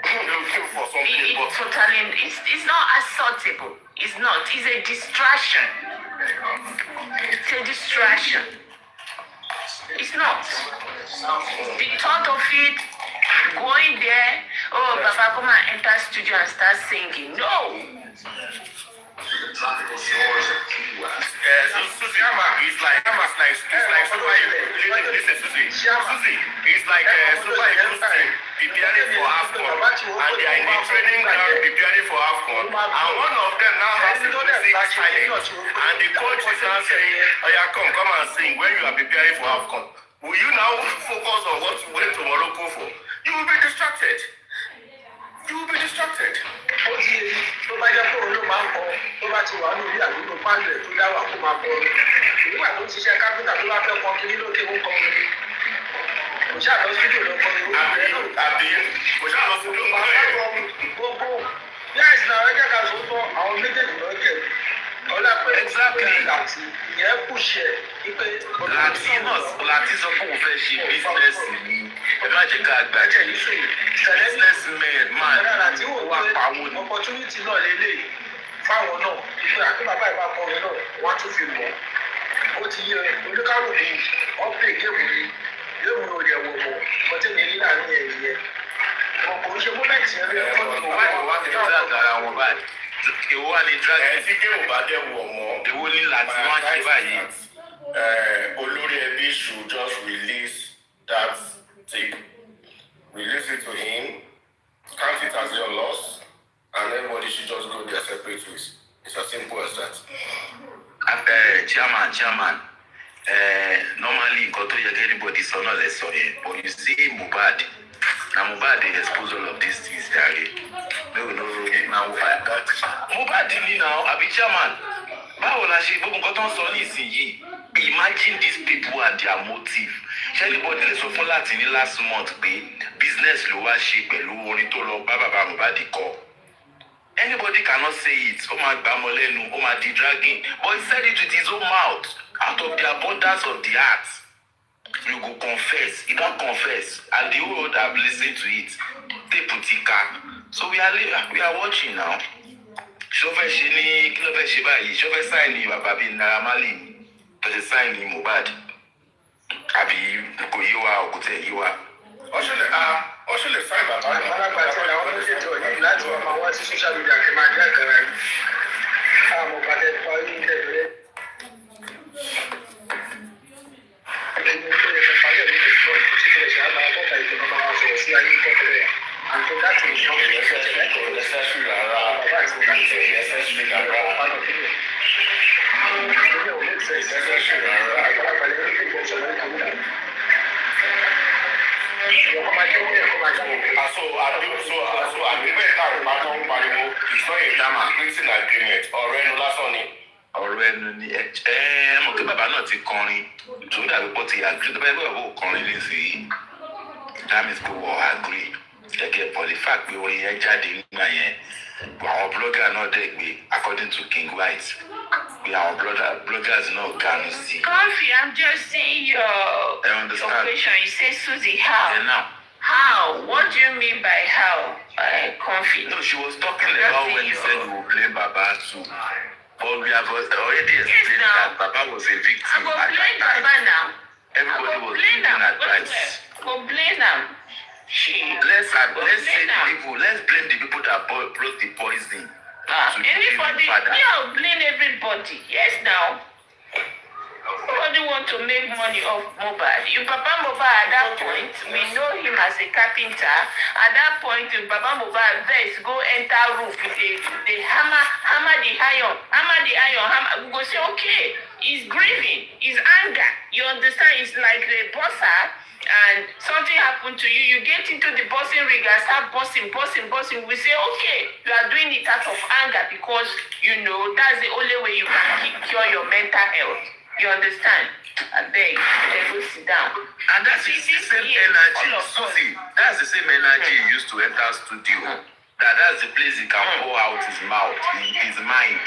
Looking for something, but it's not acceptable. It's not. It's a distraction. It's a distraction. It's not. The thought of it, going there, oh, Baba, come and enter studio and start singing. No. It's like super interesting preparing for AFCON, and they are in the training ground preparing for AFCON, and one of them now has to sing silent, and the coach is now saying, oh yeah, come and sing when you are preparing for AFCON. Will you now focus on what you went to Morocco for? You will be distracted. You will be distracted. Ó ti èyí tó bá jẹ́ pé òun ló máa ń kọ tó bá ti wà ní orí àdúgbò pálí rẹ̀ tó dá wà kó máa kọ nígbà tó ń ṣiṣẹ́ kápẹ́ntà tó bá fẹ́ kọ kiri lókè ó kọ kiri kò ṣáà lọ sídìò lọ kọ ìwé àbí kò ṣáà lọ sídìò lọ kọ gbogbo bí àìsàn àwọn ẹgbẹ́ kan tó tọ́ àwọn méjèèjì lọ jẹ̀ ọlá pé láti ìyẹn kù ṣe ipe láti sọ pé òun fẹ́ ṣe bísínẹ́sì ni ẹ má jẹ́ ká gbàjẹ́ businessman man wà pawó ni. opportunity náà lélẹ̀ fáwọn náà pé àti bàbá ìbá kọrin náà wọ́n á tún fi mọ̀ ó ti yẹ oníkálùkù ọ̀pẹ̀ géèmù ni géèmù ò yẹ̀ wò mọ̀ ọtí mi ní láàrin ẹ̀yìn yẹn ọkọ̀ ń ṣe mọ́mẹ́ǹtì yẹn bí ẹ̀kọ́ ni mo wá ní drag ara wọn báyìí èwo wà ní drag tí géèmù bá dẹ̀ wọ̀ mọ́ èwo ní láti wọ́n ṣe báyìí. Olórí ẹbí should just release that tape. Release it to him, count it as your loss, and everybody should just go their separate ways. It's as simple as that. Chairman, normally nǹkan tó yẹ kí anybody sọ náà lè sọ yẹn, but you see Mohbad, na Mohbad dey expose all of these things jare. No, na Mohbad ni now, àbí chairman, báwo la ṣe gbogbo nǹkan tó ń sọ nísìnyí? Imagine these people and their motive. Ṣé anybody lè sọ fún Lati ní last month pé business ló wá ṣe pẹ̀lú orin tó lọ bá bàbá Mohbad kọ? Anybody cannot say it. Ó máa gbà mọ́ lẹ́nu, ó máa di dragging. But he said it with his own mouth, out of the abundance of the heart. You go confess. He don't confess. And the whole world have listened to it. Teputika. So we are watching now. Ṣó fẹ́ ṣe ní kí ló fẹ́ ṣe báyìí? Ṣó fẹ́ sign ní bàbá bíi Naira Marley? Tó ṣe sign ní Mohbad? Àbí kò yé wa o kò tẹ̀ yé wa? Ó ṣe lè sign bàbá náà. alágbàtí àwọn méjèèjì ò ní láti wọ́n máa wá sí social media kí máa jẹ́ kẹrẹ àwọn ọ̀gbàdẹ parí ní ẹ̀bẹ̀rẹ̀. ẹni tó yẹ kẹfà yẹ̀ lókè sí ọ̀rọ̀ tó ṣe ṣe àgbà ọ̀tọ̀ta ìjọba máa sọ̀rọ̀ sí ayé kọ́kọ́rẹ́ àti láti ìṣọ́ So agreement náà ló máa tán pariwo ìsọ ìdámà written agreement ọ̀rọ̀ ẹnu lásán ni. Ọ̀rọ̀ ẹnu ni mọ̀ kí bàbá náà ti kọrin tó dàbí pọ̀ ti agree tó bá yẹ kó bàbá ò kọrin nísìnyí that means pé wọ́n agree gẹ́gẹ́ polyfac pé orin yẹn jáde nígbà yẹn àwọn blogger náà dẹ̀ gbé according to King White pé àwọn bloggers náà ganu sí. Comfy, I'm just saying your question. You say Susie, how? And now. How? What do you mean by how? Comfy. No, she was talking about when you said you would blame Baba too. But we have already explained that Baba was a victim at that time. Baba now. Everybody was giving advice. Complain them. Let's blame the people that brought the poison. Anybody? I'll blame everybody. Yes, now. What Everybody want to make money off Mohbad. If Papa Mohbad at that point, we know him as a carpenter. At that point, if Papa Mohbad vex go enter roof, they hammer the iron, we go say, okay, he's grieving, he's anger. You understand? It's like the bosser, and something happened to you, you get into the bossing rig and start bossing. We say, okay, you are doing it out of anger because, you know, that's the only way you can cure your mental health. You understand? I beg, they go sit down. And that's the same energy, Susie. That's the same energy he used to enter studio. That's the place he can pour out his mouth, his mind.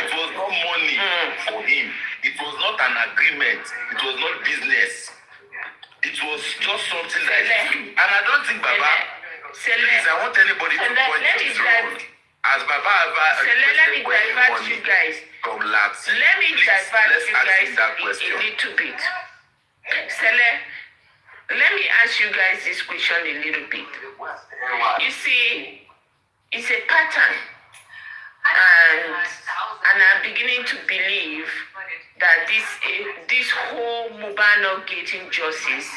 It was not money for him. It was not an agreement. It was not business. It was just something like and I don't think Baba. Please, I want anybody to point his wrong. As Baba let me divert you guys. From Lati. Let me divert you guys that a question. little bit. Sele, let me ask you guys this question a little bit. You see, it's a pattern. And I'm beginning to believe that this whole Mohbad not getting justice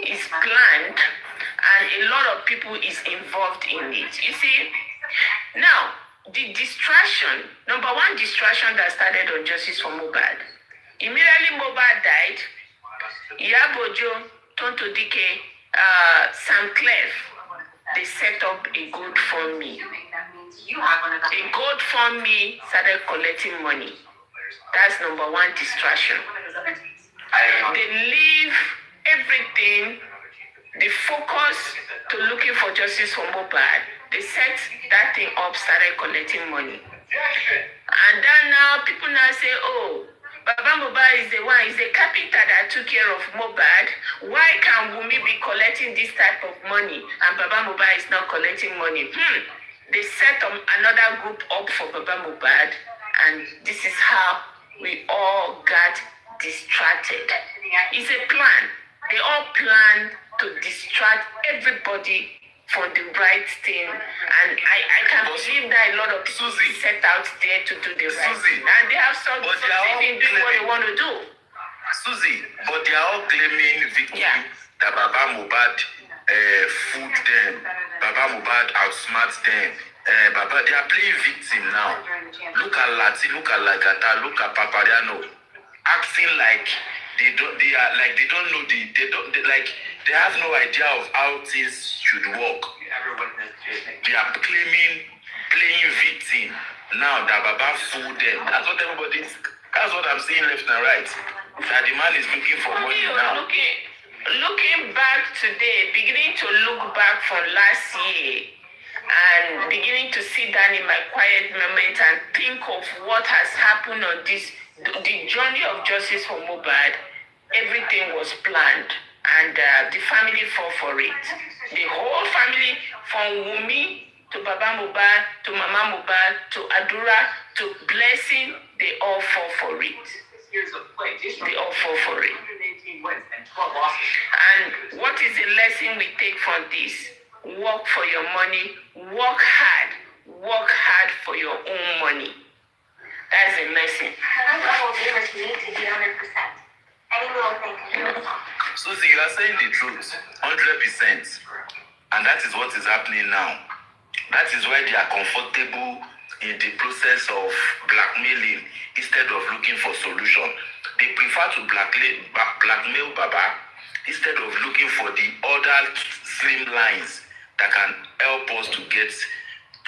is planned and a lot of people is involved in it. You see, now, the distraction, number one distraction that started on justice for Mohbad. Immediately Mohbad died, Yabojo, Tonto Dike, Sam Clef, they set up a GoFundMe. A GoFundMe started collecting money. That's number one distraction. They leave everything, the focus to looking for justice for Mohbad. They set that thing up, started collecting money. And then now, people now say, oh, Baba Mohbad is the one, is the carpenter that took care of Mohbad. Why can Wunmi be collecting this type of money and Baba Mohbad is not collecting money? They set another group up for Baba Mohbad, and this is how we all got distracted. It's a plan. They all plan to distract everybody for the right thing, and I can believe that a lot of people set out there to do the right thing, and they have succeeded in doing what they want to do. Susie, but they are all claiming victim that Baba Mohbad fooled them, Baba Mohbad outsmart them. Baba, they are playing victim now. Look at Lati, look at Lagata, look at Papariano, acting like they don't know they have no idea of how things should work. They are playing victim now that Baba fooled them. That's what I'm saying left and right. That the man is looking for money now. Looking back today, beginning to look back from last year and beginning to sit down in my quiet moment and think of what has happened on the journey of justice for Mohbad. Everything was planned. And the family fought for it. The whole family, from Wunmi to Baba Mohbad to Mama Mohbad to Adura to Blessing, they all fought for it. They all fought for it. And what is the lesson we take from this? Work for your money. Work hard for your own money. That's the lesson. Susie, you are saying the truth, 100%. And that is what is happening now. That is why they are comfortable in the process of blackmailing instead of looking for solution. They prefer to blackmail Baba instead of looking for the other slim lines that can help us to get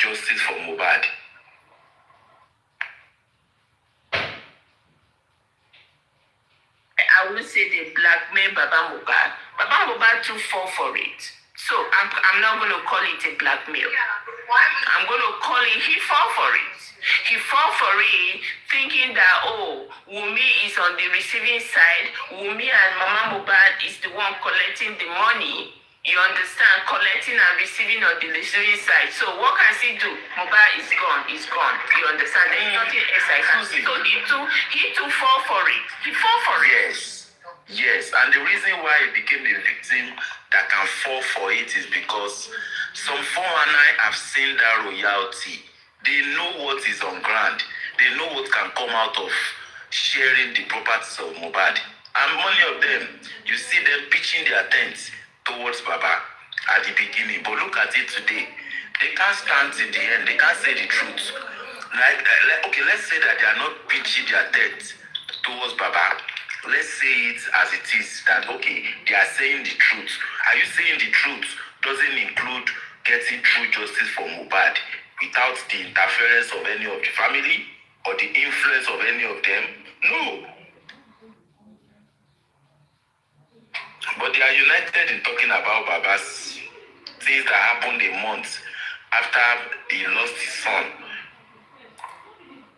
justice for Mohbad. I would say they blackmail Baba Mohbad. Baba Mohbad too fall for it. So I'm not going to call it a blackmail. I'm going to call it, he fall for it. He fall for it thinking that, oh, Wunmi is on the receiving side. Wunmi and Mama Mohbad is the one collecting the money. You understand? Collecting and receiving on the receiving side. So what can he do? Mohbad is gone. He's gone. You understand? There's nothing else I can see. So he too fall for it. He fall for it. Yes. And the reason why he became a victim that can fall for it is because some 419 have seen that royalty. They know what is on ground. They know what can come out of sharing the properties of Mohbad. And many of them, you see them pitching their tents towards Baba at the beginning. But look at it today. They can't stand till the end. They can't say the truth. Okay, let's say that they are not pitching their tents towards Baba. Let's say it as it is, that okay, they are saying the truth. Are you saying the truth doesn't include getting true justice for Mohbad without the interference of any of the family or the influence of any of them? No. But they are united in talking about Baba's things that happened a month after he lost his son.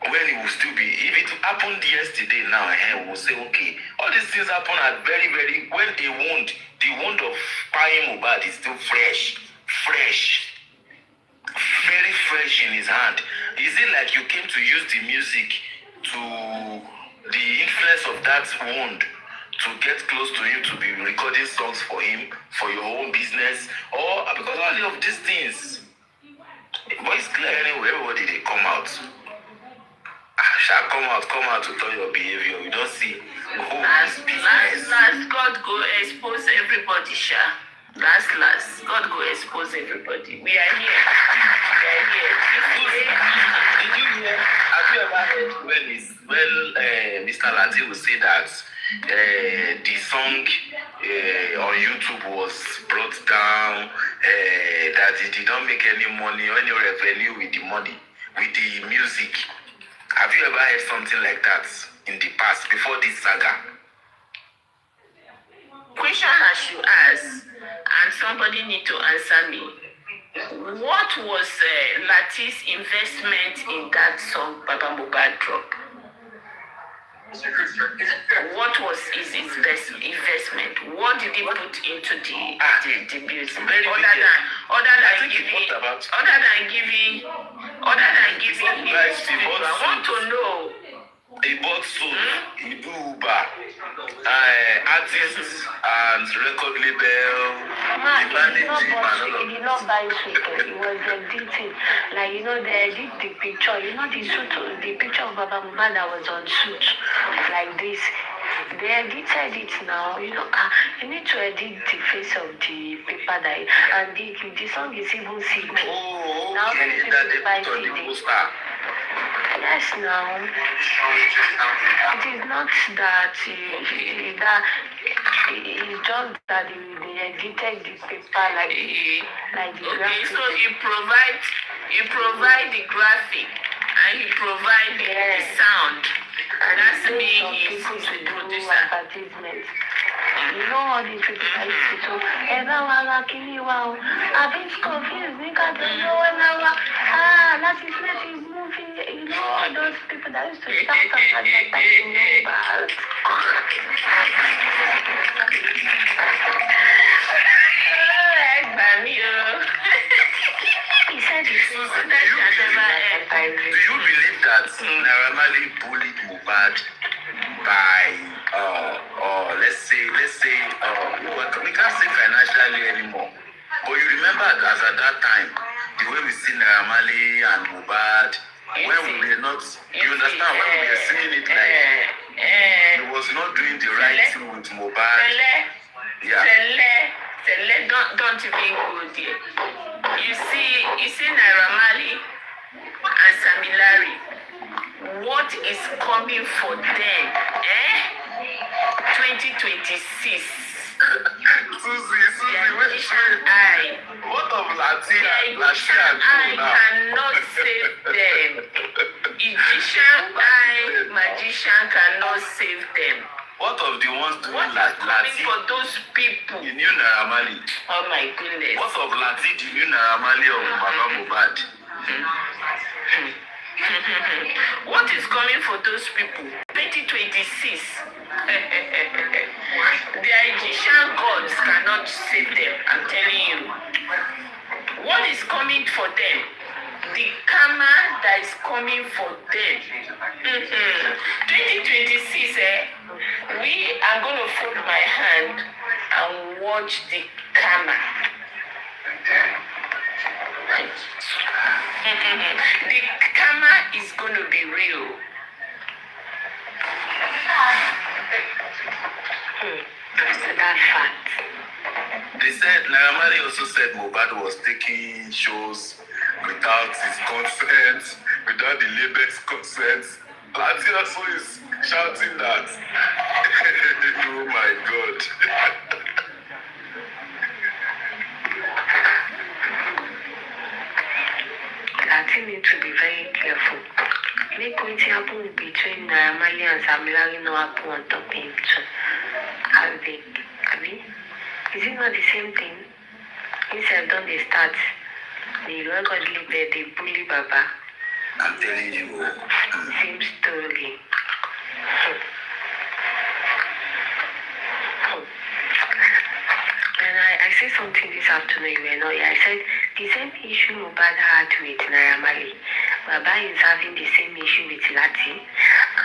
When he will still be, if it happened yesterday now, we will say, okay, all these things happen at very, when the wound of buying Mohbad is still fresh, very fresh in his hand. Is it like you came to use the music to the influence of that wound to get close to him, to be recording songs for him, for your own business, or because all of these things? But it's clear anyway, everybody they come out. Shall come out to tell your behavior. We don't see who is business. Last, God go expose everybody, Sha. Last, God go expose everybody. We are here. Did you hear? Have you ever heard when Mr. Lati will say that the song on YouTube was brought down, that he did not make any money or any revenue with the money, with the music? Have you ever heard something like that in the past, before this saga? Question as you ask, and somebody need to answer me. What was Lati's investment in that song Baba Mohbad drop? What was his investment? What did he put into the music? Other than giving his people. I want to know. He bought suit, he do Uber, artists and record label, he did not buy suit. It was editing. Like, they edit the picture. The suit, the picture of Baba Mohbad that was on suit, like this. They edited it now. You need to edit the face of the paper and the song is even CD. Oh, now okay, many that they people buy put on the CD. poster. Yes, now. It is not that it's just that they edited the paper like the graphic. So you provide the graphic and you provide the sound. And that's me, he's the producer. Advertisement. All these people that used to I've been confused because I don't know when Lati is moving. All those people that used to start advertising numbers. He said Do you believe that Naira Marley bullied Mohbad by, or let's say, we can't say financially anymore. But you remember as at that time, the way we see Naira Marley and Mohbad, when we were not, you understand, when we were seeing it like, he was not doing the right thing with Mohbad. Yeah. Don't even go there. You see Naira Marley and Sammy Larry. What is coming for them? 2026. Susie, wait. What of Lati and I cannot save them. Egyptian eye magician cannot save them. What of the ones doing What is Lati? coming for those people? The new Naira Marley. Oh my goodness. What of Lati, the new Naira Marley of Baba Mohbad? What is coming for those people? 2026. Their Egyptian gods cannot save them, I'm telling you. What is coming for them? The karma that is coming for them. 2026, we are going to fold my hand and watch the karma. The karma is going to be real. That fact. They said Naramali also said Mohbad was taking shows without his consent, without the label's consent. Lati also is shouting that. Oh my God. I think need to be very careful. Make what happen between Naramali and Samilari no happen on top of him too. As they, I mean, is it not the same thing? Instead don't they start the record they bully Baba. I'm telling you. Same story. And I said something this afternoon, you know, I said the same issue Mohbad had with Naramali. Baba is having the same issue with Lati.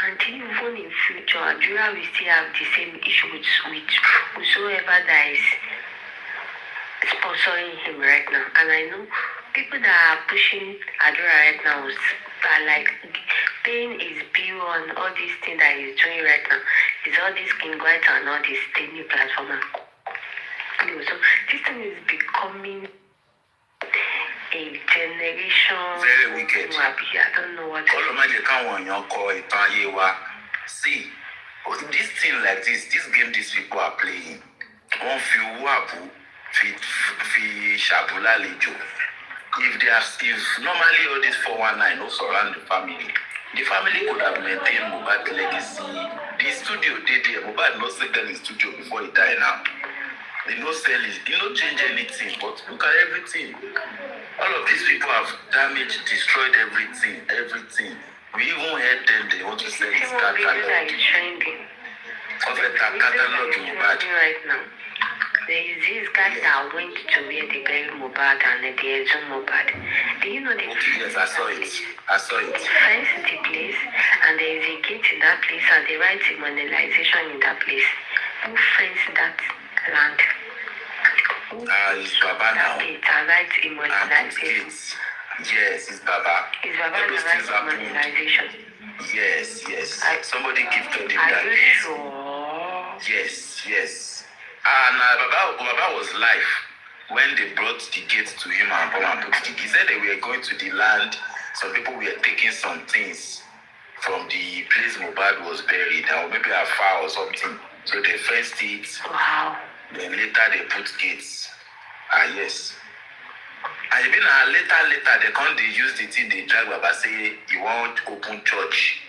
And even in future, Adura will still have the same issue with whosoever that is sponsoring him right now. And I know people that are pushing Adura right now are like paying his bill on all these things that he's doing right now. Is all this King White and all this new platform. So this thing is becoming a generation very wicked. I don't know what. See, this thing like this game these people are playing. On Fiwabu, Shabula Lejo. If normally all this 419 no surround the family could have maintained Mohbad's legacy. The studio did there. Mohbad no second in studio before he died now. They no sell it, they no change anything, but look at everything. All of these people have damaged, destroyed everything. We even heard them, they want to sell this catalog. Of a catalog in Mohbad. Right now. There is this guy that went to where they bury Mohbad and they exhume Mohbad. Do you know the okay, yes, I saw it. Fence the place and there is a gate in that place and they write immunization in that place. Who fenced that land? It's Baba now. It's a right immunization. Yes, it's Baba. It's Baba that writes immunization. Yes. Somebody gifted him that. Are you sure? Yes. And Baba was live when they brought the gate to him and put the. He said they were going to the land. Some people were taking some things from the place Mohbad was buried, or maybe a fire or something. So they fenced it. Wow. Then later they put gates. Yes. And even later they use the thing they drag Baba say you want open church.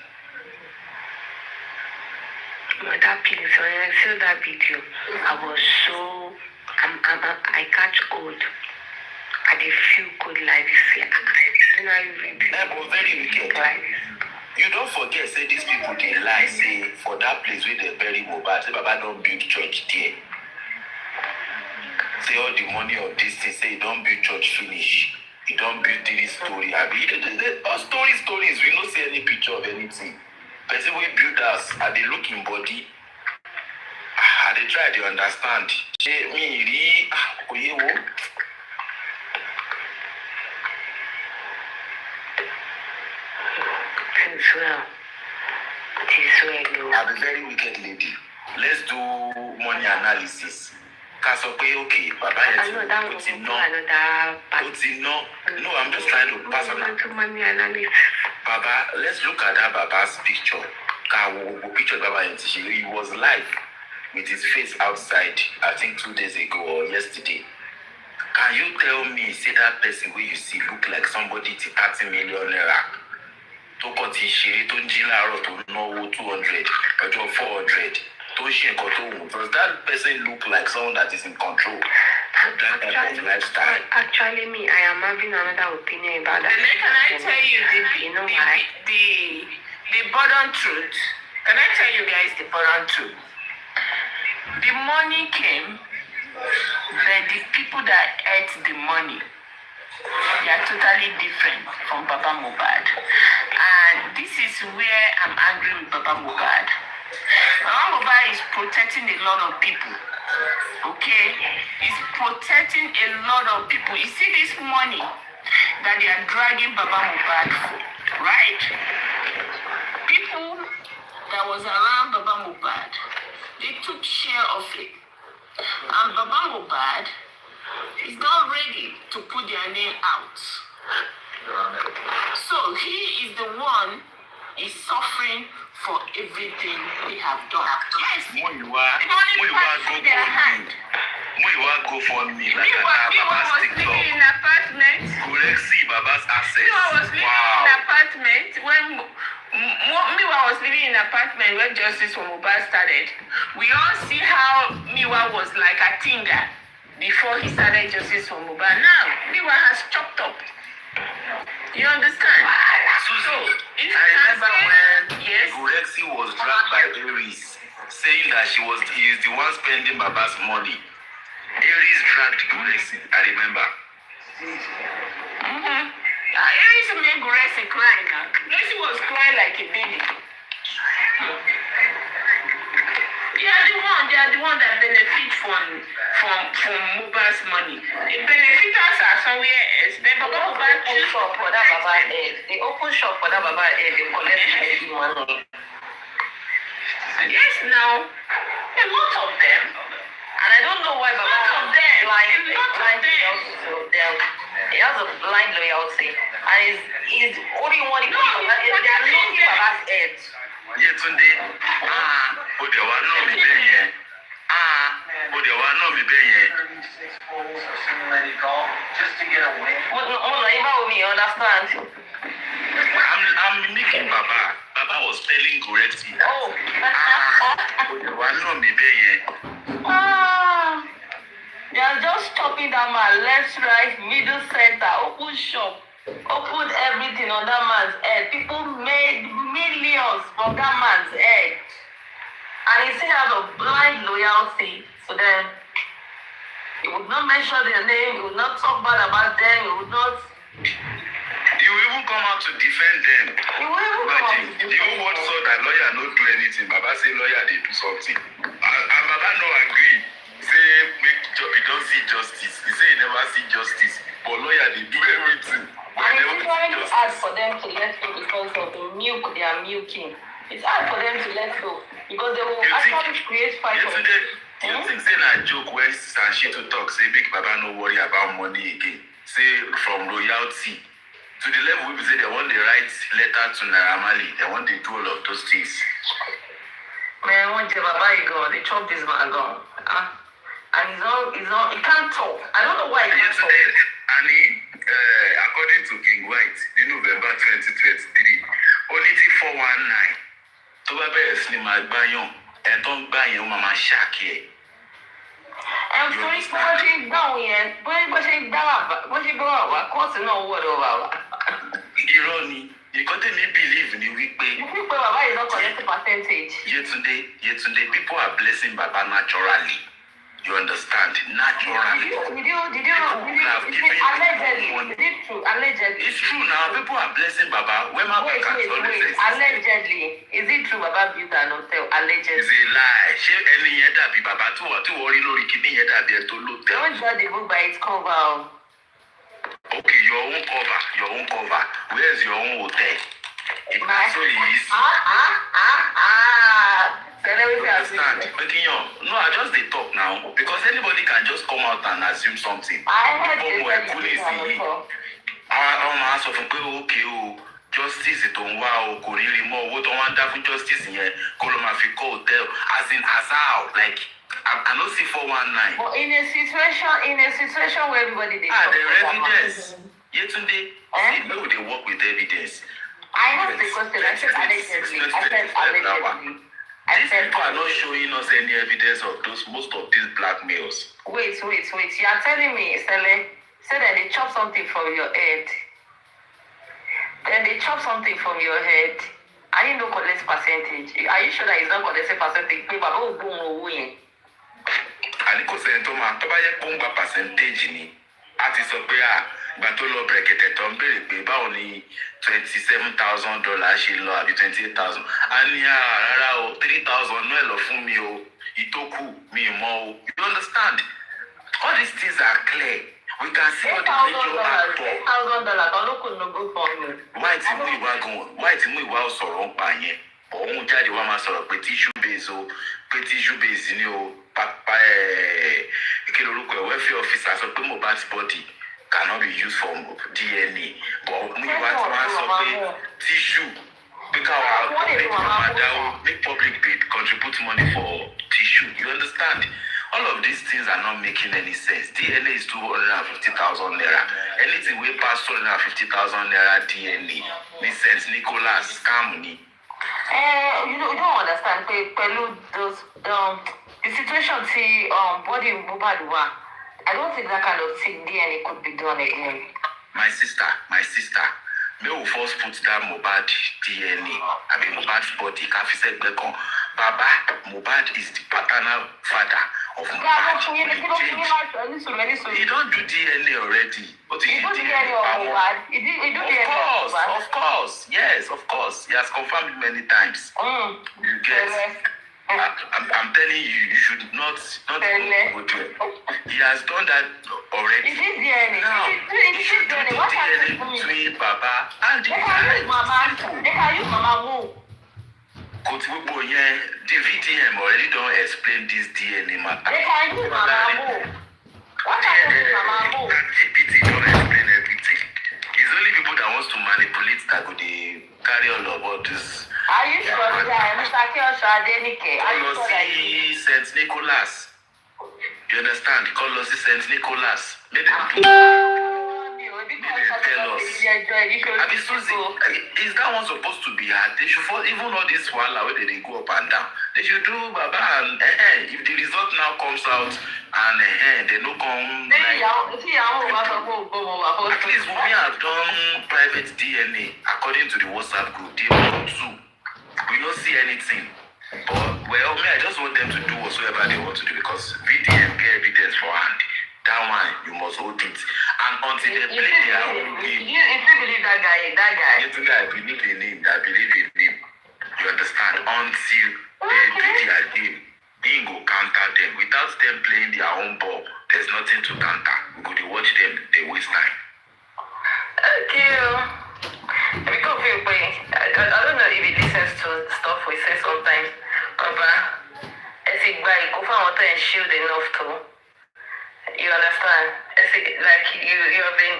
That place, when I saw that video, I was so I catch cold. I did feel cold like this. But very wicked. You don't forget, say these people they lie, say for that place where they bury Mohbad, say Baba don't build church there. Say all the money of this thing, say you don't build church finish. You don't build this story. All stories, we don't see any picture of anything. Person we build us, and they look in body, and they try to understand. I'm a very wicked lady. Let's do money analysis. Okay, Baba No, I'm just trying to pass on. Baba, let's look at that Baba's picture. Picture Baba, he was live with his face outside, I think 2 days ago or yesterday. Can you tell me, say that person where you see look like somebody to 30 million naira? To cut his share, to jila, to know 200, or 400. Does that person look like someone that is in control of that type of lifestyle? Actually, me, I am having another opinion about that. Can I tell you the bottom truth? Can I tell you guys the bottom truth? The money came, but the people that ate the money, they are totally different from Baba Mohbad. And this is where I'm angry with Baba Mohbad. Baba Mohbad is protecting a lot of people. Okay? He's protecting a lot of people. You see this money that they are dragging Baba Mohbad for, right? People that was around Baba Mohbad, they took share of it. And Baba Mohbad is not ready to put their name out. So he is the one is suffering for everything they have done. Yes, money passed their hand. Go for me like Miwa was living in an apartment. Correct, see Baba's assets. Miwa was living in an apartment when Miwa was living in an apartment when Justice for Mohbad started. We all see how Miwa was like a tinga before he started Justice for Mohbad. Now Miwa has chopped up. You understand? So if I remember when yes, Gorexi was dragged by Aries, saying that he is the one spending Baba's money. Aries dragged Gorexi, I remember. Aries made Gorexi cry now. Gorexi was crying like a baby. They are the one that benefit from Mohbad's money. The benefiters are somewhere else. Then Baba Mohbad open shop for that Baba head. They open shop for that Baba head. They collect the money. Yes, now a lot of them. And I don't know why Baba has blind loyalty to them. He has a blind loyalty. And he's only one who they are looking for Baba's head. Yetunde, Odewa no mi be yen. Odewa no mi be yen. Just to get away. You understand? I'm mimicking Baba. Baba was telling Gorexi. Oh. Odewa no mi be yen. They are just chopping that man left, right, middle, center, open shop, open everything on that man's head. People made millions from that man's head. And he still have a blind loyalty to them. He would not mention their name, he would not talk bad about them, he would not. He will even come out to defend them. He will even come out to defend the whole world saw that lawyer no do anything. Baba say lawyer they do something. And Baba no agree. Say he don't see justice. He say he never see justice. But lawyer they do everything. And it's very hard for them to let go because of the milk they are milking. It's hard for them to let go because they will actually create fight. You think say na joke when Sanshito talk say make Baba no worry about money again. Say from royalty to the level we say they want to write letter to Naira Marley. They want to do all of those things. Man, one day Baba he gone, they chop this man gone. And he can't talk. I don't know why he can't talk. And according to King White, in November 2023, only 419. To bá bẹ̀rẹ̀ sí ni máa gbáyàn, ẹ̀ tó ń gbáyàn ó máa ṣáàkì ẹ̀. I'm sorry, bó ṣe ń gbá òun yẹn, bó ṣe ń gbá wà, kóòtù náà wọ̀dọ̀ wà wá. Irọ́ ni, nǹkan tèmi believe ni wípé. Wípé Baba is not collecting percentage. Yetunde, people are blessing Baba naturally. You understand? Naturally. Did you allegedly? Is it true? Allegedly. It's true now. People are blessing Baba. Wait. Allegedly. Is it true Baba built an hotel? Allegedly. It's a lie. Ṣé ẹni yẹn dàbí Baba tí wọ́n rí lórí kìíní yẹn dàbí ẹ̀ tó lóòótọ́? Don't judge the book by its cover. Okay, your own cover. Where's your own hotel? It so easy. Understand? No, I just they talk now because anybody can just come out and assume something. I heard this. Àwọn máa sọ fún pé okay o justice tó ń wá o kò rí rí mọ́ owó tó wá ń dá fún justice yẹn kó ló máa fi kọ́ hotel as how like I no see 419. But in a situation where everybody they talk the evidence. Yetunde, see, no, they work with evidence. I have the question. I said allegedly. These people are not showing us any evidence of most of these blackmails. Wait. You are telling me, Stella, say that they chop something from your head. Then they chop something from your head. I didn't know collect percentage. Are you sure that it's not collecting percentage? Pé bàbá ò gbóhùn owó yẹn. Àní kò sẹ́ni tó máa tó bá yẹ kó ń gba percentage ni. A ti sọ pé ìgbà tó lọ bẹ̀rẹ̀kẹ̀tẹ̀ tó ń béèrè pé báwo ni $27,000 ṣe lọ àbí 28,000. A ní rárá o 3,000 náà lọ fún mi o ìtókù mi mọ́ o. You understand? All these things are clear. We can see what the major actor. $8,000 ọlọ́kùn ló go for me. Why tí mú ìwà sọ̀rọ̀ ń pa yẹn? òun jáde wá máa sọ̀rọ̀ pé tissue base o pé tissue base ni o pápá kí lorúkọ ẹ̀ welfare officer sọ pé Mohbad's body cannot be used for DNA but mo ìwà tí wọ́n sọ pé tissue pé káwa public máa dáwó make public dey contribute money for tissue you understand. All of these things are not making any sense. DNA is 250,000 naira. Anything we pass 250,000 naira DNA. Makes sense. Nicholas, scam me. You don't understand. Pẹ̀lú those the situation see body Mohbad wa. I don't think that kind of thing DNA could be done again. My sister. May we first put that Mohbad DNA. I mean Mohbad's body. Kafise Gbekon. Baba, Mohbad is the paternal father of Mohbad. He don't do DNA already. But he do DNA of Mohbad. He do DNA of Mohbad. Of course. He has confirmed it many times. You get. I'm telling you, you should not go to it. He has done that already. Is it DNA? Now, he should do the DNA between Baba and the guy. They can use Mama Mo. The VDM already don't explain this DNA matter. They can use Mama Mo. What can you use Mama Mo? GPT don't explain everything. It's only people that wants to manipulate that could carry all of this. Are you sure that Mr. Kiosha Adenike? Are you sure that St. Nicholas. You understand? Call us St. Nicholas. Let them do tell us. Is that one supposed to be hard? They should even all this while where they go up and down. They should do Baba and if the result now comes out and they no come like, at least we have done private DNA according to the WhatsApp group. They want to. We don't see anything. But I just want them to do whatsoever they want to do because VDM get evidence for hand. That one you must hold it. And until they play their own game. If you believe that guy. I believe in him. You understand? Until they play their game, they go counter them. Without them playing their own ball, there's nothing to counter. We go to watch them, they waste time. Thank you. Because I don't know if he listens to stuff we say sometimes. But I think by go for water and shield enough to. You understand? I think like you have been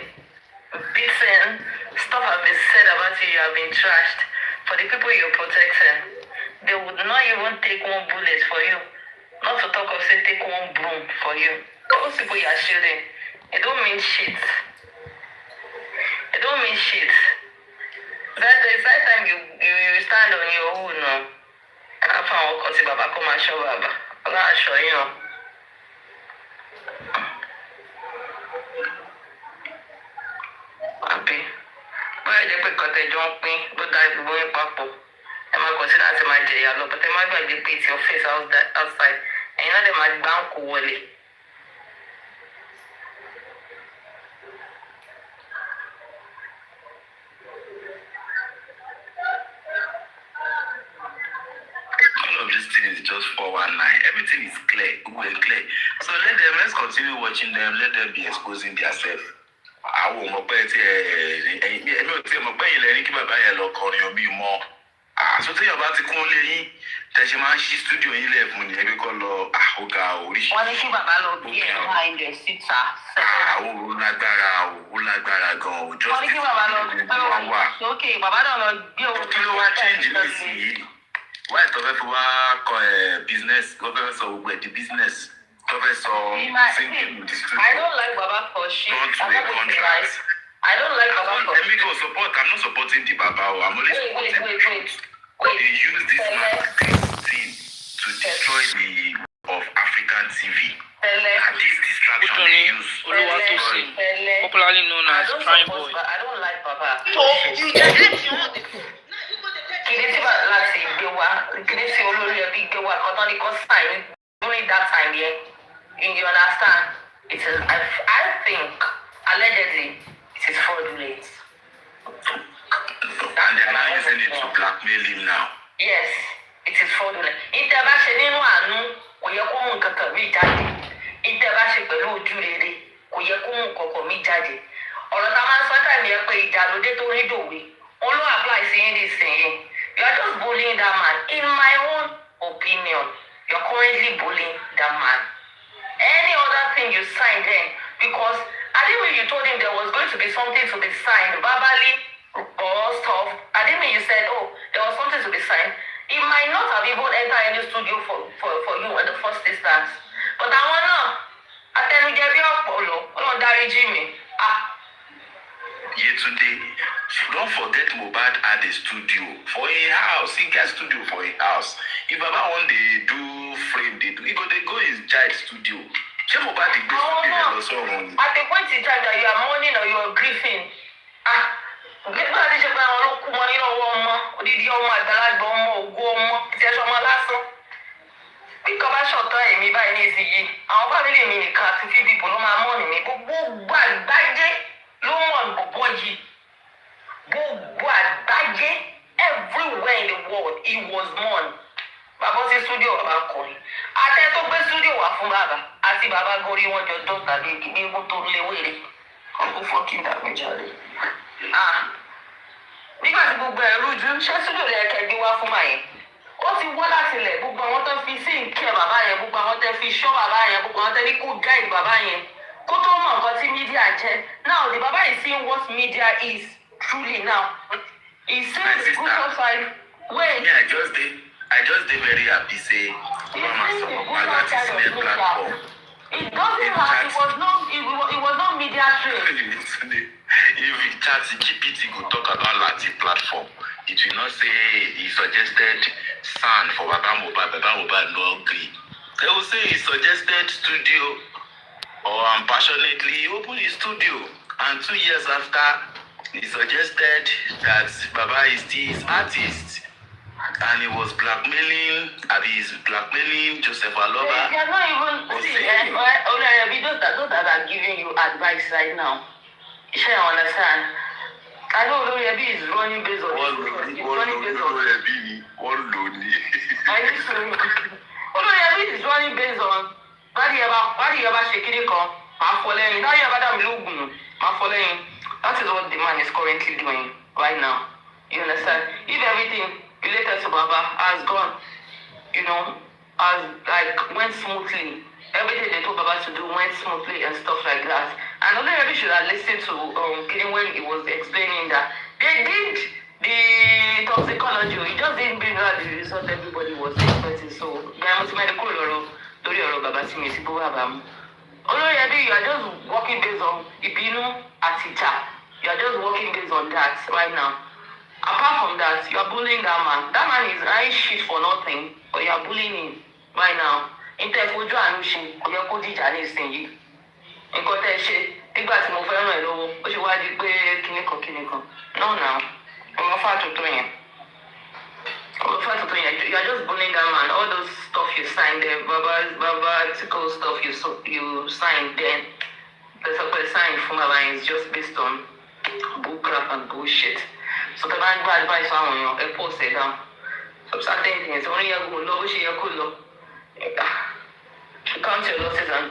beaten, stuff have been said about you, you have been trashed. For the people you're protecting, they would not even take one bullet for you. Not to talk of say take one broom for you. Those people you are shielding, it don't mean shit. It's that time you stand on your own now. I found what Baba come and show Baba. I'm not sure, you know. Happy. Why they put cut a jumping, but I going papo. I might consider as my jail, but I might be paint your face outside. And you know they might bank away. Just 419. Everything is clear. So let's continue watching them. Let them be exposing themselves. I won't bet so tell you about the Kunle. Teshima she studio in 11 when you call Ahoga Orish. What is Baba Lo behind the sister? Ulagbara go. Just what is Baba Lo? Okay, Baba don't know. Change. Why business? Government so where the business? Government so thinking I don't like Baba for shit. I don't like Baba for let me go support. I'm not supporting the Baba. I'm only supporting wait. They use this thing to destroy the of African TV. And this distraction they use. Popularly known as Prime Boy. I don't like Baba. You just Lati during that time, yeah. You understand? It is. I think allegedly it is fraudulent. And they're not using it to blackmail him now. Yes, it is fraudulent. Intervention in one, we are going to come intervention below Julie, we are going to come daddy. Or the man sometimes we are paid that we get to read away. All applies in this thing. You are just bullying that man. didn't mean you told him there was going to be something to be signed verbally or stuff. I didn't mean you said, oh, there was something to be signed. He might not have even entered any studio for you in the first instance. But I wanna attend Debbie Apollo. Oh, Daddy Jimmy. Yetunde, don't forget Mohbad had a studio for a house. He gets studio for a house. If Baba one day do frame, they go his child studio. Ṣé Mohbad dey gbé studio yẹn lọ sọ́run ni? At the point in time that you are mourning or you are grieving, nígbà tí ṣe pé àwọn ló kú mọ nínú ọwọ́ ọmọ, odidi ọmọ àgbàlagbà ọmọ ògo ọmọ, ìtẹ́sọ ọmọ lásán. Bí kan bá ṣọ̀tọ̀ ẹ̀mí báyìí ní ìsinyìí, àwọn fámìlì mi nìkan àti few people ló máa mọ́ọ̀nì mi. Gbogbo àgbáyé ló mọ̀ bọ̀bọ̀ yìí. Gbogbo àgbáyé everywhere in the world he was mourned. Bàbá sí studio bàbá kọrin. Àtẹ tó gbé studio wà fún bàbá àti bàbá gorí wọn jọ dọ́ta ní ewu tó léwèrè. Ọkọ̀ fọ́kì dàbí jáde. Nígbà tí gbogbo ẹ̀ rújú, ṣé studio lè kẹ́gbé wá fún màyẹn? Ó ti wọ́ láti ilẹ̀ gbogbo àwọn tó fi sí ìkẹ́ bàbá yẹn, gbogbo àwọn tó fi ṣọ́ bàbá yẹn, gbogbo àwọn tó ní kó guide bàbá yẹn. Kó tó mọ̀ nǹkan tí media jẹ́. Now the baba is seeing what media is truly now. He's seeing the good side. Wait. Yeah, I just dey very happy say Mama support Lati Snare platform. It doesn't have, it was not media trained. If ChatGPT go talk about Lati platform, it will not say he suggested sound for Baba Mohbad no agree. They will say he suggested studio or passionately open his studio, and 2 years after he suggested that Baba is this artist. And he was blackmailing Joseph Aloba. They are not even those that are giving you advice right now. You should understand. I know Oloriabi is running based on Oloriabi is running based on Badi Yaba Shekiriko, Mafolein, Dayabada Milugun, Mafolein. That is what the man is currently doing right now. You understand? If everything related to Baba has gone, has went smoothly. Everything they told Baba to do went smoothly and stuff like that. And Oloriabi should have listened to Kidding when he was explaining that they did the toxicology. It just didn't bring out the result everybody was expecting. So, Oloriabi, you are just working based on Ibinu Atita. You are just working based on that right now. Apart from that, you are bullying that man. That man is eyeing shit for nothing, but you are bullying him right now. Interfojú àánú ṣe kò yẹ kó dìjà ní ìsinyìí. Nǹkan tẹ́ ẹ ṣe nígbà tí mo fẹ́ ràn ẹ́ lọ́wọ́, ó ṣe wá di pé kíníkan. No now, ọmọ fàtútù yẹn. You are just bullying that man. All those stuff you signed there, Baba article stuff you signed then. The support sign from Baba is just based on bull crap and bullshit. So the man got advice on you, a post it down. So certain things, only you go low, she could look. Count your losses and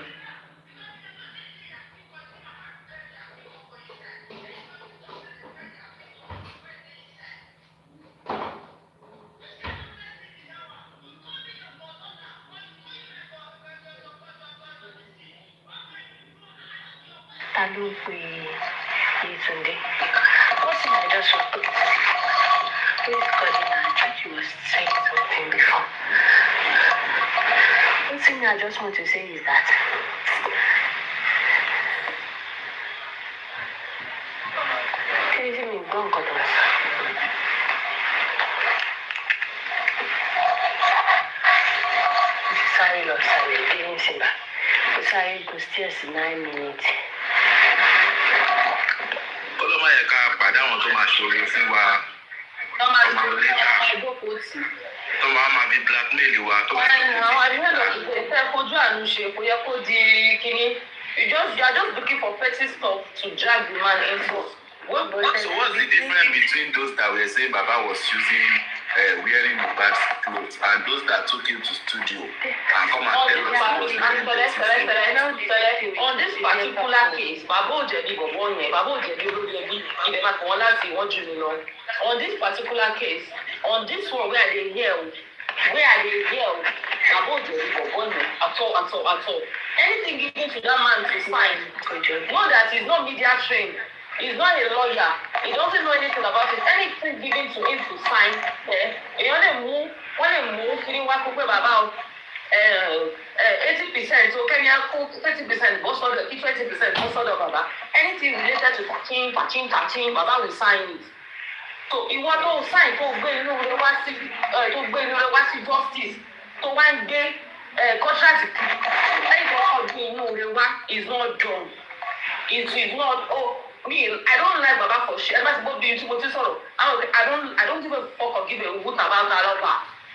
Yetunde. One thing I just want to please God, I think you was saying something before. One thing I just want to say is that me go cut us. Sorry, Lord, sorry, getting Simba. Sorry, go still 9 minutes. Ọlọ́mọ yẹ ká pàdé àwọn tó máa ṣòro fún wa. Tó máa fi blackmail wa. Àwọn àdúgbò ìfẹ́ fojú àánú ṣe kò yẹ kó di kíní. You are just looking for petty stuff to drag the man into. So what's the difference between those that were saying Baba was using wearing Mohbad's clothes and those that took him to studio and come and tell us he was wearing dirty? On this particular case, Baba Ojebi Bobonye, Baba Ojebi Olójẹbí, ìbẹ̀ máa kàn wọ́n láti wọ́n jù mí lọ. On this particular case, on this one where they hear, Baba Ojebi Bobonye at all. Anything given to that man to sign, know that he's not media trained. He's not a lawyer. He doesn't know anything about it. Anything given to him to sign, he only move, feeling what people about 80%, so can you 30% boss order, 20% boss order, Baba. Anything related to touching, Baba will sign it. So he want to sign to go in justice to one day contract is not done. It is not me. I don't like Baba for shit. I don't give a fuck or give a hoot about that.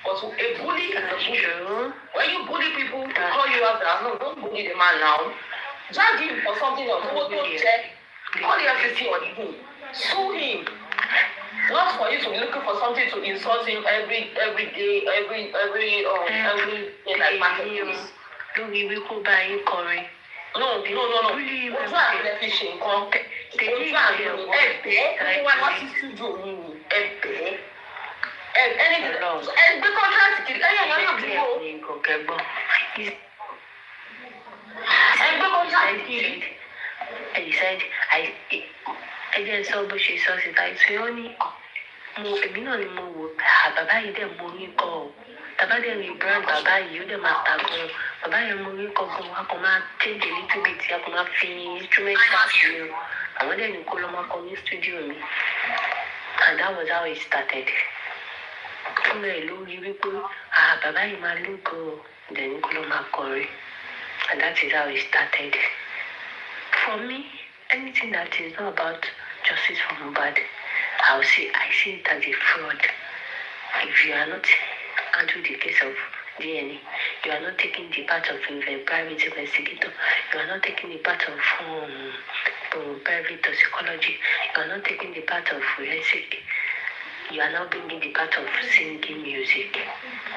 But a bully is a bully. When you bully people, they call you out there. No, don't bully the man now. Drag him for something else. Don't check. Call the FCC or him. Sue him. Not for you to be looking for something to insult him every day, every day like marketplace. No, we will go buy you curry. No. Really, what's that? Let me shake. Anything. And the contract. He said, I didn't saw but she saw it. I say only èmi náà ni mo wò bàbá yìí dẹ̀ mo rí kọ́ ọ bàbá dẹ̀ rí brand bàbá yìí ó dẹ̀ máa ta gan bàbá yẹn mo rí kọ́ gan a kò máa change a little bit a kò máa fi instrument káàkiri o àwọn dẹ̀ ní kó lọ́ máa kọ ní studio mi and that was how it started. Fún ẹ̀ ló rí wípé bàbá yìí máa lóko dẹ̀ ní kó lọ́ máa kọrin and that is how it started. For me, anything that is not about justice for Mohbad, I see it as a fraud. If you are not handling the case of DNA, you are not taking the part of private investigator, you are not taking the part of private toxicology, you are not taking the part of forensic, you are not bringing the part of singing music,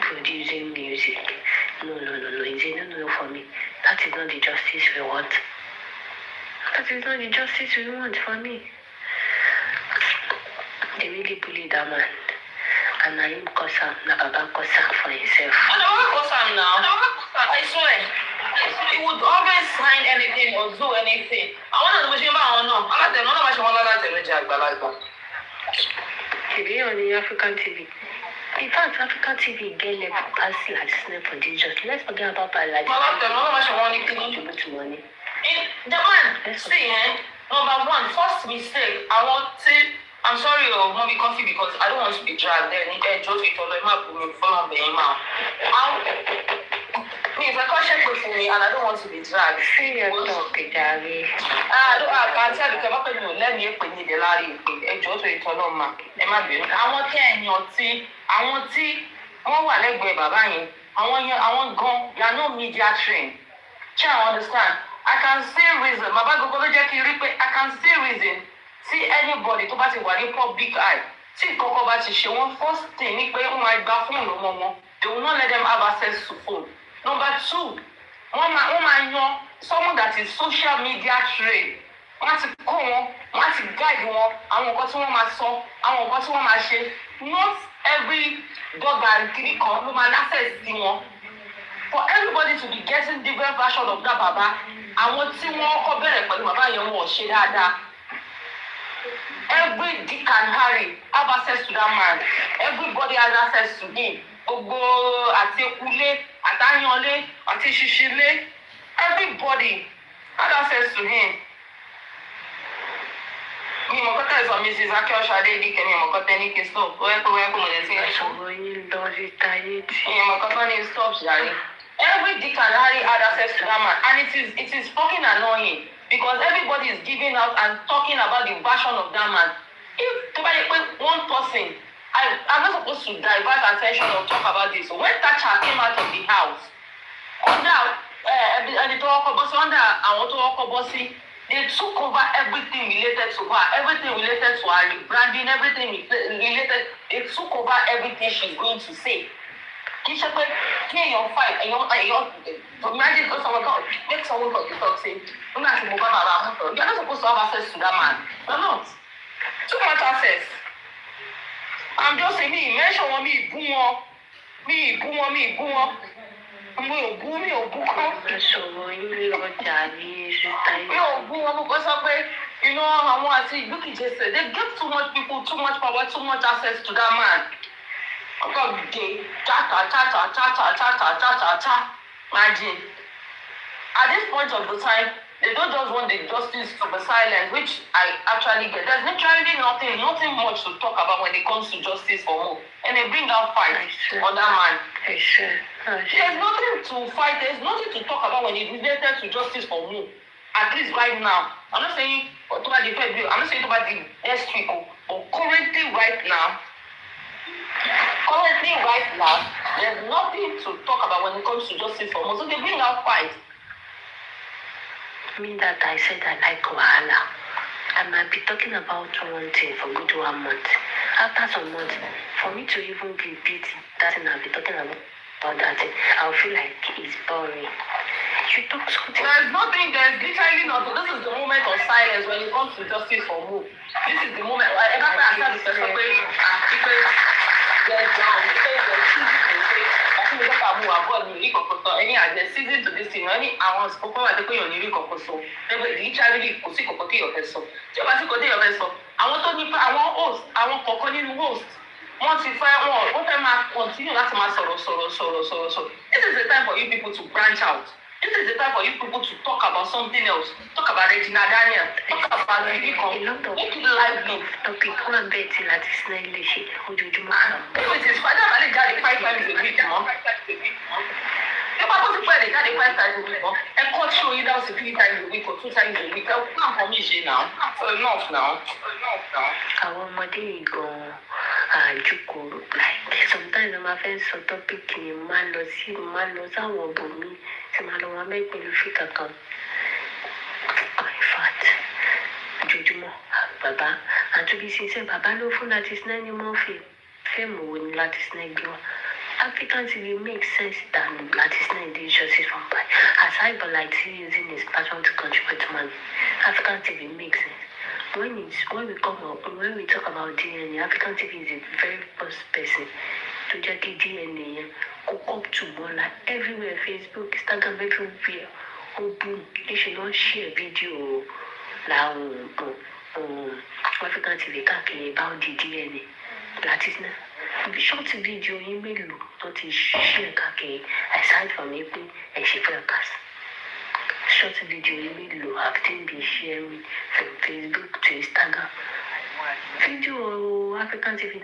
producing music. No, it's a no for me. That is not the justice we want. That is not the justice we want for me. They really bullied that man. And I him cause him, na Baba cause him for himself. I don't want to cause him now. I swear. He would always sign anything or do anything. I want to know what or no. I don't know what you want to tell me. On the African TV. In fact, African TV get level pass Latisne for this just. Let's forget about Latisne. I don't know what you want to money. The man, see, number one, first mistake, I'm sorry, Mommy Coffee, because I don't want to be dragged there. Just with all my follow me. Please, I can't check with me, and I don't want to be dragged. See your topic, Daddy. I can't tell you, let me put the Larry. Just with all my. I want gone. You are no media trained. Can't understand. I can see reason. I can see reason. See anybody to pass in public eye. See one first thing, they will not let them have access to phone. Number two, someone that is social media trained. Want to guide not every dog and click on human access for everybody to be getting different version of that Baba. I want to more better for Baba every Dick and Harry have access to that man. Everybody has access to him. Everybody has access to him. Mrs. Every Dick and Harry had access to that man, and it is fucking annoying because everybody is giving out and talking about the version of that man. If one person, I'm not supposed to divert attention or talk about this. When Thatcher came out of the house, they took over everything related to her, everything related to her rebranding, everything related. They took over everything she's going to say. Fight, imagine if someone make someone talk to talk, say, you're not supposed to have access to that man. You're not. Too much access. I'm just saying, mention me, boom. mi ò bú kọ́. Sọ̀rọ̀ yín lọ́jà ní sísá Mi ò bú wọn, mo kọ́ sọ pé àwọn àti ìgbókìjẹ sẹ̀ they get too much people, too much power, too much access to that man. Ọkọ̀ gé cha. Imagine. At this point of the time, they don't just want the justice to be silent, which I actually get. There's literally nothing much to talk about when it comes to justice for Mo. And they bring out fight on that man. There's nothing to fight. There's nothing to talk about when it's related to justice for Mo. At least right now. I'm not saying about the February. I'm not saying about the next week. But currently right now, there's nothing to talk about when it comes to justice for Mo. So they bring out fight. I mean that I said I like Wahala. I might be talking about one thing for good 1 month. After some months, for me to even repeat that thing I'll be talking about that thing, I'll feel like it's boring. You talk something. There's literally nothing. This is the moment of silence when it comes to justice for Mo. This is the moment. There's season to this thing. Any àwọn spoken wà pé yàn ní rí kankan sọ. Ẹgbẹ́ literally kò sí kankan tí yàn fẹ́ sọ. Tí o bá sí kankan tí yàn fẹ́ sọ, àwọn tó ní àwọn host, àwọn kọ̀ọ̀kan nínú host, wọ́n fẹ́ máa continue láti máa sọ̀rọ̀. This is the time for you people to branch out. This is the time for you people to talk about something else. Talk about Regina Daniel. Talk about Make it lively. Topic one bit láti sinẹ́ ilé ṣe ojoojúmọ́. If it is father valid jáde 5 times a week mọ́. If I was to play the jáde 5 times a week mọ́, ẹ kọ́ show you down to 3 times a week or 2 times a week. Ẹ kọ́ àpọ̀ mi ṣe now. So enough now. Àwọn ọmọdé yìí gan-an àjùkò like sometimes ọmọ afẹ́ sọ topic ni máa lọ sáwọn ọ̀bùnmí tí máa lọ wọn mẹ́gbẹ́ ló fi kankan. In fact, ojoojúmọ́ bàbá àtúbí ṣiṣẹ́ bàbá ló fún láti sinẹ́ ní mọ́fì fíìmù wo ni láti sinẹ́ gbé wọn. African TV makes sense than láti sinẹ́ the justice from by. Aside from like using his platform to contribute to money, African TV makes sense. When we talk about DNA, African TV is a very first person to just get DNA go up to more like everywhere, Facebook, Instagram, everywhere. Oh boom, they should not share video now African TV talking about the DNA. That is not short video you may look not share kake aside from it and she focus. Short video you may look have been sharing from Facebook to Instagram. Video African TV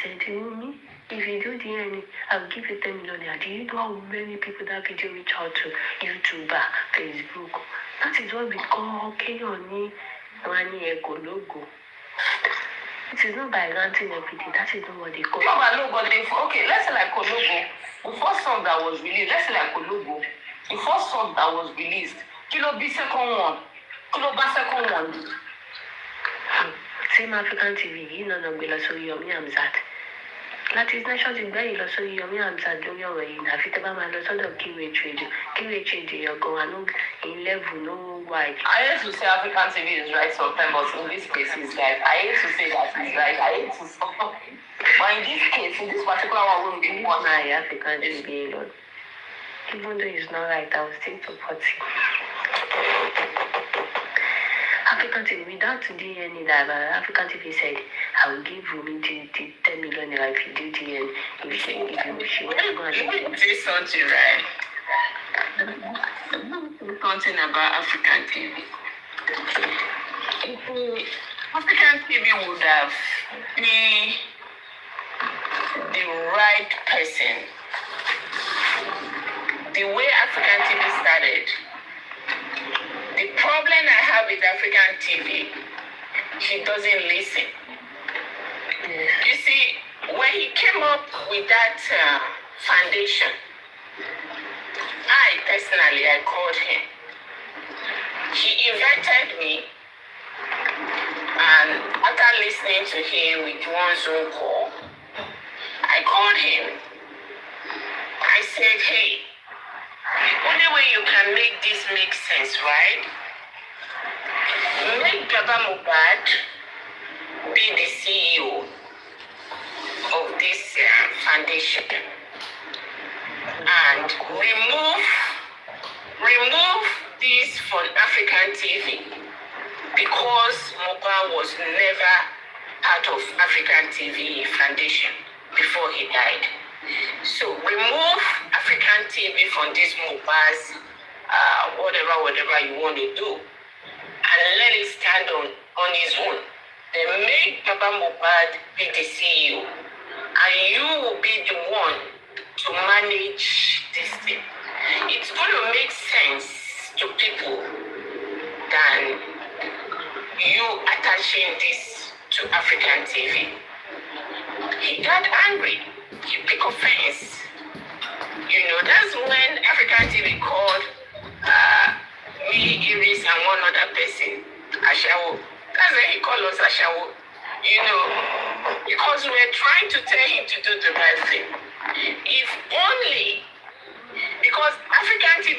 sent to me. If you do DNA, I'll give you 10 million. Do you know how many people that video reach out to? YouTuber, Facebook. That is what we call Kenyoni Wani Eko logo. It is not by granting everything. That is not what they call. Okay, let's say like Kologo. The first song that was released, let's say like Kologo. The first song that was released. Kilo be second one. Kilo ba second one. Same African TV, you know, no be so Yomi Amzat. Lati nation ti gbẹ́yìn lọ sórí Yomi Amzat lórí ọ̀rọ̀ yìí ní àfi tẹ́ bá máa lọ sọ́dọ̀ kíwèé trade ọgọ́ wa no in level no wide. I hate to say African TV is right sometimes, but in this case it's right. I hate to say that it's right. I hate to say but in this case, in this particular one, we'll be one eye African TV alone. Even though it's not right, I will still support it. African TV, without DNA, that African TV said, I will give women 10 million if you do DNA. If she wants to go and say something, right? Something about African TV. African TV would have been the right person. The way African TV started, the problem I have with African TV, he doesn't listen. You see, when he came up with that foundation, I called him. He invited me, and after listening to him with one Zoom call, I called him. I said, hey, the only way you can make this make sense, right? Make Baba Mohbad be the CEO of this foundation. and remove this from African TV because Mohbad was never part of African TV Foundation before he died. So remove African TV from this Mohbad's whatever you want to do, and let it stand on his own. Then make Baba Mohbad be the CEO, and you will be the one to manage this thing. It's going to make sense to people than you attaching this to African TV. He got angry. He picked offense. You know, that's when African TV called me, Iris, and one other person, Ashawo. That's when he called us Ashawo. You know, because we're trying to tell him to do the right thing. If only, because African TV